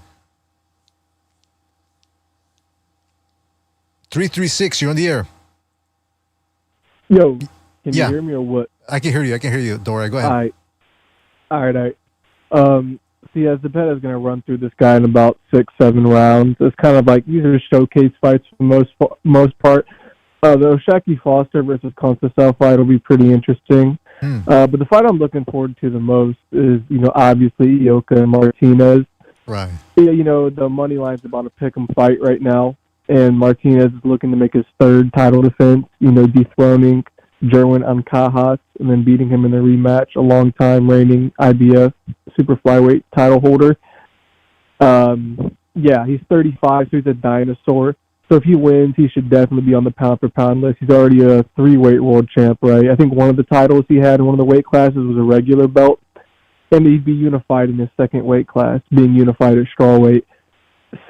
336, you're on the air. Yo, can you hear me or what? I can hear you, Dora. Go ahead. All right. See, as Zepeda is going to run through this guy in about 6-7 rounds. It's kind of like these are showcase fights for the most part. The Oshaki Foster versus Conceição fight will be pretty interesting. But the fight I'm looking forward to the most is, obviously Ioka and Martinez. Right. The money line's about a pick 'em fight right now, and Martinez is looking to make his third title defense. Dethroning Jerwin Ancajas and then beating him in the rematch, a long-time reigning IBF super flyweight title holder. He's 35, so he's a dinosaur. So if he wins, he should definitely be on the pound-for-pound list. He's already a 3-weight world champ, right? I think one of the titles he had in one of the weight classes was a regular belt. and he'd be unified in his second weight class, being unified at strawweight.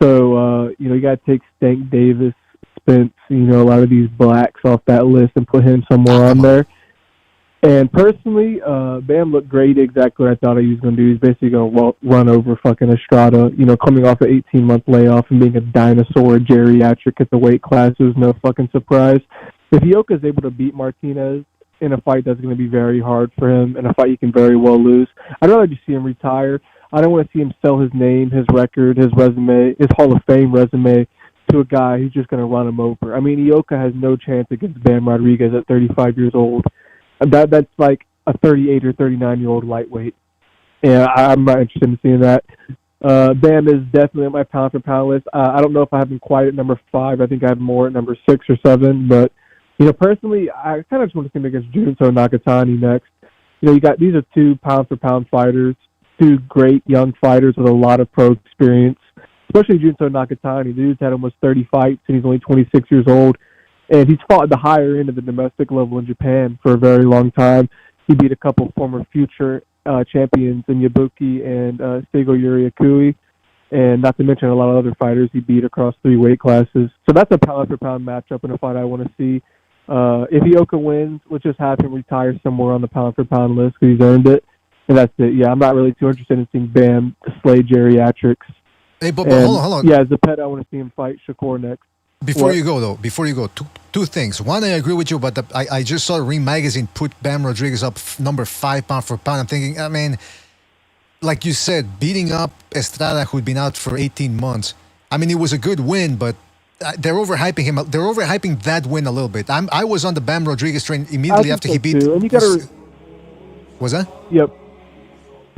So, you got to take Stank Davis, Spence, a lot of these blacks off that list and put him somewhere on there. And personally, Bam looked great, exactly what I thought he was going to do. He's basically going to run over fucking Estrada, coming off an 18-month layoff and being a dinosaur, geriatric at the weight class. It was no fucking surprise. If Ioka is able to beat Martinez in a fight that's going to be very hard for him, in a fight he can very well lose, I'd rather just see him retire. I don't want to see him sell his name, his record, his resume, his Hall of Fame resume to a guy who's just going to run him over. I mean, Ioka has no chance against Bam Rodriguez at 35 years old. That's like a 38 or 39-year-old lightweight. And I'm not interested in seeing that. Bam is definitely on my pound-for-pound list. I don't know if I have him quite at number 5. I think I have more at number 6 or 7. But, personally, I kind of just want to see him against Junto Nakatani next. These are 2 pound-for-pound fighters, 2 great young fighters with a lot of pro experience, especially Junto Nakatani. The dude's had almost 30 fights, and he's only 26 years old. And he's fought at the higher end of the domestic level in Japan for a very long time. He beat a couple former future champions in Yabuki and Seigo Yuriakui, and not to mention a lot of other fighters he beat across 3 weight classes. So that's a pound-for-pound matchup in a fight I want to see. If Ioka wins, let's just have him retire somewhere on the pound-for-pound list because he's earned it. And that's it. Yeah, I'm not really too interested in seeing Bam slay geriatrics. Hey, but hold on. Yeah, Zepeda, I want to see him fight Shakur next. Before you go, two things. One, I agree with you, but I just saw Ring Magazine put Bam Rodriguez up number 5 pound for pound. I'm thinking, I mean, like you said, beating up Estrada, who'd been out for 18 months. I mean, it was a good win, but they're overhyping him. They're overhyping that win a little bit. I was on the Bam Rodriguez train immediately after he beat. And you gotta. Was that? Yep.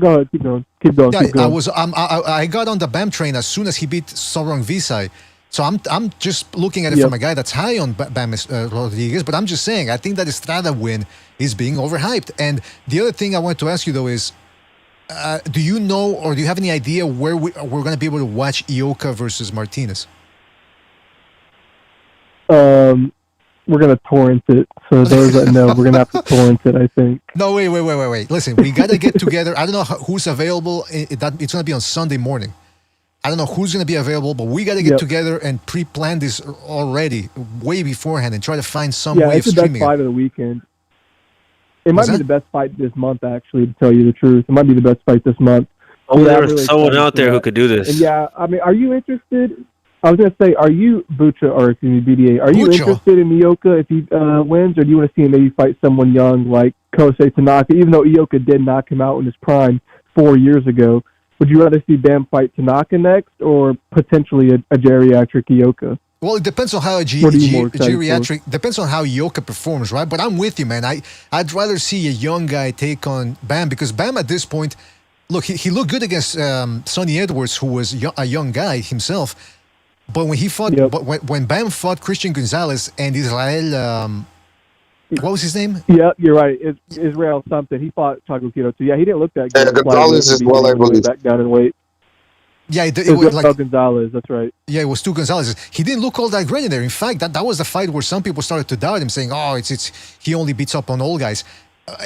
Go ahead. Keep going. Keep going. I got on the Bam train as soon as he beat Sorong Visay. So I'm just looking at it from a guy that's high on Bam Rodriguez, but I'm just saying, I think that Estrada win is being overhyped. And the other thing I wanted to ask you, though, is do you know or do you have any idea where we're going to be able to watch Ioka versus Martinez? We're going to torrent it. So those that know, we're going to have to torrent it, I think. No, wait. Listen, we got to get together. I don't know who's available. It's going to be on Sunday morning. I don't know who's going to be available, but we got to get together and pre-plan this already, way beforehand, and try to find some way of streaming it. Yeah, it's the best fight of the weekend. It might be the best fight this month, actually, to tell you the truth. It might be the best fight this month. Oh, there's someone out there who could do this. And yeah, I mean, are you interested? I was going to say, are you, Bucha, or excuse me, BDA, are you interested in Ioka if he wins, or do you want to see him maybe fight someone young like Kosei Tanaka, even though Ioka did knock him out in his prime 4 years ago? Would you rather see Bam fight Tanaka next, or potentially a geriatric Ioka? Well, it depends on how a geriatric depends on how Ioka performs, right? But I'm with you, man. I'd rather see a young guy take on Bam because Bam at this point, look, he looked good against Sonny Edwards, who was a young guy himself. But when he fought, when Bam fought Christian Gonzalez and Israel, what was his name? Yeah, you're right. It's Israel something. He fought Chocolatito too. Yeah, he didn't look that good. Gonzalez as well, I believe. Back down in weight. Yeah, it was like Gonzalez. That's right. Yeah, it was two Gonzalez. He didn't look all that great in there. In fact, that was the fight where some people started to doubt him, saying, "Oh, it's he only beats up on old guys."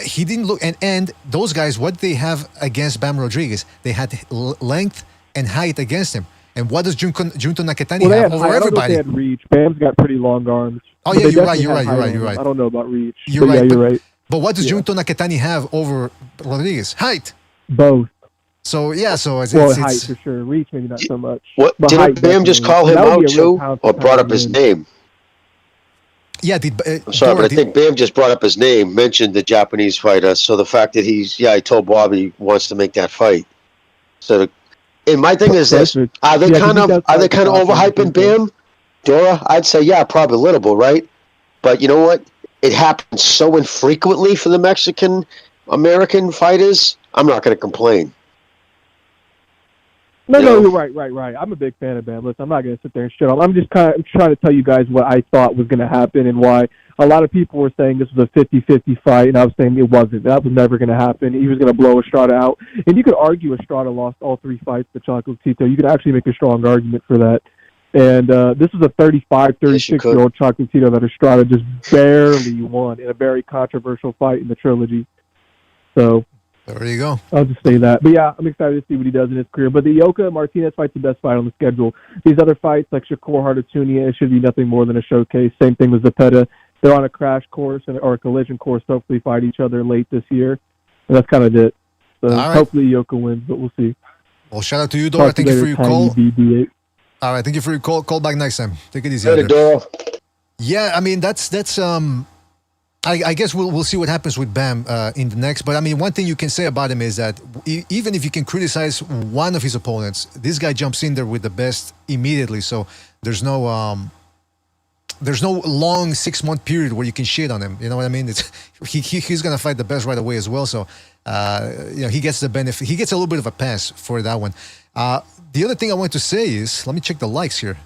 He didn't look, and those guys, what they have against Bam Rodriguez, they had length and height against him. And what does Junto Nakatani have over everybody? They had reach. Bam's got pretty long arms. Oh yeah, you're right. I don't know about reach. You're right. Yeah, you're right. But what does Junto Nakatani have over Rodriguez? Height. Both. So yeah, it's height for sure. Reach maybe not so much. What did Bam just call him out too, or brought up his name? Yeah, I'm sorry, but I think Bam just brought up his name, mentioned the Japanese fighter. So the fact that I told Bob he wants to make that fight. So, and my thing is this: are they kind of overhyping Bam? Dora, I'd say probably a little bit, right? But you know what? It happens so infrequently for the Mexican American fighters. I'm not going to complain. No, you're right. I'm a big fan of Bam. Listen, I'm not going to sit there and shit on him. I'm just trying to tell you guys what I thought was going to happen and why. A lot of people were saying this was a 50-50 fight, and I was saying it wasn't. That was never going to happen. He was going to blow Estrada out. And you could argue Estrada lost all 3 fights to Chocolatito. You could actually make a strong argument for that. And this was a 35, 36-year-old Chocolatito that Estrada just barely won in a very controversial fight in the trilogy. So There you go. I'll just say that. But yeah, I'm excited to see what he does in his career. But the Ioka Martinez fight's the best fight on the schedule. These other fights, like Shakur Hartatunia, it should be nothing more than a showcase. Same thing with Zepeda. They're on a crash course or a collision course. Hopefully, fight each other late this year, and that's kind of it. So hopefully, Ioka wins, but we'll see. Well, shout out to you, Dora. Thank you for your call. BB8. All right, thank you for your call. Call back next time. Take it easy. Later, Dora. Yeah, I mean that's I guess we'll see what happens with Bam in the next. But I mean, one thing you can say about him is that even if you can criticize one of his opponents, this guy jumps in there with the best immediately. So there's no long 6-month period where you can shit on him. You know what I mean? It's he's gonna fight the best right away as well. So he gets the benefit. He gets a little bit of a pass for that one. The other thing I want to say is, let me check the likes here.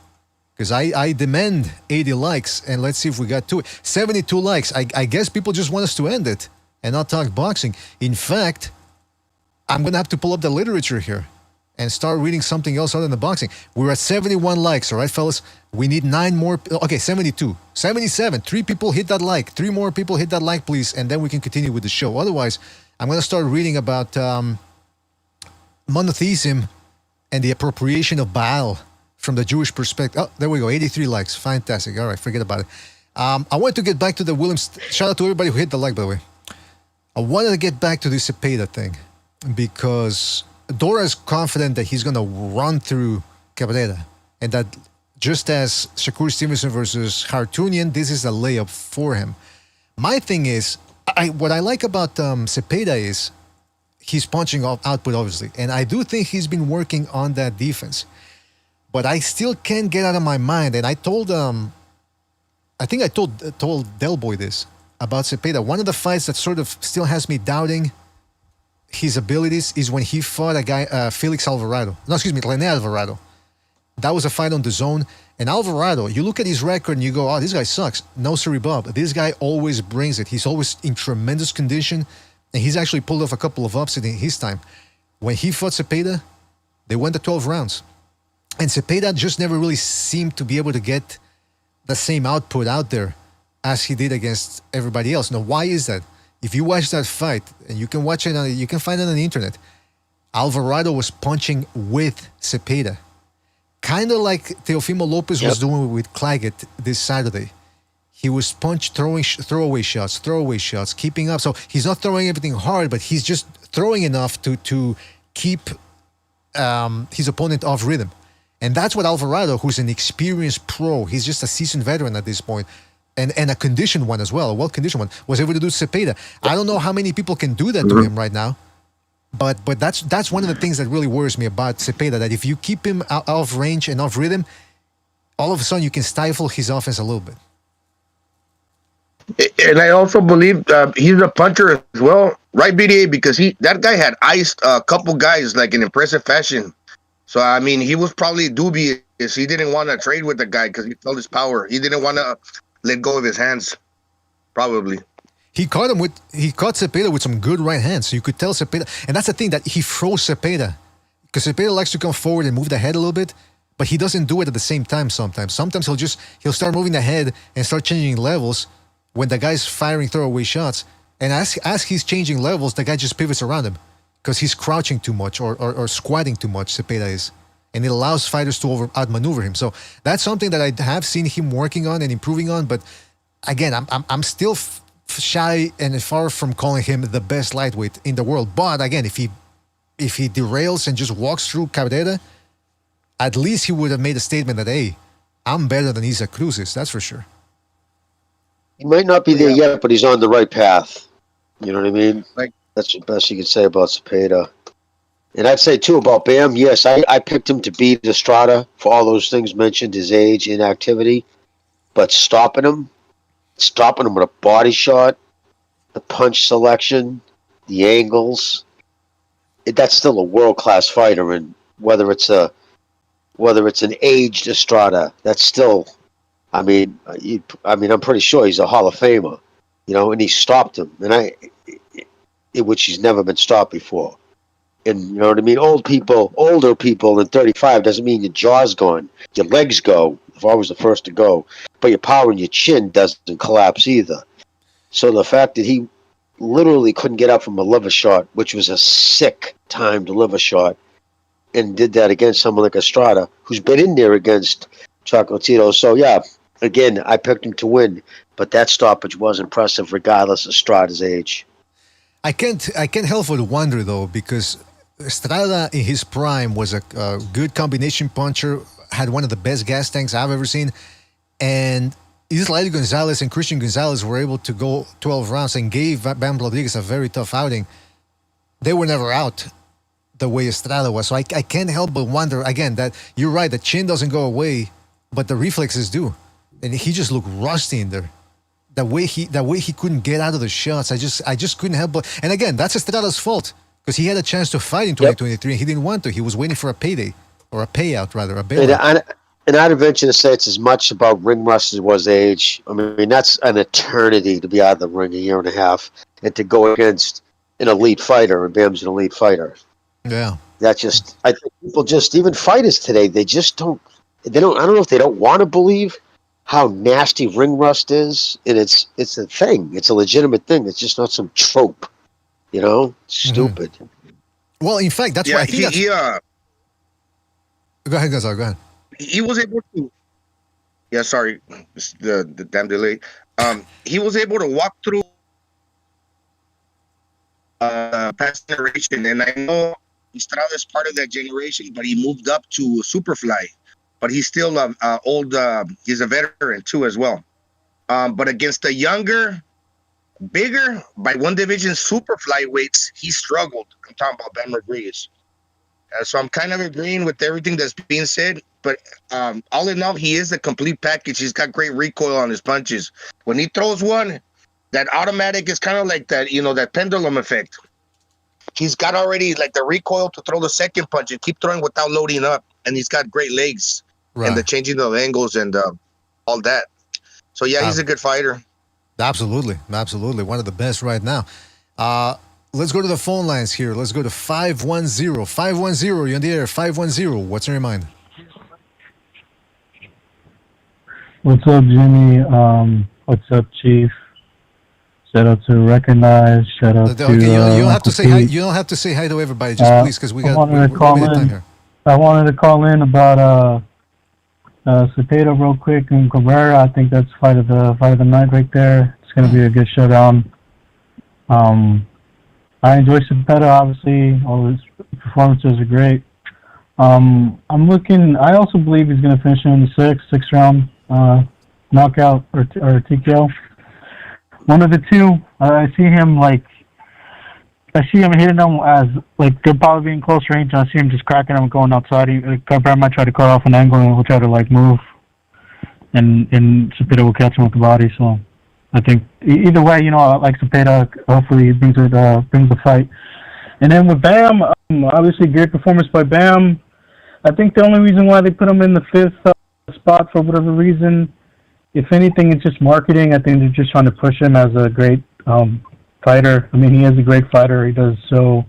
Because I demand 80 likes, and let's see if we got to it. 72 likes. I guess people just want us to end it and not talk boxing. In fact, I'm going to have to pull up the literature here and start reading something else other than the boxing. We're at 71 likes, all right, fellas? We need 9 more. Okay, 72. 77. 3 people hit that like. 3 more people hit that like, please, and then we can continue with the show. Otherwise, I'm going to start reading about monotheism and the appropriation of Baal from the Jewish perspective. Oh, there we go. 83 likes. Fantastic. All right, forget about it. I wanted to get back to the Williams. Shout out to everybody who hit the like, by the way. I wanted to get back to the Zepeda thing because Dora is confident that he's going to run through Cabrera, and that just as Shakur Stevenson versus Hartunian, this is a layup for him. My thing is, what I like about Zepeda is he's punching output, obviously, and I do think he's been working on that defense. But I still can't get out of my mind. And I told, I think I told Del Boy this about Zepeda. One of the fights that sort of still has me doubting his abilities is when he fought a guy, Felix Alvarado. No, excuse me, René Alvarado. That was a fight on the zone. And Alvarado, you look at his record and you go, oh, this guy sucks. No, sorry, Bob. This guy always brings it. He's always in tremendous condition. And he's actually pulled off a couple of upsets in his time. When he fought Zepeda, they went to 12 rounds. And Zepeda just never really seemed to be able to get the same output out there as he did against everybody else. Now, why is that? If you watch that fight, and you can watch it, you can find it on the internet, Alvarado was punching with Zepeda. Kind of like Teofimo Lopez was doing with Claggett this Saturday. He was throwing throwaway shots, keeping up. So he's not throwing everything hard, but he's just throwing enough to keep his opponent off rhythm. And that's what Alvarado, who's an experienced pro, he's just a seasoned veteran at this point, and a conditioned one as well, a well-conditioned one, was able to do Zepeda. I don't know how many people can do that to him right now, but that's one of the things that really worries me about Zepeda, that if you keep him out of range and off rhythm, all of a sudden you can stifle his offense a little bit. And I also believe he's a puncher as well, right, BDA? Because that guy had iced a couple guys like in impressive fashion. So, I mean, he was probably dubious. He didn't want to trade with the guy because he felt his power. He didn't want to let go of his hands, probably. He caught Zepeda with some good right hands. So you could tell Zepeda, and that's the thing, that he froze Zepeda. Because Zepeda likes to come forward and move the head a little bit, but he doesn't do it at the same time sometimes. Sometimes he'll start moving the head and start changing levels when the guy's firing throwaway shots. And as he's changing levels, the guy just pivots around him. Because he's crouching too much or squatting too much, Zepeda is. And it allows fighters to outmaneuver him. So that's something that I have seen him working on and improving on. But again, I'm still shy and far from calling him the best lightweight in the world. But again, if he derails and just walks through Cabrera, at least he would have made a statement that, hey, I'm better than Isaac Cruz is. That's for sure. He might not be there yet, but he's on the right path. You know what I mean? That's the best you can say about Zepeda. And I'd say, too, about Bam, yes, I picked him to beat Estrada for all those things mentioned, his age, inactivity. But stopping him with a body shot, the punch selection, the angles, that's still a world-class fighter. And whether it's an aged Estrada, that's still, I mean, I'm pretty sure he's a Hall of Famer, you know, and he stopped him. And which he's never been stopped before. And you know what I mean? Older people than 35 doesn't mean your jaw's gone. Your legs go, if I was the first to go. But your power in your chin doesn't collapse either. So the fact that he literally couldn't get up from a liver shot, which was a sick timed liver shot, and did that against someone like Estrada, who's been in there against Chocolatito. So, yeah, again, I picked him to win, but that stoppage was impressive regardless of Estrada's age. I can't help but wonder, though, because Estrada in his prime was a good combination puncher, had one of the best gas tanks I've ever seen, and Israel Gonzalez and Christian Gonzalez were able to go 12 rounds and gave Bam Rodriguez a very tough outing. They were never out the way Estrada was. So I can't help but wonder, again, that you're right, the chin doesn't go away, but the reflexes do. And he just looked rusty in there. The way he couldn't get out of the shots, I just couldn't help but. And again, that's Estrada's fault, because he had a chance to fight in 2023 and he didn't want to. He was waiting for a payday, or a payout rather, a bailout. And I'd venture to say it's as much about ring rust as it was age. I mean, that's an eternity to be out of the ring, a year and a half, and to go against an elite fighter, and Bam's an elite fighter. Yeah. That just, I think people just, even fighters today, they just don't, I don't know if they don't want to believe how nasty ring rust is, and it's a thing. It's a legitimate thing. It's just not some trope, you know? Stupid. Well, in fact, that's why I think Go ahead, Gonzalo, go ahead. He was able to. Yeah, sorry, the damn delay. He was able to walk through past generation, and I know Estrada is part of that generation, but he moved up to Superfly. But he's still old. He's a veteran too, as well. But against the younger, bigger by one division super flyweights, he struggled. I'm talking about Ben Rodriguez. So I'm kind of agreeing with everything that's being said. But all in all, he is a complete package. He's got great recoil on his punches. When he throws one, that automatic is kind of like that, you know, that pendulum effect. He's got already like the recoil to throw the second punch and keep throwing without loading up. And he's got great legs and the changing of angles and all that. So, yeah, he's a good fighter. Absolutely. Absolutely. One of the best right now. Let's go to the phone lines here. Let's go to 510. 510, you're on the air. 510, what's on your mind? What's up, Jimmy? What's up, Chief? Shout out to Recognize. Shout out to. You don't have to say hi. You don't have to say hi to everybody. Just please, because we're limited time here. I wanted to call in about Zepeda real quick and Cabrera. I think that's fight of the night right there. It's going to be a good showdown. I enjoy Zepeda, obviously. All his performances are great. I'm looking. I also believe he's going to finish him in the sixth round, knockout or TKO. One of the two. I see him hitting him as they'll probably be in close range. I see him just cracking him and going outside. Cabrera might try to cut off an angle and he'll try to move, and Zepeda will catch him with the body. So I think either way, I like Zepeda. Hopefully he brings the fight. And then with Bam, obviously great performance by Bam. I think the only reason why they put him in the fifth spot for whatever reason, if anything, it's just marketing. I think they're just trying to push him as a great fighter. I mean, he is a great fighter. He does show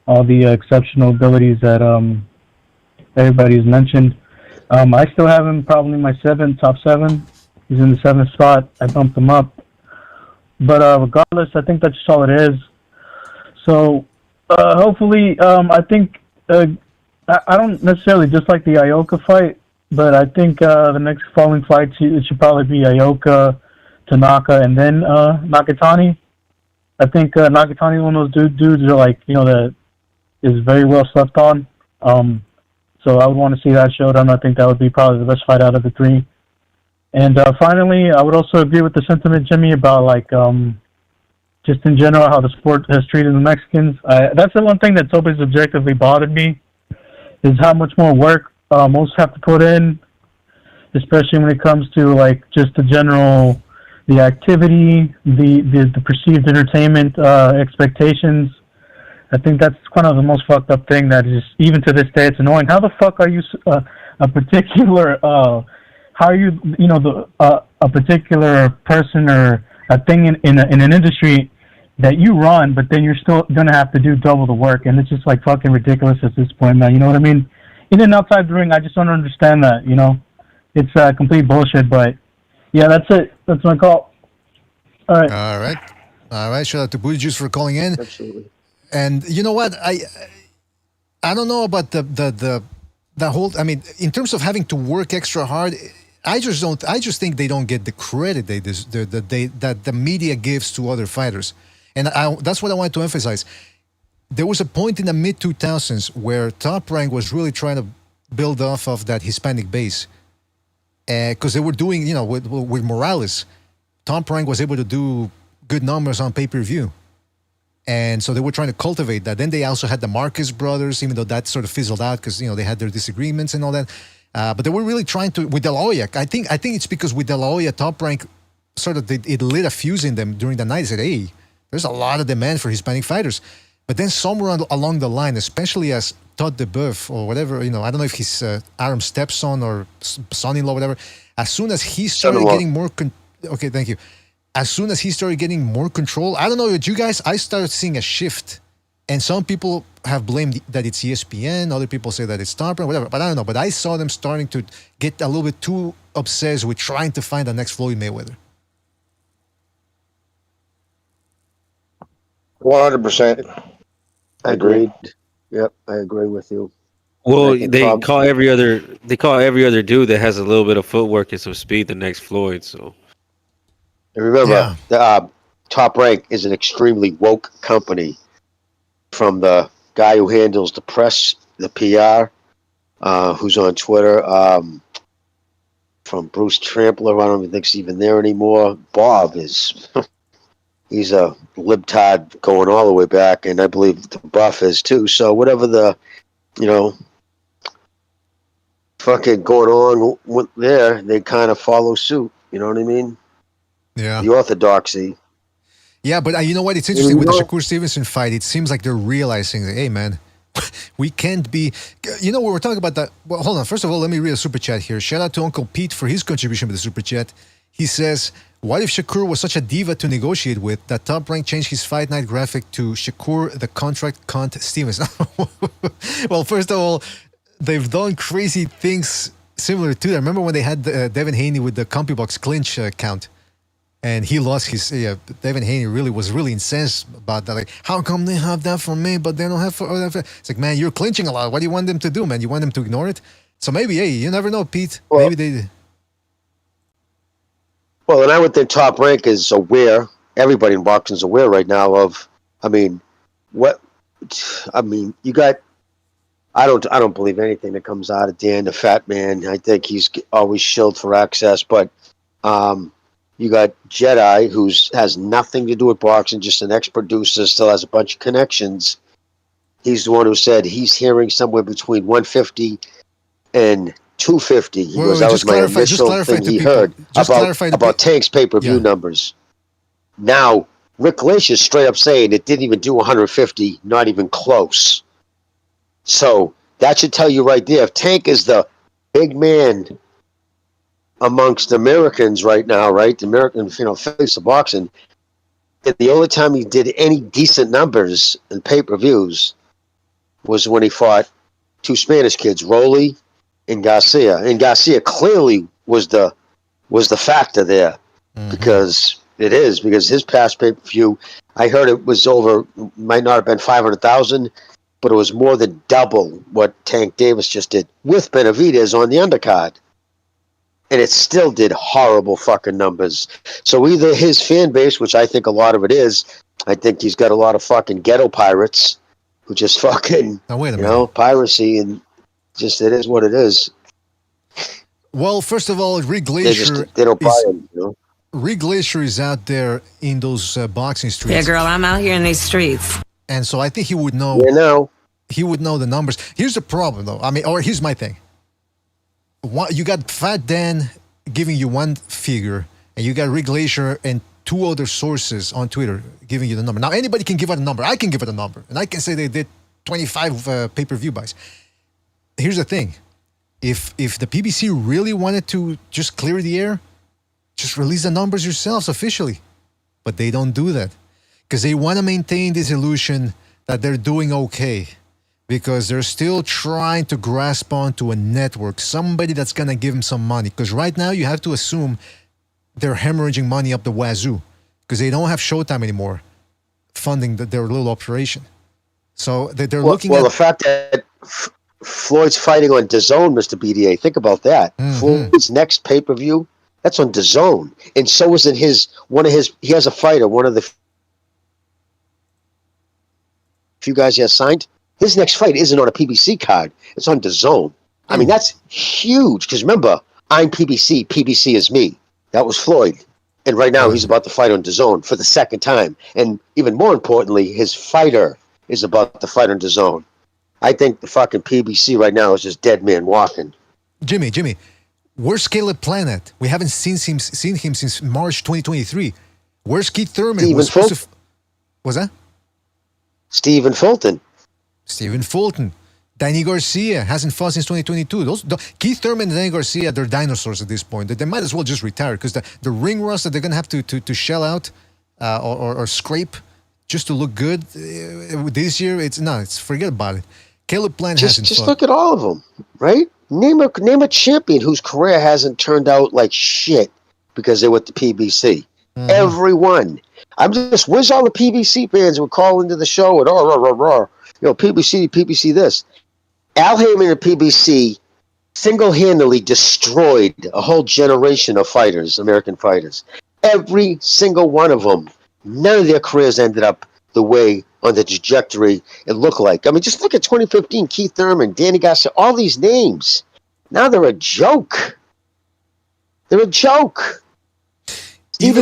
all the exceptional abilities that everybody's mentioned. I still have him probably in my top seven. He's in the seventh spot. I bumped him up. But regardless, I think that's just all it is. So hopefully, I think I don't necessarily dislike the Ioka fight, but I think the next following fights, it should probably be Ioka, Tanaka, and then Nakatani. I think Nakatani is one of those dudes that is very well slept on. So I would want to see that showdown. I think that would be probably the best fight out of the three. And finally, I would also agree with the sentiment, Jimmy, about just in general how the sport has treated the Mexicans. That's the one thing that's always objectively bothered me, is how much more work most have to put in, especially when it comes to just the activity, the perceived entertainment expectations. I think that's kind of the most fucked up thing that is, even to this day, it's annoying. How the fuck are you a particular how are you a particular person or a thing in an industry that you run, but then you're still gonna have to do double the work, and it's just fucking ridiculous at this point, man. You know what I mean? In and outside the ring, I just don't understand that. It's complete bullshit. But yeah, that's it. That's my call. All right. All right, shout out to Booty Juice for calling in. Absolutely. And you know what? I don't know about the whole. I mean, in terms of having to work extra hard, I just don't. I just think they don't get the credit that the media gives to other fighters, and that's what I wanted to emphasize. There was a point in the mid 2000s where Top Rank was really trying to build off of that Hispanic base, because they were doing, with Morales, Top Rank was able to do good numbers on pay-per-view. And so they were trying to cultivate that. Then they also had the Marcus brothers, even though that sort of fizzled out because, they had their disagreements and all that. But they were really trying to, with De La Hoya, I think it's because with De La Hoya, Top Rank sort of, it lit a fuse in them during the night. They said, hey, there's a lot of demand for Hispanic fighters. But then somewhere along the line, especially as Todd DeBeuf or whatever, I don't know if he's Aram's stepson or son-in-law, whatever. As soon as he started getting more... Okay, thank you. As soon as he started getting more control, I don't know about you guys, I started seeing a shift. And some people have blamed that it's ESPN, other people say that it's Top Rank, whatever. But I don't know. But I saw them starting to get a little bit too obsessed with trying to find the next Floyd Mayweather. 100%. Agreed. Yep, I agree with you. Well, they call every other dude that has a little bit of footwork and some speed the next Floyd. So and remember, the Top Rank is an extremely woke company. From the guy who handles the press, the PR, who's on Twitter, from Bruce Trampler, I don't even think he's even there anymore. Bob is, he's a libtard going all the way back, and I believe the Buff is too. So whatever the, fucking going on there, they kind of follow suit. You know what I mean? Yeah. The orthodoxy. Yeah, but you know what? It's interesting with the Shakur Stevenson fight. It seems like they're realizing that, hey, man, we can't be... when we're talking about that... Well, hold on. First of all, let me read a super chat here. Shout out to Uncle Pete for his contribution with the super chat. He says, what if Shakur was such a diva to negotiate with that Top Rank changed his fight night graphic to Shakur the contract cunt Stevenson? Well, first of all, they've done crazy things similar to that. Remember when they had Devin Haney with the CompuBox clinch count? And he lost his... Devin Haney was really incensed about that. Like, how come they have that for me, but they don't have for other... It's like, man, you're clinching a lot. What do you want them to do, man? You want them to ignore it? So maybe, hey, you never know, Pete. Well, maybe they... Well, and I would think Top Rank is aware, everybody in boxing is aware right now of, you got... I don't believe anything that comes out of Dan, the fat man. I think he's always shilled for access, but... you got Jedi, who has nothing to do with boxing, just an ex-producer, still has a bunch of connections. He's the one who said he's hearing somewhere between 150 and 250. He goes, that was my initial thing he heard about Tank's pay-per-view numbers. Now, Rick Glacier is straight up saying it didn't even do 150, not even close. So that should tell you right there, if Tank is the big man amongst Americans right now, right? The American, face of boxing. The only time he did any decent numbers in pay-per-views was when he fought two Spanish kids, Rolly and Garcia. And Garcia clearly was the factor there, because his past pay-per-view, I heard it was over, might not have been 500,000, but it was more than double what Tank Davis just did with Benavidez on the undercard. And it still did horrible fucking numbers. So either his fan base, which I think a lot of it is, I think he's got a lot of fucking ghetto pirates who just fucking, piracy, and just it is what it is. Well, first of all, Rick Glacier... They don't buy him, Rick Glacier is out there in those boxing streets. Yeah, girl, I'm out here in these streets. And so I think he would know... He would know the numbers. Here's the problem, though. Here's my thing. You got Fat Dan giving you one figure, and you got Rick Glacier and two other sources on Twitter giving you the number. Now, anybody can give out a number. I can give it a number, and I can say they did 25 pay-per-view buys. Here's the thing. If the PBC really wanted to just clear the air, just release the numbers yourselves officially. But they don't do that because they want to maintain this illusion that they're doing okay. Because they're still trying to grasp onto a network, somebody that's going to give them some money. Because right now you have to assume they're hemorrhaging money up the wazoo. because they don't have Showtime anymore funding their little operation. So they're looking well, at... the fact that Floyd's fighting on DAZN, Mr. BDA, think about that. Floyd's next pay-per-view, that's on DAZN. And so is it he has a fighter, one of the few guys he has signed. His next fight isn't on a PBC card. It's on DAZN. I mean, that's huge. Because remember, I'm PBC. PBC is me. That was Floyd. And right now, he's about to fight on DAZN for the second time. And even more importantly, his fighter is about to fight on DAZN. I think the fucking PBC right now is just dead man walking. Jimmy, where's Caleb Plant at? We haven't seen him since March 2023. Where's Keith Thurman? Was that? Stephen Fulton. Danny Garcia hasn't fought since 2022. Keith Thurman and Danny Garcia, they're dinosaurs at this point. They might as well just retire because the ring rust that they're going to have to shell out or scrape just to look good this year, it's forget about it. Caleb Plant hasn't just fought. Look at all of them, right? Name a champion whose career hasn't turned out like shit because they're with the PBC. Mm-hmm. Everyone. Where's all the PBC fans who call into the show and PBC this. Al Heyman and PBC single-handedly destroyed a whole generation of fighters, American fighters. Every single one of them. None of their careers ended up the way on the trajectory it looked like. I mean, just look at 2015, Keith Thurman, Danny Garcia, all these names. Now they're a joke. Stephen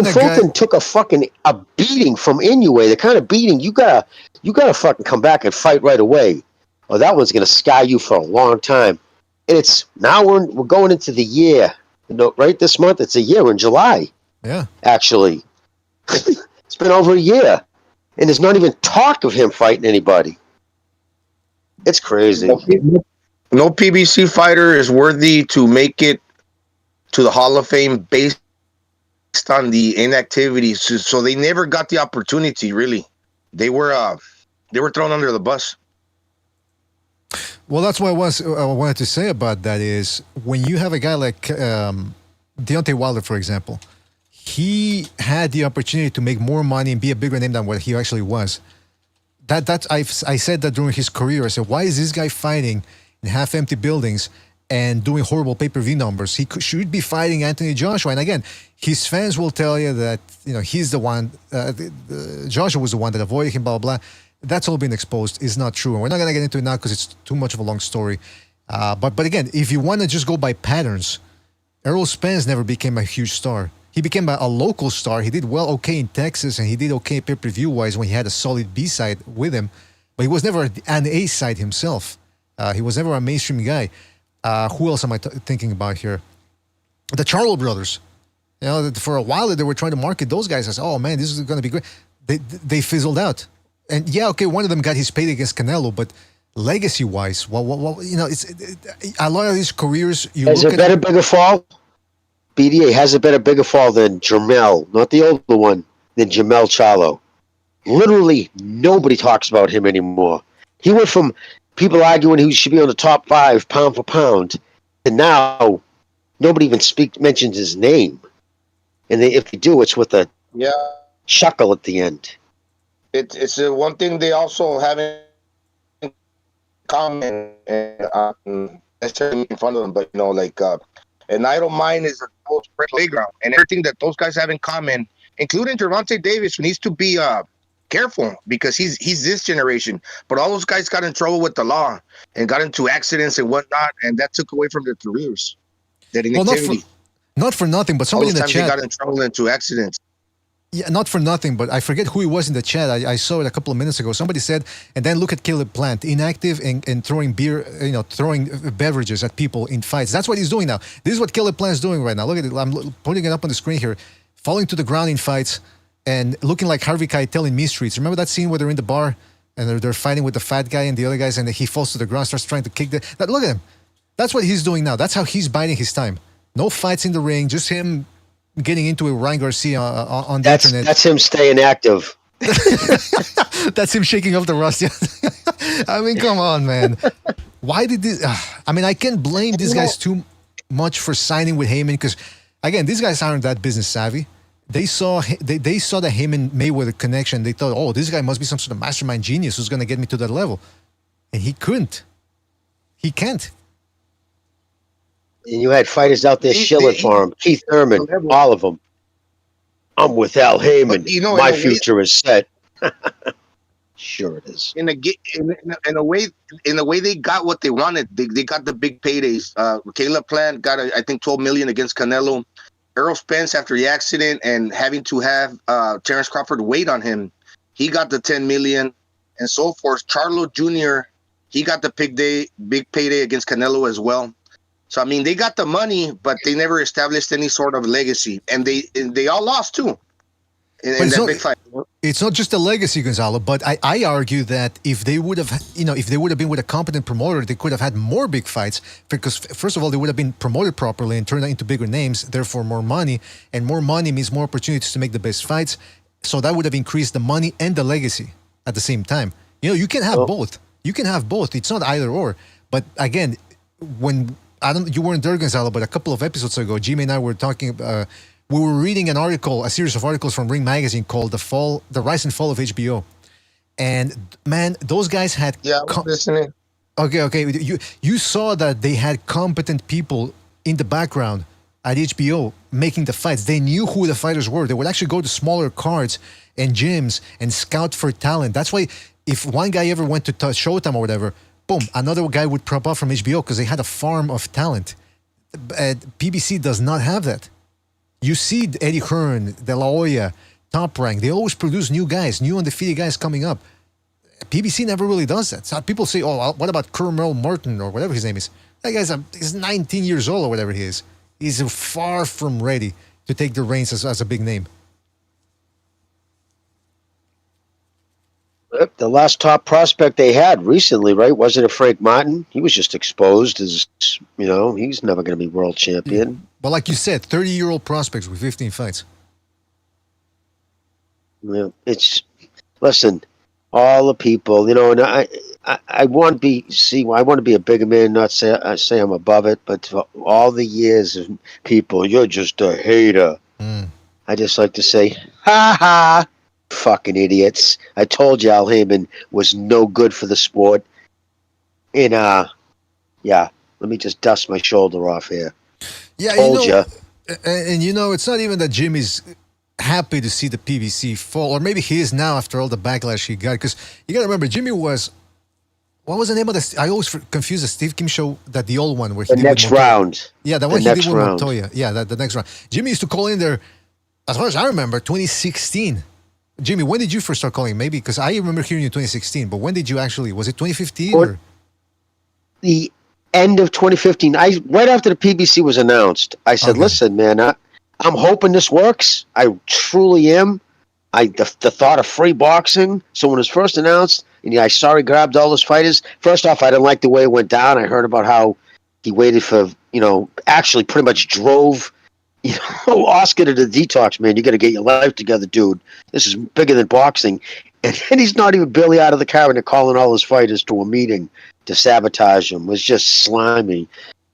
Fulton took a beating from Inoue, the kind of beating you gotta fucking come back and fight right away, or that one's gonna scar you for a long time. And it's now we're going into the year, right? This month it's a year in July. Yeah, actually, it's been over a year, and there's not even talk of him fighting anybody. It's crazy. No PBC fighter is worthy to make it to the Hall of Fame based on the inactivity, so they never got the opportunity. Really, they were thrown under the bus. Well, that's what I wanted to say about that is when you have a guy like Deontay Wilder, for example, he had the opportunity to make more money and be a bigger name than what he actually was. I said that during his career. I said, why is this guy fighting in half-empty buildings and doing horrible pay-per-view numbers? He should be fighting Anthony Joshua. And again, his fans will tell you that he's the one. Joshua was the one that avoided him. Blah blah blah. That's all been exposed. It's not true, and we're not gonna get into it now because it's too much of a long story. But again, if you want to just go by patterns, Errol Spence never became a huge star. He became a local star. He did okay in Texas, and he did okay pay-per-view wise when he had a solid B side with him. But he was never an A side himself. He was never a mainstream guy. Who else am I thinking about here? The Charlo brothers. For a while they were trying to market those guys as, oh man, this is going to be great. They fizzled out. And yeah, okay, one of them got his payday against Canelo, but legacy-wise, it's a lot of these careers. Has it been a bigger fall? BDA has it been a bigger fall than Jermell, not the older one, than Jermell Charlo. Literally, nobody talks about him anymore. He went from people arguing he should be on the top 5 pound for pound, and now nobody even mentions his name. And if they do, it's with a chuckle at the end. It's one thing they also have in common, and necessarily in front of them, but an idle mind is a close playground, and everything that those guys have in common, including Gervonta Davis, needs to be careful because he's this generation. But all those guys got in trouble with the law and got into accidents and whatnot, and that took away from their careers. That inactivity. Not for nothing, but somebody in the chat they got in trouble into accidents. Yeah, not for nothing, but I forget who it was in the chat. I saw it a couple of minutes ago. Somebody said, and then look at Caleb Plant, inactive and throwing beer, throwing beverages at people in fights. That's what he's doing now. This is what Caleb Plant's doing right now. Look at it. I'm putting it up on the screen here. Falling to the ground in fights and looking like Harvey Keitel in Mean Streets. Remember that scene where they're in the bar and they're fighting with the fat guy and the other guys, and he falls to the ground, starts trying to kick look at him. That's what he's doing now. That's how he's biding his time. No fights in the ring, just him getting into it with Ryan Garcia on the internet. That's him staying active. That's him shaking off the rust. I mean, come on, man. Why did this? I can't blame these guys too much for signing with Heyman because, again, these guys aren't that business savvy. They saw the him and Mayweather connection. They thought, oh, this guy must be some sort of mastermind genius who's going to get me to that level, and he couldn't. He can't. And you had fighters out there shilling for him. Keith Thurman, all of them. I'm with Al Heyman. You know, my future is set. Sure it is. In a way they got what they wanted. They got the big paydays. Caleb Plant got I think 12 million against Canelo. Errol Spence, after the accident and having to have Terrence Crawford wait on him, he got the 10 million and so forth. Charlo Jr., he got the big payday against Canelo as well. So I mean, they got the money, but they never established any sort of legacy, and they all lost too in that big fight. It's not just a legacy, Gonzalo, but I argue that if they would have been with a competent promoter, they could have had more big fights, because first of all, they would have been promoted properly and turned into bigger names, therefore more money, and more money means more opportunities to make the best fights. So that would have increased the money and the legacy at the same time. You can have both. You can have both. It's not either or. But again, when you weren't there, Gonzalo, but a couple of episodes ago, Jimmy and I were talking. We were reading a series of articles from Ring Magazine called "The Rise and Fall of HBO," and man, those guys had. Yeah, I was listening. Okay. You saw that they had competent people in the background at HBO making the fights. They knew who the fighters were. They would actually go to smaller cards and gyms and scout for talent. That's why if one guy ever went to Showtime or whatever, boom, another guy would prop up from HBO because they had a farm of talent. PBC does not have that. You see Eddie Hearn, De La Hoya, Top Rank. They always produce new guys, new undefeated guys coming up. PBC never really does that. So people say, oh, what about Kermel Martin or whatever his name is? That guy's he's 19 years old or whatever he is. He's far from ready to take the reins as a big name. The last top prospect they had recently, right? Wasn't it Frank Martin? He was just exposed as, he's never going to be world champion. But like you said, 30-year-old prospects with 15 fights. Yeah, listen, all the people, and I want to be a bigger man, not say I'm above it, but for all the years of people, you're just a hater. I just like to say, ha ha. Fucking idiots. I told you Al Heyman was no good for the sport. And, let me just dust my shoulder off here. Yeah, told you. And it's not even that Jimmy's happy to see the PBC fall, or maybe he is now after all the backlash he got, because you got to remember, Jimmy was, what was the name of this? I always confuse the Steve Kim show, the old one where he the did next with Montoya. round. Yeah, the one he did with Montoya. Yeah, the next round. Jimmy used to call in there, as far as I remember, 2016. Jimmy, when did you first start calling? Maybe because I remember hearing you 2016, but when did you actually? Was it 2015 or? The end of 2015. Right after the PBC was announced, I said, "Listen, man, I'm hoping this works. I truly am. The thought of free boxing. So when it was first announced, and I saw he grabbed all those fighters. First off, I didn't like the way it went down. I heard about how he waited for, actually pretty much drove." Oscar to the detox, man. You got to get your life together, dude. This is bigger than boxing. And then he's not even barely out of the car and they're calling all his fighters to a meeting to sabotage him. It was just slimy.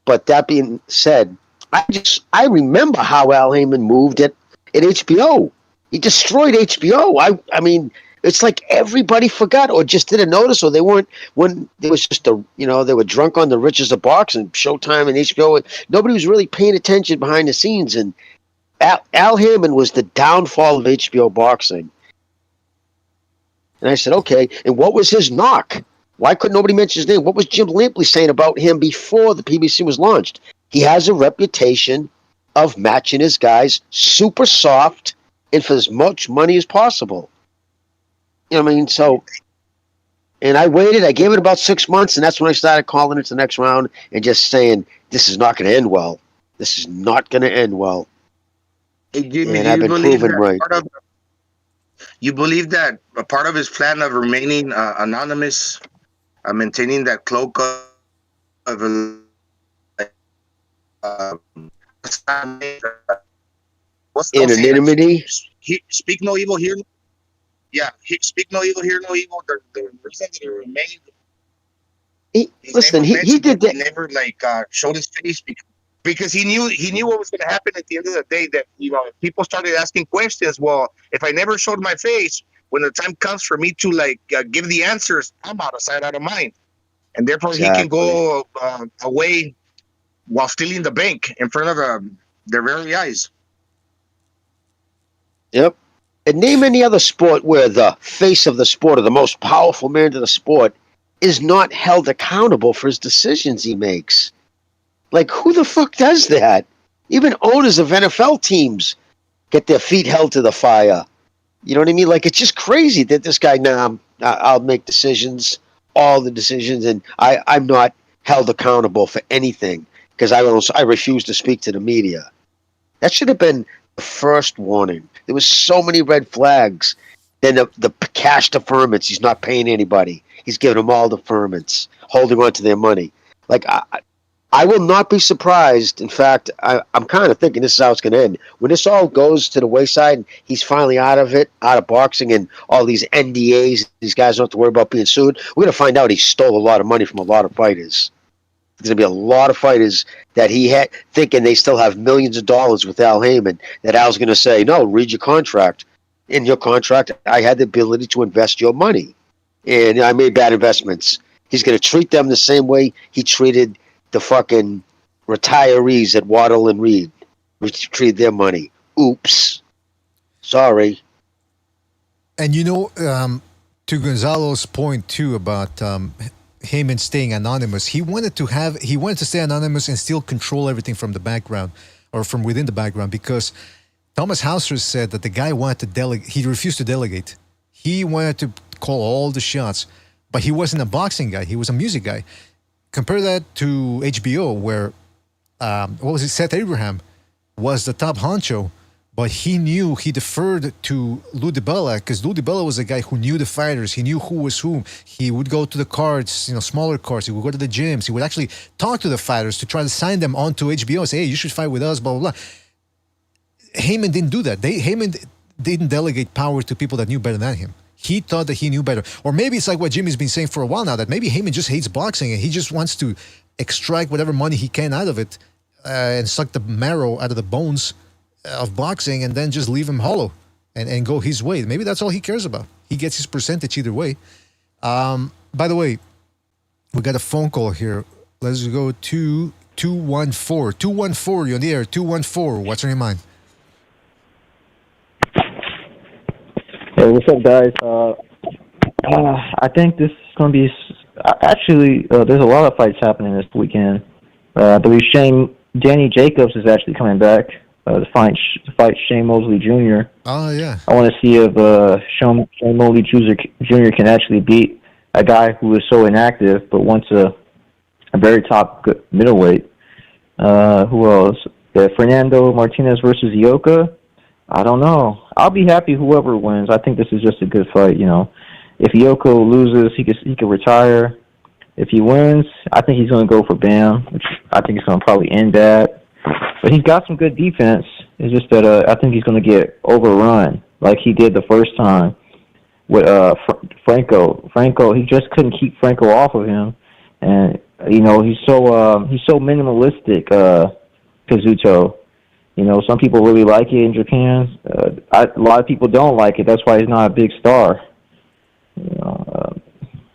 But that being said, I remember how Al Heyman moved at HBO. He destroyed HBO. I mean, it's like everybody forgot or just didn't notice, or they weren't, when there was just they were drunk on the riches of boxing, Showtime and HBO. Nobody was really paying attention behind the scenes. And Al Heyman was the downfall of HBO boxing. And I said, okay. And what was his knock? Why couldn't nobody mention his name? What was Jim Lampley saying about him before the PBC was launched? He has a reputation of matching his guys super soft and for as much money as possible. So, and I waited. I gave it about 6 months, and that's when I started calling it the next round and just saying, this is not going to end well. This is not going to end well. And I've been proven right. You believe that a part of his plan of remaining anonymous, maintaining that cloak of anonymity? Speak no evil, hear no. Yeah, speak no evil, hear no evil. The reason that he remained. He did that. He never showed his face because he knew what was going to happen at the end of the day. That if people started asking questions. Well, if I never showed my face, when the time comes for me to give the answers, I'm out of sight, out of mind, and therefore he can go away while stealing the bank in front of their very eyes. Yep. And name any other sport where the face of the sport or the most powerful man to the sport is not held accountable for his decisions he makes. Like, who the fuck does that? Even owners of NFL teams get their feet held to the fire. You know what I mean? Like, it's just crazy that this guy, I'll make decisions, all the decisions, and I'm not held accountable for anything because I refuse to speak to the media. That should have been the first warning. There was so many red flags. Then the cash deferments. He's not paying anybody. He's giving them all deferments, holding on to their money. Like, I will not be surprised. In fact, I'm kind of thinking this is how it's going to end. When this all goes to the wayside and he's finally out of boxing and all these NDAs, these guys don't have to worry about being sued, we're going to find out he stole a lot of money from a lot of fighters. There's going to be a lot of fighters that he had thinking they still have millions of dollars with Al Heyman, that Al's going to say, no, read your contract. In your contract, I had the ability to invest your money. And I made bad investments. He's going to treat them the same way he treated the fucking retirees at Waddle and Reed. Treated their money. Oops. Sorry. And to Gonzalo's point too about Heyman staying anonymous, he wanted to stay anonymous and still control everything from the background or from within the background, because Thomas Hauser said that the guy wanted to delegate. He refused to delegate. He wanted to call all the shots, but he wasn't a boxing guy. He was a music guy. Compare that to HBO, where Seth Abraham was the top honcho, but he deferred to Lou DiBella, because Lou DiBella was a guy who knew the fighters. He knew who was whom. He would go to the cards, smaller cards. He would go to the gyms. He would actually talk to the fighters to try to sign them onto HBO and say, hey, you should fight with us, blah, blah, blah. Heyman didn't do that. Heyman didn't delegate power to people that knew better than him. He thought that he knew better. Or maybe it's like what Jimmy's been saying for a while now, that maybe Heyman just hates boxing and he just wants to extract whatever money he can out of it and suck the marrow out of the bones of boxing and then just leave him hollow and go his way. Maybe that's all he cares about. He gets his percentage either way. By the way, we got a phone call here. Let's go to 214. 214, you're on the air. 214, what's on your mind? Hey, what's up, guys? I think this is going to be... Actually, there's a lot of fights happening this weekend. I believe Danny Jacobs is actually coming back to fight Shane Mosley Jr. Oh, yeah. I want to see if Shane Mosley Jr. can actually beat a guy who is so inactive but wants a very top middleweight. Who else? Fernando Martinez versus Ioka. I don't know. I'll be happy whoever wins. I think this is just a good fight. If Ioka loses, he could retire. If he wins, I think he's going to go for Bam, which I think is going to probably end that. But he's got some good defense. It's just that I think he's going to get overrun like he did the first time with Franco. Franco, he just couldn't keep Franco off of him, and he's so minimalistic. Kazuto. Some people really like it in Japan. A lot of people don't like it. That's why he's not a big star.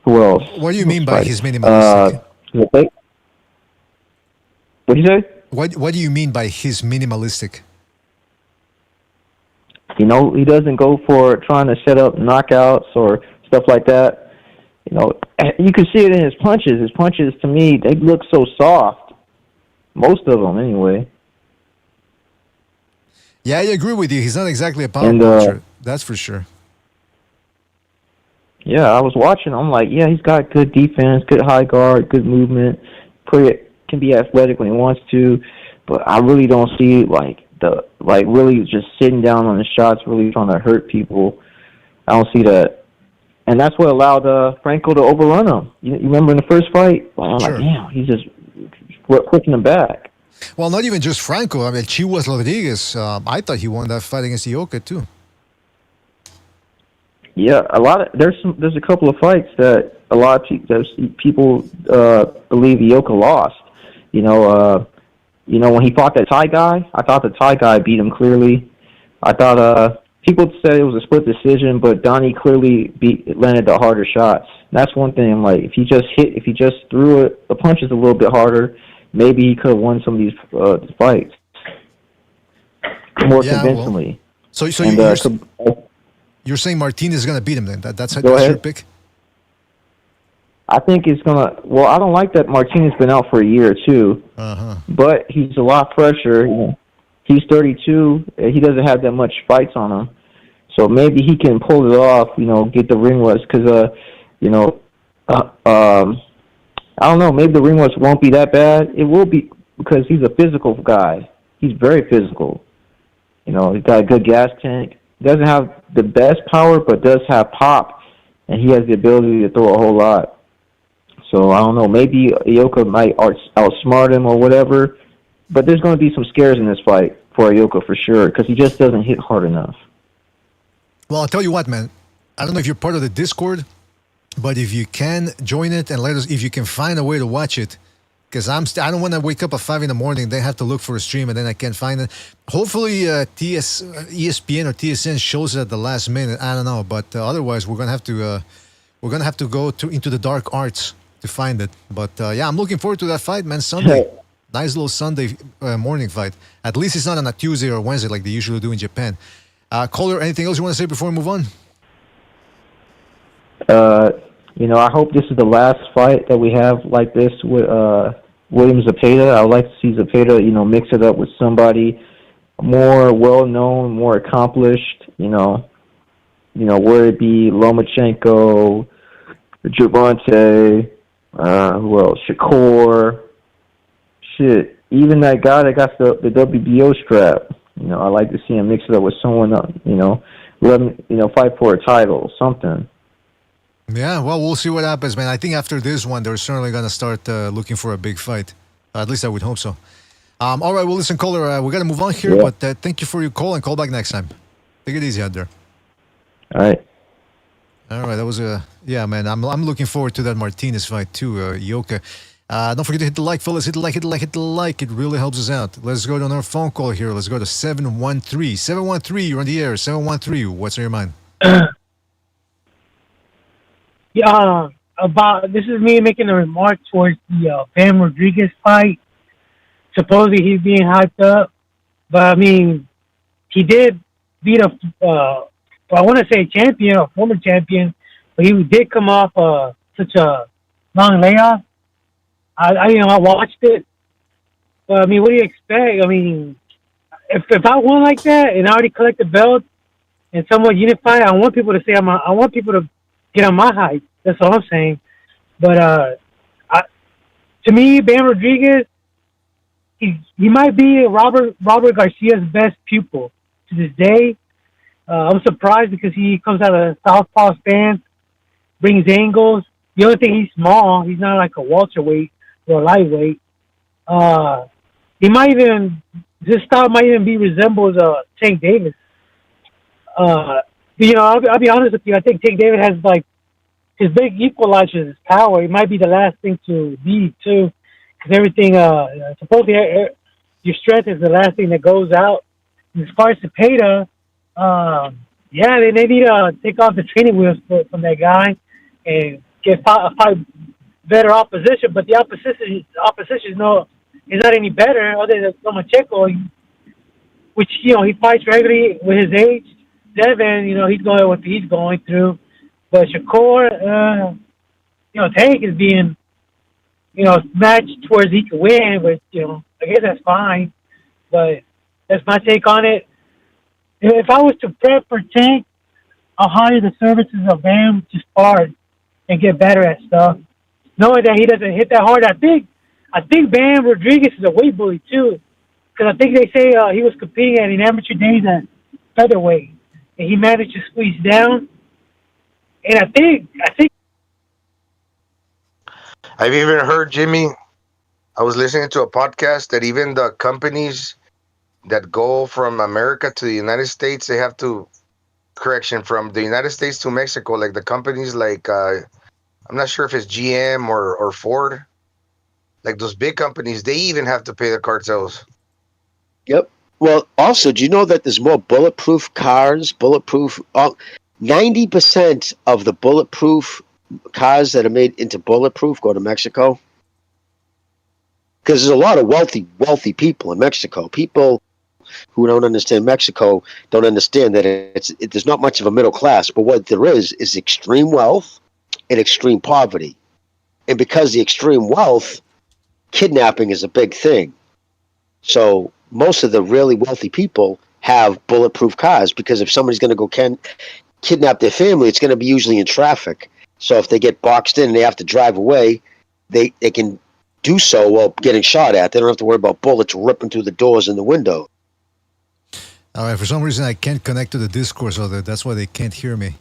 Who else? What do you mean by his minimalistic? What do you say? What do you mean by his minimalistic? He doesn't go for trying to set up knockouts or stuff like that. You can see it in his punches. His punches, to me, they look so soft. Most of them, anyway. Yeah, I agree with you. He's not exactly a power puncher. That's for sure. Yeah, I was watching. I'm like, yeah, he's got good defense, good high guard, good movement. Can be athletic when he wants to, but I really don't see really just sitting down on the shots, really trying to hurt people. I don't see that, and that's what allowed Franco to overrun him. You remember in the first fight? I'm like, damn, he's just pushing him back. Well, not even just Franco. I mean, Chihuahua Rodriguez. I thought he won that fight against Ioka too. Yeah, there's a couple of fights that a lot of people believe Ioka lost. when he fought that Thai guy, I thought the Thai guy beat him clearly. I thought people said it was a split decision, but Donnie clearly landed the harder shots. That's one thing. I'm like, if he just threw the punches a little bit harder, maybe he could have won some of these fights more convincingly. So you're saying Martinez is going to beat him then? That's your pick? I think it's going to... Well, I don't like that Martinez been out for a year or two, but he's a lot fresher. He's 32. He doesn't have that much fights on him. So maybe he can pull it off, get the ring rust. Because, I don't know, maybe the ring rust won't be that bad. It will be because he's a physical guy. He's very physical. He's got a good gas tank. He doesn't have the best power, but does have pop. And he has the ability to throw a whole lot. So, I don't know, maybe Ioka might outsmart him or whatever. But there's going to be some scares in this fight for Ioka for sure, because he just doesn't hit hard enough. Well, I'll tell you what, man. I don't know if you're part of the Discord, but if you can join it and let us, if you can find a way to watch it, because I don't want to wake up at 5 a.m, then have to look for a stream and then I can't find it. Hopefully, ESPN or TSN shows it at the last minute. I don't know, but otherwise, we're gonna have to go into the dark arts to find it. But yeah, I'm looking forward to that fight, man. Sunday, nice little Sunday morning fight. At least it's not on a Tuesday or Wednesday like they usually do in Japan. Caller, anything else you want to say before we move on? I hope this is the last fight that we have like this with William Zepeda. I would like to see Zepeda, mix it up with somebody more well-known, more accomplished, whether it be Lomachenko, Gervonta, who else? Shakur. Shit, even that guy that got the WBO strap. I like to see him mix it up with someone, let him, fight for a title, something. Yeah, well, we'll see what happens, man. I think after this one, they're certainly going to start looking for a big fight. At least I would hope so. All right, well, listen, caller, we got to move on here, but thank you for your call and call back next time. Take it easy out there. All right. All right, that was yeah, man. I'm looking forward to that Martinez fight too, Ioka. Don't forget to hit the like, fellas. Hit the like, hit the like, hit the like. It really helps us out. Let's go to another phone call here. Let's go to 713. 713, you're on the air. 713, what's on your mind? Yeah, this is me making a remark towards the Bam Rodriguez fight. Supposedly he's being hyped up, but I mean, he did beat I want to say champion, a former champion, but he did come off such a long layoff. I watched it, but I mean, what do you expect? I mean, if I won like that and I already collected belts and somewhat unified, I want people to say I want people to get on my hype. That's all I'm saying. But to me, Bam Rodriguez, he might be Robert Garcia's best pupil to this day. I'm surprised because he comes out of a southpaw stance, brings angles. The only thing, he's small. He's not like a welterweight or a lightweight. He might even, this style might even be resembles Tank Davis. I'll be honest with you. I think Tank Davis has like his big equalizer is his power. It might be the last thing to be too, because everything supposedly your strength is the last thing that goes out. And as far as Zepeda, yeah, they need to take off the training wheels from that guy and get fight better opposition. But the opposition is not any better other than Lomachenko, which he fights regularly with his age. Devin, he's going what he's going through. But Shakur, Tank is being, matched towards he can win, but, I guess that's fine. But that's my take on it. If I was to prep for Tank, I'll hire the services of Bam to spar and get better at stuff. Knowing that he doesn't hit that hard, I think Bam Rodriguez is a weight bully too. Because I think they say he was competing in amateur days at featherweight. And he managed to squeeze down. And I think I've even heard, Jimmy, I was listening to a podcast that even the companies that go from America to the United States, they have to, from the United States to Mexico, like the companies like, I'm not sure if it's GM or Ford, Like those big companies, they even have to pay the cartels. Yep. Well, also, do you know that there's more bulletproof cars, 90% of the bulletproof cars that are made into bulletproof go to Mexico? Because there's a lot of wealthy people in Mexico. People who don't understand Mexico don't understand that there's not much of a middle class, but what there is extreme wealth and extreme poverty. And because the extreme wealth, kidnapping is a big thing. So most of the really wealthy people have bulletproof cars, because if somebody's going to go kidnap their family, it's going to be usually in traffic. So if they get boxed in and they have to drive away, they can do so while getting shot at. They don't have to worry about bullets ripping through the doors and the window. All right, for some reason I can't connect to the Discord, so that's why they can't hear me.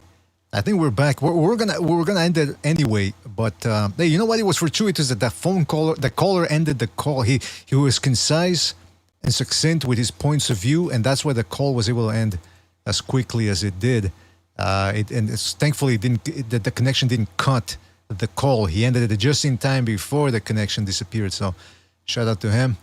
I think we're back. We're gonna end it anyway. But hey, you know what? It was fortuitous that the caller ended the call. He was concise and succinct with his points of view, and that's why the call was able to end as quickly as it did. Thankfully, the connection didn't cut the call. He ended it just in time before the connection disappeared. So, shout out to him.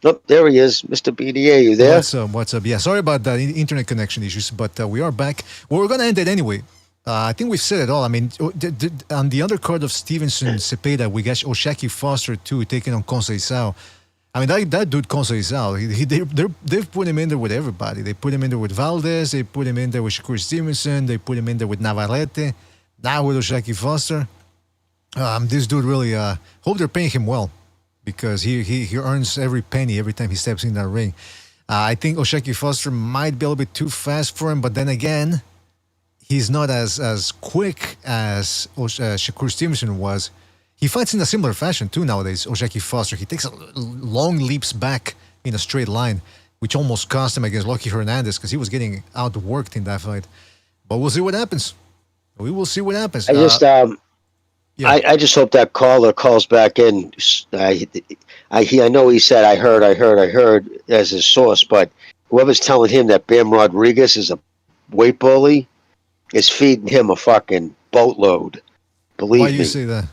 Oh, there he is, Mr. BDA. You there? What's up? Yeah, sorry about the internet connection issues, but we are back. Well, we're gonna end it anyway. I think we've said it all. I mean, on the undercard of Stevenson, Zepeda, we got Oshaki Foster too, taking on Conceição. I mean, that dude Conceição, they've put him in there with everybody. They put him in there with Valdez. They put him in there with Shakur Stevenson. They put him in there with Navarrete. Now with Oshaki Foster. This dude really hope they're paying him well, because he earns every penny every time he steps in that ring. I think Oshaki Foster might be a little bit too fast for him, but then again, he's not as quick as Shakur Stevenson was. He fights in a similar fashion too nowadays, Oshaki Foster. He takes long leaps back in a straight line, which almost cost him against Lucky Hernandez, because he was getting outworked in that fight. But we'll see what happens. We will see what happens. I just hope that caller calls back in. I know he said I heard as his source, but whoever's telling him that Bam Rodriguez is a weight bully is feeding him a fucking boatload. Believe me. Why do you say that?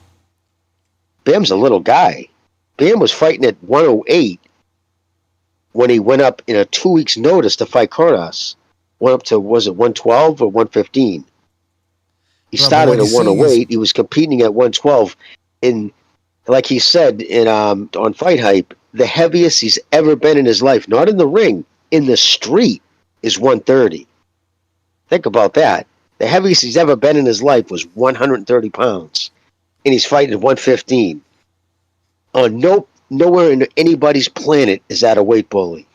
Bam's a little guy. Bam was fighting at 108 when he went up in a 2 weeks notice to fight Cordas. Went up to, was it 112 or 115? He started at 108. He was competing at 112. And like he said on Fight Hype, the heaviest he's ever been in his life, not in the ring, in the street, is 130. Think about that. The heaviest he's ever been in his life was 130 pounds. And he's fighting at 115. Nowhere in anybody's planet is that a weight bully.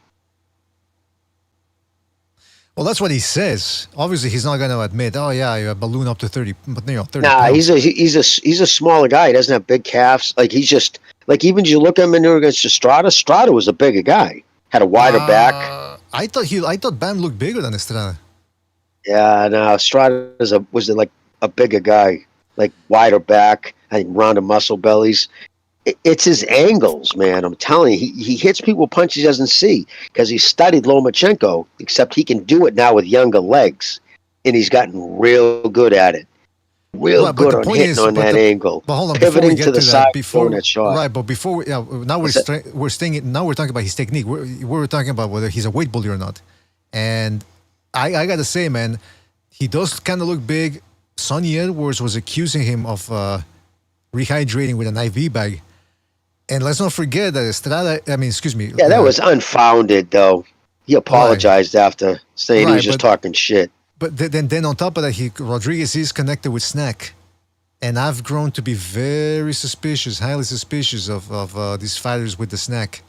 Well, that's what he says. Obviously, he's not going to admit, oh yeah, you balloon up to 30, but 30 Nah, pounds. he's a smaller guy. He doesn't have big calves. Like he's just like, even you look at him in there against Estrada. Estrada was a bigger guy. Had a wider back. I thought Bam looked bigger than Estrada. Yeah, no, Estrada was like a bigger guy, like wider back, I think rounder muscle bellies. It's his angles, man. I'm telling you, he hits people punches he doesn't see, because he studied Lomachenko, except he can do it now with younger legs, and he's gotten real good at it. Real good on hitting on that angle. But hold on, pivoting to the side, throwing that shot. Right, but before now we're talking about his technique. We're talking about whether he's a weight bully or not. And I gotta say, man, he does kind of look big. Sonny Edwards was accusing him of rehydrating with an IV bag. And let's not forget that Estrada, Yeah, that was unfounded, though. He apologized after saying he was just talking shit. But then on top of that, Rodriguez is connected with Snack. And I've grown to be very suspicious, highly suspicious of these fighters with the Snack.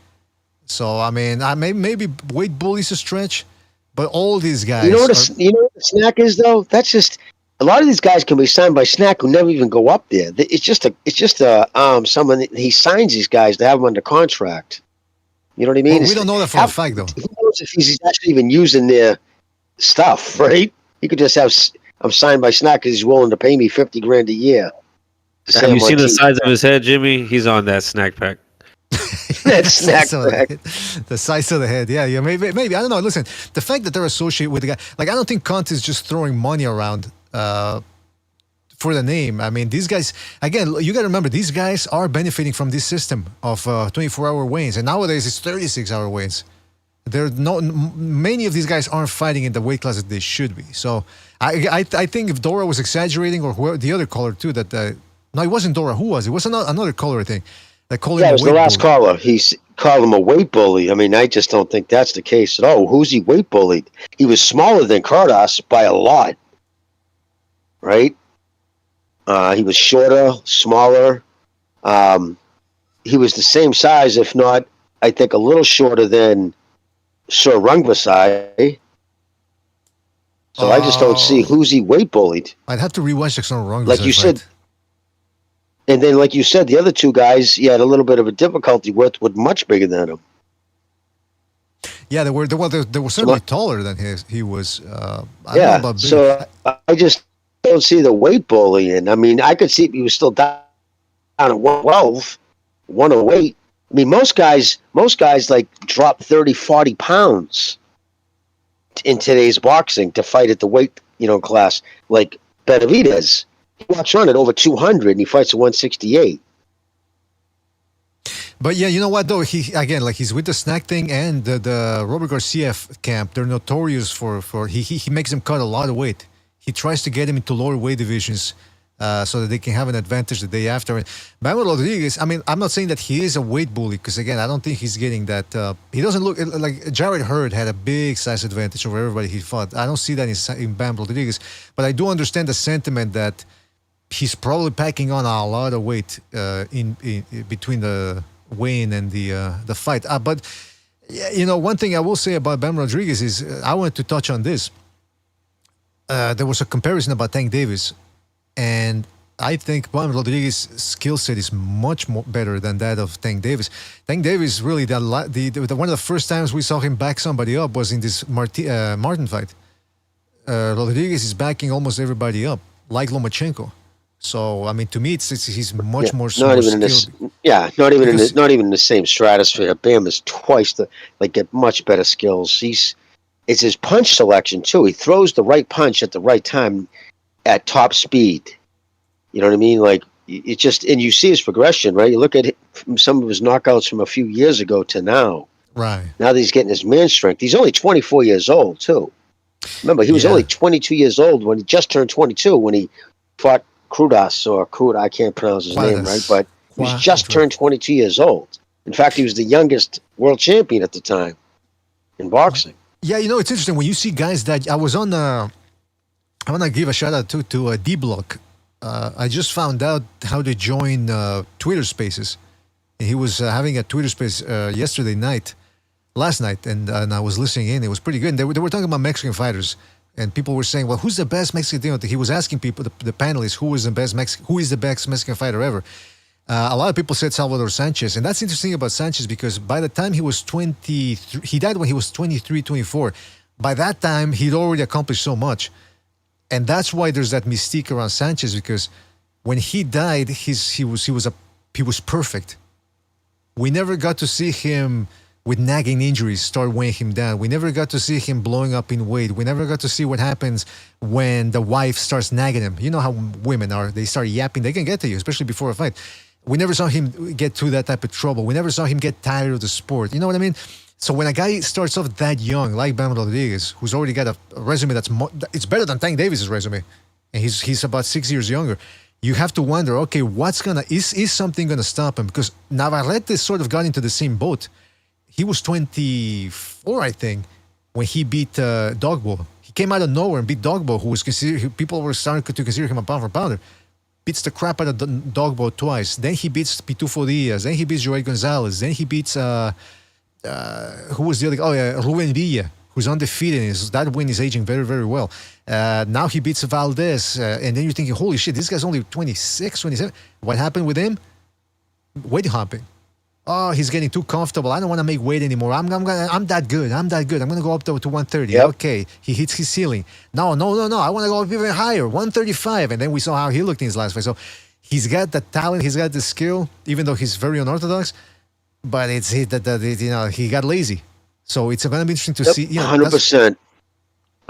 So, I mean, maybe weight bully's a stretch, but all these guys... You know what the Snack is, though? That's just... A lot of these guys can be signed by Snack who never even go up there. It's just someone, he signs these guys to have them under contract. You know what I mean? Well, we don't know that for a fact, though. Who knows if he's actually even using their stuff, right? He could just have, I'm signed by Snack because he's willing to pay me $50,000 a year. Have you seen the size of his head, Jimmy? He's on that snack pack. That snack pack. The size of the head. Yeah, maybe. I don't know. Listen, the fact that they're associated with the guy, like, I don't think Kant is just throwing money around for the name. I mean, these guys, again, you got to remember, these guys are benefiting from this system of 24-hour weigh-ins. And nowadays, it's 36-hour weigh-ins. Many of these guys aren't fighting in the weight class that they should be. So I think if Dora was exaggerating, or the other caller too, that no, it wasn't Dora. Who was it? It was another caller, I think. That called him it was the last caller. He called him a weight bully. I mean, I just don't think that's the case at all. Who's he weight bullied? He was smaller than Cardos by a lot, right? He was shorter, smaller. He was the same size, if not, I think, a little shorter than Sir Rungvisai. So I just don't see who's he weight bullied. I'd have to rewatch the Sir Rungvisai. Like you said, and then like you said, the other two guys he had a little bit of a difficulty with were much bigger than him. Yeah, they were certainly taller than he was. I don't know about big. So I just don't see the weight bullying. I mean, I could see he was still down at 112, 108. I mean, most guys like drop 30, 40 pounds in today's boxing to fight at the weight, class. Like Benavidez, he walks around at over 200 and he fights at 168. But yeah, you know what though? He's with the snack thing and the Robert Garcia camp. They're notorious for he makes them cut a lot of weight. He tries to get him into lower weight divisions so that they can have an advantage the day after. And Bam Rodriguez, I mean, I'm not saying that he is a weight bully because again, I don't think he's getting that. He doesn't look like Jared Hurd had a big size advantage over everybody he fought. I don't see that in Bam Rodriguez, but I do understand the sentiment that he's probably packing on a lot of weight in between the weigh-in and the fight. But one thing I will say about Bam Rodriguez is I wanted to touch on this. There was a comparison about Tank Davis, and I think Bam Rodriguez's skill set is much more better than that of Tank Davis. Tank Davis really one of the first times we saw him back somebody up was in this Martin fight. Rodriguez is backing almost everybody up, like Lomachenko. So I mean, to me, he's much more skilled. Not even in the same stratosphere. Bam is twice get much better skills. It's his punch selection too. He throws the right punch at the right time, at top speed. You know what I mean? Like it just, and you see his progression, right? You look at some of his knockouts from a few years ago to now. Right. Now that he's getting his man strength, he's only 24 years old too. Remember, he was only 22 years old when he just turned 22 when he fought Crud, I can't pronounce his name right, but he was just turned 22 years old. In fact, he was the youngest world champion at the time in boxing. Yeah, it's interesting when you see guys that I was on. I want to give a shout out to D Block. I just found out how to join Twitter Spaces. And he was having a Twitter Space last night, and I was listening in. It was pretty good. And they were talking about Mexican fighters. And people were saying, well, who's the best Mexican? He was asking people, the panelists, who is the best Mexican fighter ever? A lot of people said Salvador Sanchez. And that's interesting about Sanchez because by the time he was 23, he died when he was 23, 24. By that time, he'd already accomplished so much. And that's why there's that mystique around Sanchez because when he died, he was perfect. We never got to see him with nagging injuries start weighing him down. We never got to see him blowing up in weight. We never got to see what happens when the wife starts nagging him. You know how women are. They start yapping. They can get to you, especially before a fight. We never saw him get to that type of trouble. We never saw him get tired of the sport. You know what I mean? So when a guy starts off that young, like Bam Rodriguez, who's already got a resume it's better than Tank Davis's resume, and he's about 6 years younger, you have to wonder, okay, is something gonna stop him? Because Navarrete sort of got into the same boat. He was 24, I think, when he beat Dogbo. He came out of nowhere and beat Dogbo, who was people were starting to consider him a pound for pounder. Beats the crap out of Dogbo twice. Then he beats Pitufo Diaz. Then he beats Joey Gonzalez. Then he beats who was the other guy? Oh yeah, Ruben Villa, who's undefeated. That win is aging very, very well. Now he beats Valdez, and then you're thinking, holy shit, this guy's only 26, 27. What happened with him? Weight hopping. Oh, he's getting too comfortable. I don't want to make weight anymore. I'm that good. I'm going to go up to 130. Yep. Okay. He hits his ceiling. No. I want to go up even higher, 135. And then we saw how he looked in his last fight. So he's got the talent. He's got the skill, even though he's very unorthodox. But he got lazy. So it's going to be interesting to see. 100%.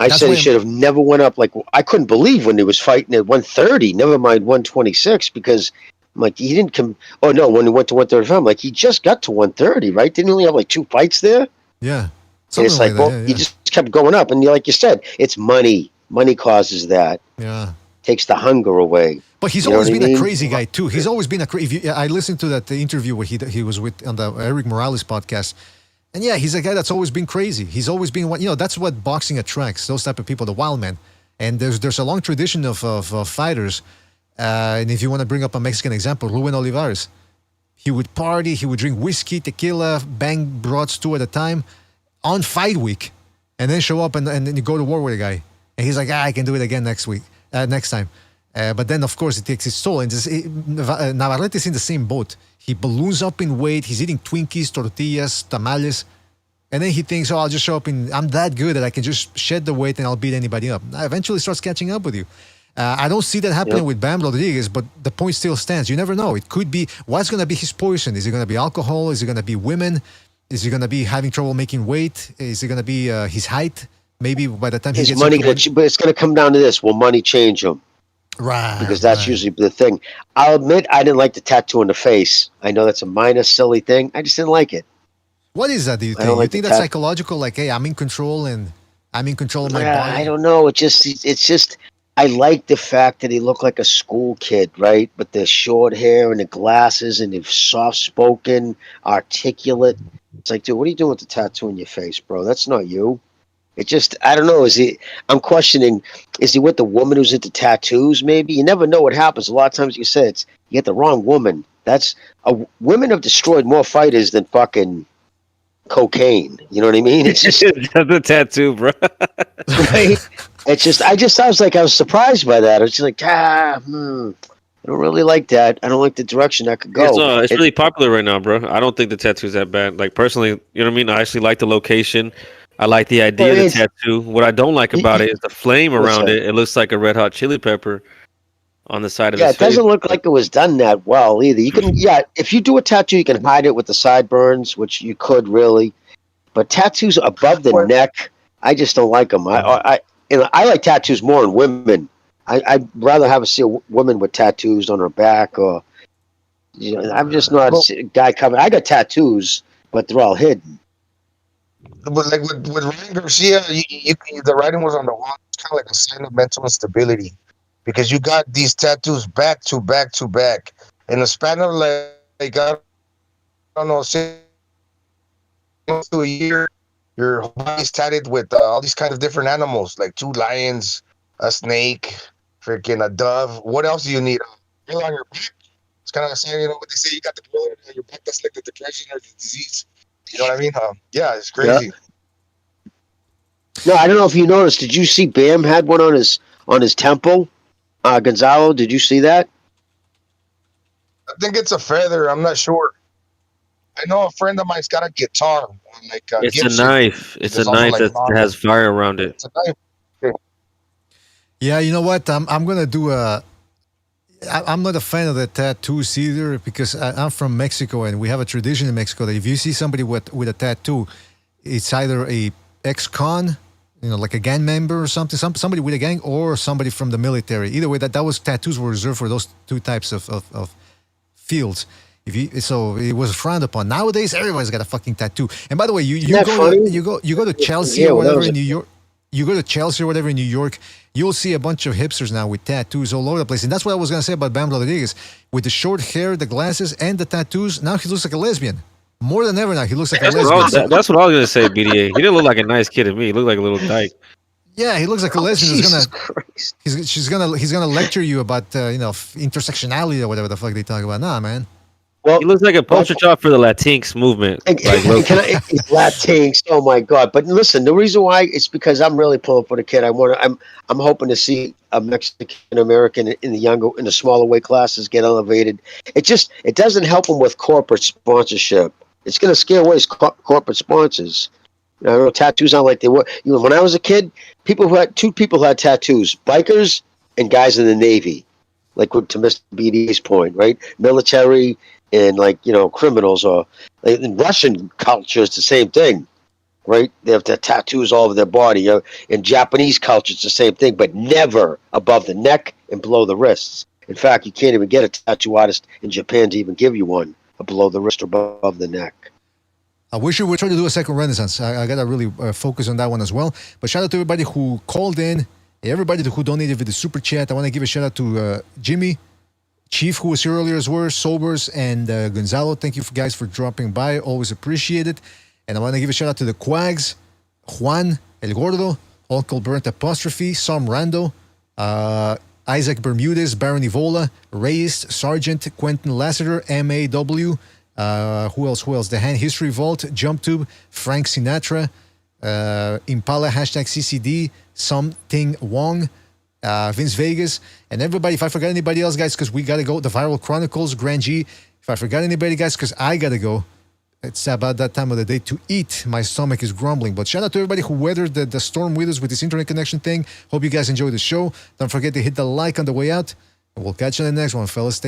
I said he should have never went up. Like, I couldn't believe when he was fighting at 130, never mind 126, because I'm like, he didn't come. Oh, no, when he went to 135, I'm like, he just got to 130, right? Didn't he only have like 2 fights there? Yeah. And it's like, well, he just kept going up. And like you said, it's money. Money causes that. Yeah. Takes the hunger away. But he's always been a crazy guy, too. He's always been a crazy. I listened to that interview where he was with on the Eric Morales podcast. And yeah, he's a guy that's always been crazy. He's always been that's what boxing attracts, those type of people, the wild men. And there's a long tradition of fighters. And if you want to bring up a Mexican example, Ruben Olivares. He would party, he would drink whiskey, tequila, bang broads 2 at a time on fight week. And then show up and then you go to war with a guy. And he's like, I can do it again next time. But then, of course, it takes its toll. And Navarrete is in the same boat. He balloons up in weight. He's eating Twinkies, tortillas, tamales. And then he thinks, I'll just show up I'm that good that I can just shed the weight and I'll beat anybody up. Eventually starts catching up with you. I don't see that happening with Bam Rodriguez, but the point still stands. You never know. It could be, what's going to be his poison? Is it going to be alcohol? Is it going to be women? Is he going to be having trouble making weight? Is it going to be his height? Maybe by the time his he gets money, but it's going to come down to this: will money change him? Right. Because that's usually the thing. I'll admit I didn't like the tattoo on the face. I know that's a minor, silly thing. I just didn't like it. What is that? Do you think? You think that's psychological? Like, hey, I'm in control and I'm in control of my body. I don't know. It's just. I like the fact that he looked like a school kid, right? With the short hair and the glasses and the soft-spoken, articulate. It's like, dude, what are you doing with the tattoo on your face, bro? That's not you. It just, I don't know. I'm questioning, is he with the woman who's into tattoos, maybe? You never know what happens. A lot of times you say you get the wrong woman. Women have destroyed more fighters than fucking cocaine. You know what I mean? It's just the tattoo, bro. Right? It's just, I was surprised by that. I was just like, I don't really like that. I don't like the direction that could go. It's really popular right now, bro. I don't think the tattoo's that bad. Like, personally, you know what I mean? I actually like the location. I like the idea of the tattoo. What I don't like about it is the flame around it. It looks like a red hot chili pepper on the side of his face. Yeah, it doesn't look like it was done that well either. You can, if you do a tattoo, you can hide it with the sideburns, which you could really. But tattoos above the neck, I just don't like them. I like tattoos more in women. I'd rather see a woman with tattoos on her back, or I'm just not a guy coming. I got tattoos, but they're all hidden. But like with Ryan Garcia, the writing was on the wall. It's kind of like a sign of mental instability, because you got these tattoos back to back to back in the span of like I don't know, 6 months to a year. Your body's tatted with all these kind of different animals, like 2 lions, a snake, freaking a dove. What else do you need? On your back. It's kind of like saying, what they say, you got the gorilla on your back. That's like the depression or the disease. You know what I mean? Yeah, it's crazy. Yeah. No, I don't know if you noticed. Did you see Bam had one on his temple? Gonzalo, did you see that? I think it's a feather. I'm not sure. I know a friend of mine's got a guitar. Like it's Gibson. a knife. It's a knife that has fire around it. It's a knife. Okay. Yeah, you know what? I'm gonna do I'm not a fan of the tattoos either, because I'm from Mexico and we have a tradition in Mexico that if you see somebody with a tattoo, it's either a ex-con, like a gang member or something, somebody with a gang, or somebody from the military. Either way, tattoos were reserved for those 2 types of fields. So it was frowned upon. Nowadays, everybody's got a fucking tattoo. And by the way, you go to Chelsea or whatever in New York. You go to Chelsea or whatever in New York, you'll see a bunch of hipsters now with tattoos all over the place. And that's what I was going to say about Bam Rodriguez. With the short hair, the glasses, and the tattoos, now he looks like a lesbian. More than ever now, he looks like a lesbian. That's what I was going to say, BDA. He didn't look like a nice kid to me. He looked like a little dyke. Yeah, he looks like a lesbian. He's gonna lecture you about intersectionality or whatever the fuck they talk about. Nah, man. Well, he looks like a poster child for the Latinx movement. Latinx, oh my god! But listen, the reason why it's because I'm really pulling for the kid. I'm hoping to see a Mexican American in the smaller weight classes get elevated. It doesn't help him with corporate sponsorship. It's going to scare away his corporate sponsors. I don't know, tattoos aren't like they were. When I was a kid, two people who had tattoos: bikers and guys in the Navy. Like to Mr. BDA's point, right? Military and criminals, or in Russian culture, it's the same thing. right? They have the tattoos all over their body. In Japanese culture, it's the same thing, but never above the neck and below the wrists. In fact, you can't even get a tattoo artist in Japan to even give you one below the wrist or above the neck. I wish we would try to do a second Renaissance. I got to really focus on that one as well. But shout out to everybody who called in, everybody who donated with the super chat. I want to give a shout out to Jimmy, Chief, who was here earlier as well, Sobers, and Gonzalo. Thank you guys for dropping by. Always appreciate it. And I want to give a shout out to the Quags, Juan, El Gordo, Uncle Burnt Apostrophe, Sam Rando, Isaac Bermudez, Baron Evola, Reyes, Sergeant, Quentin Lassiter, MAW, who else? The Hand History Vault, JumpTube, Frank Sinatra, Impala, #CCD, Something Wong, Vince Vegas, and everybody. If I forgot anybody else, guys, because we got to go. The Viral Chronicles, Grand G. If I forgot anybody, guys, because I got to go. It's about that time of the day to eat. My stomach is grumbling. But shout out to everybody who weathered the storm with us with this internet connection thing. Hope you guys enjoyed the show. Don't forget to hit the like on the way out. And we'll catch you in the next one, fellas.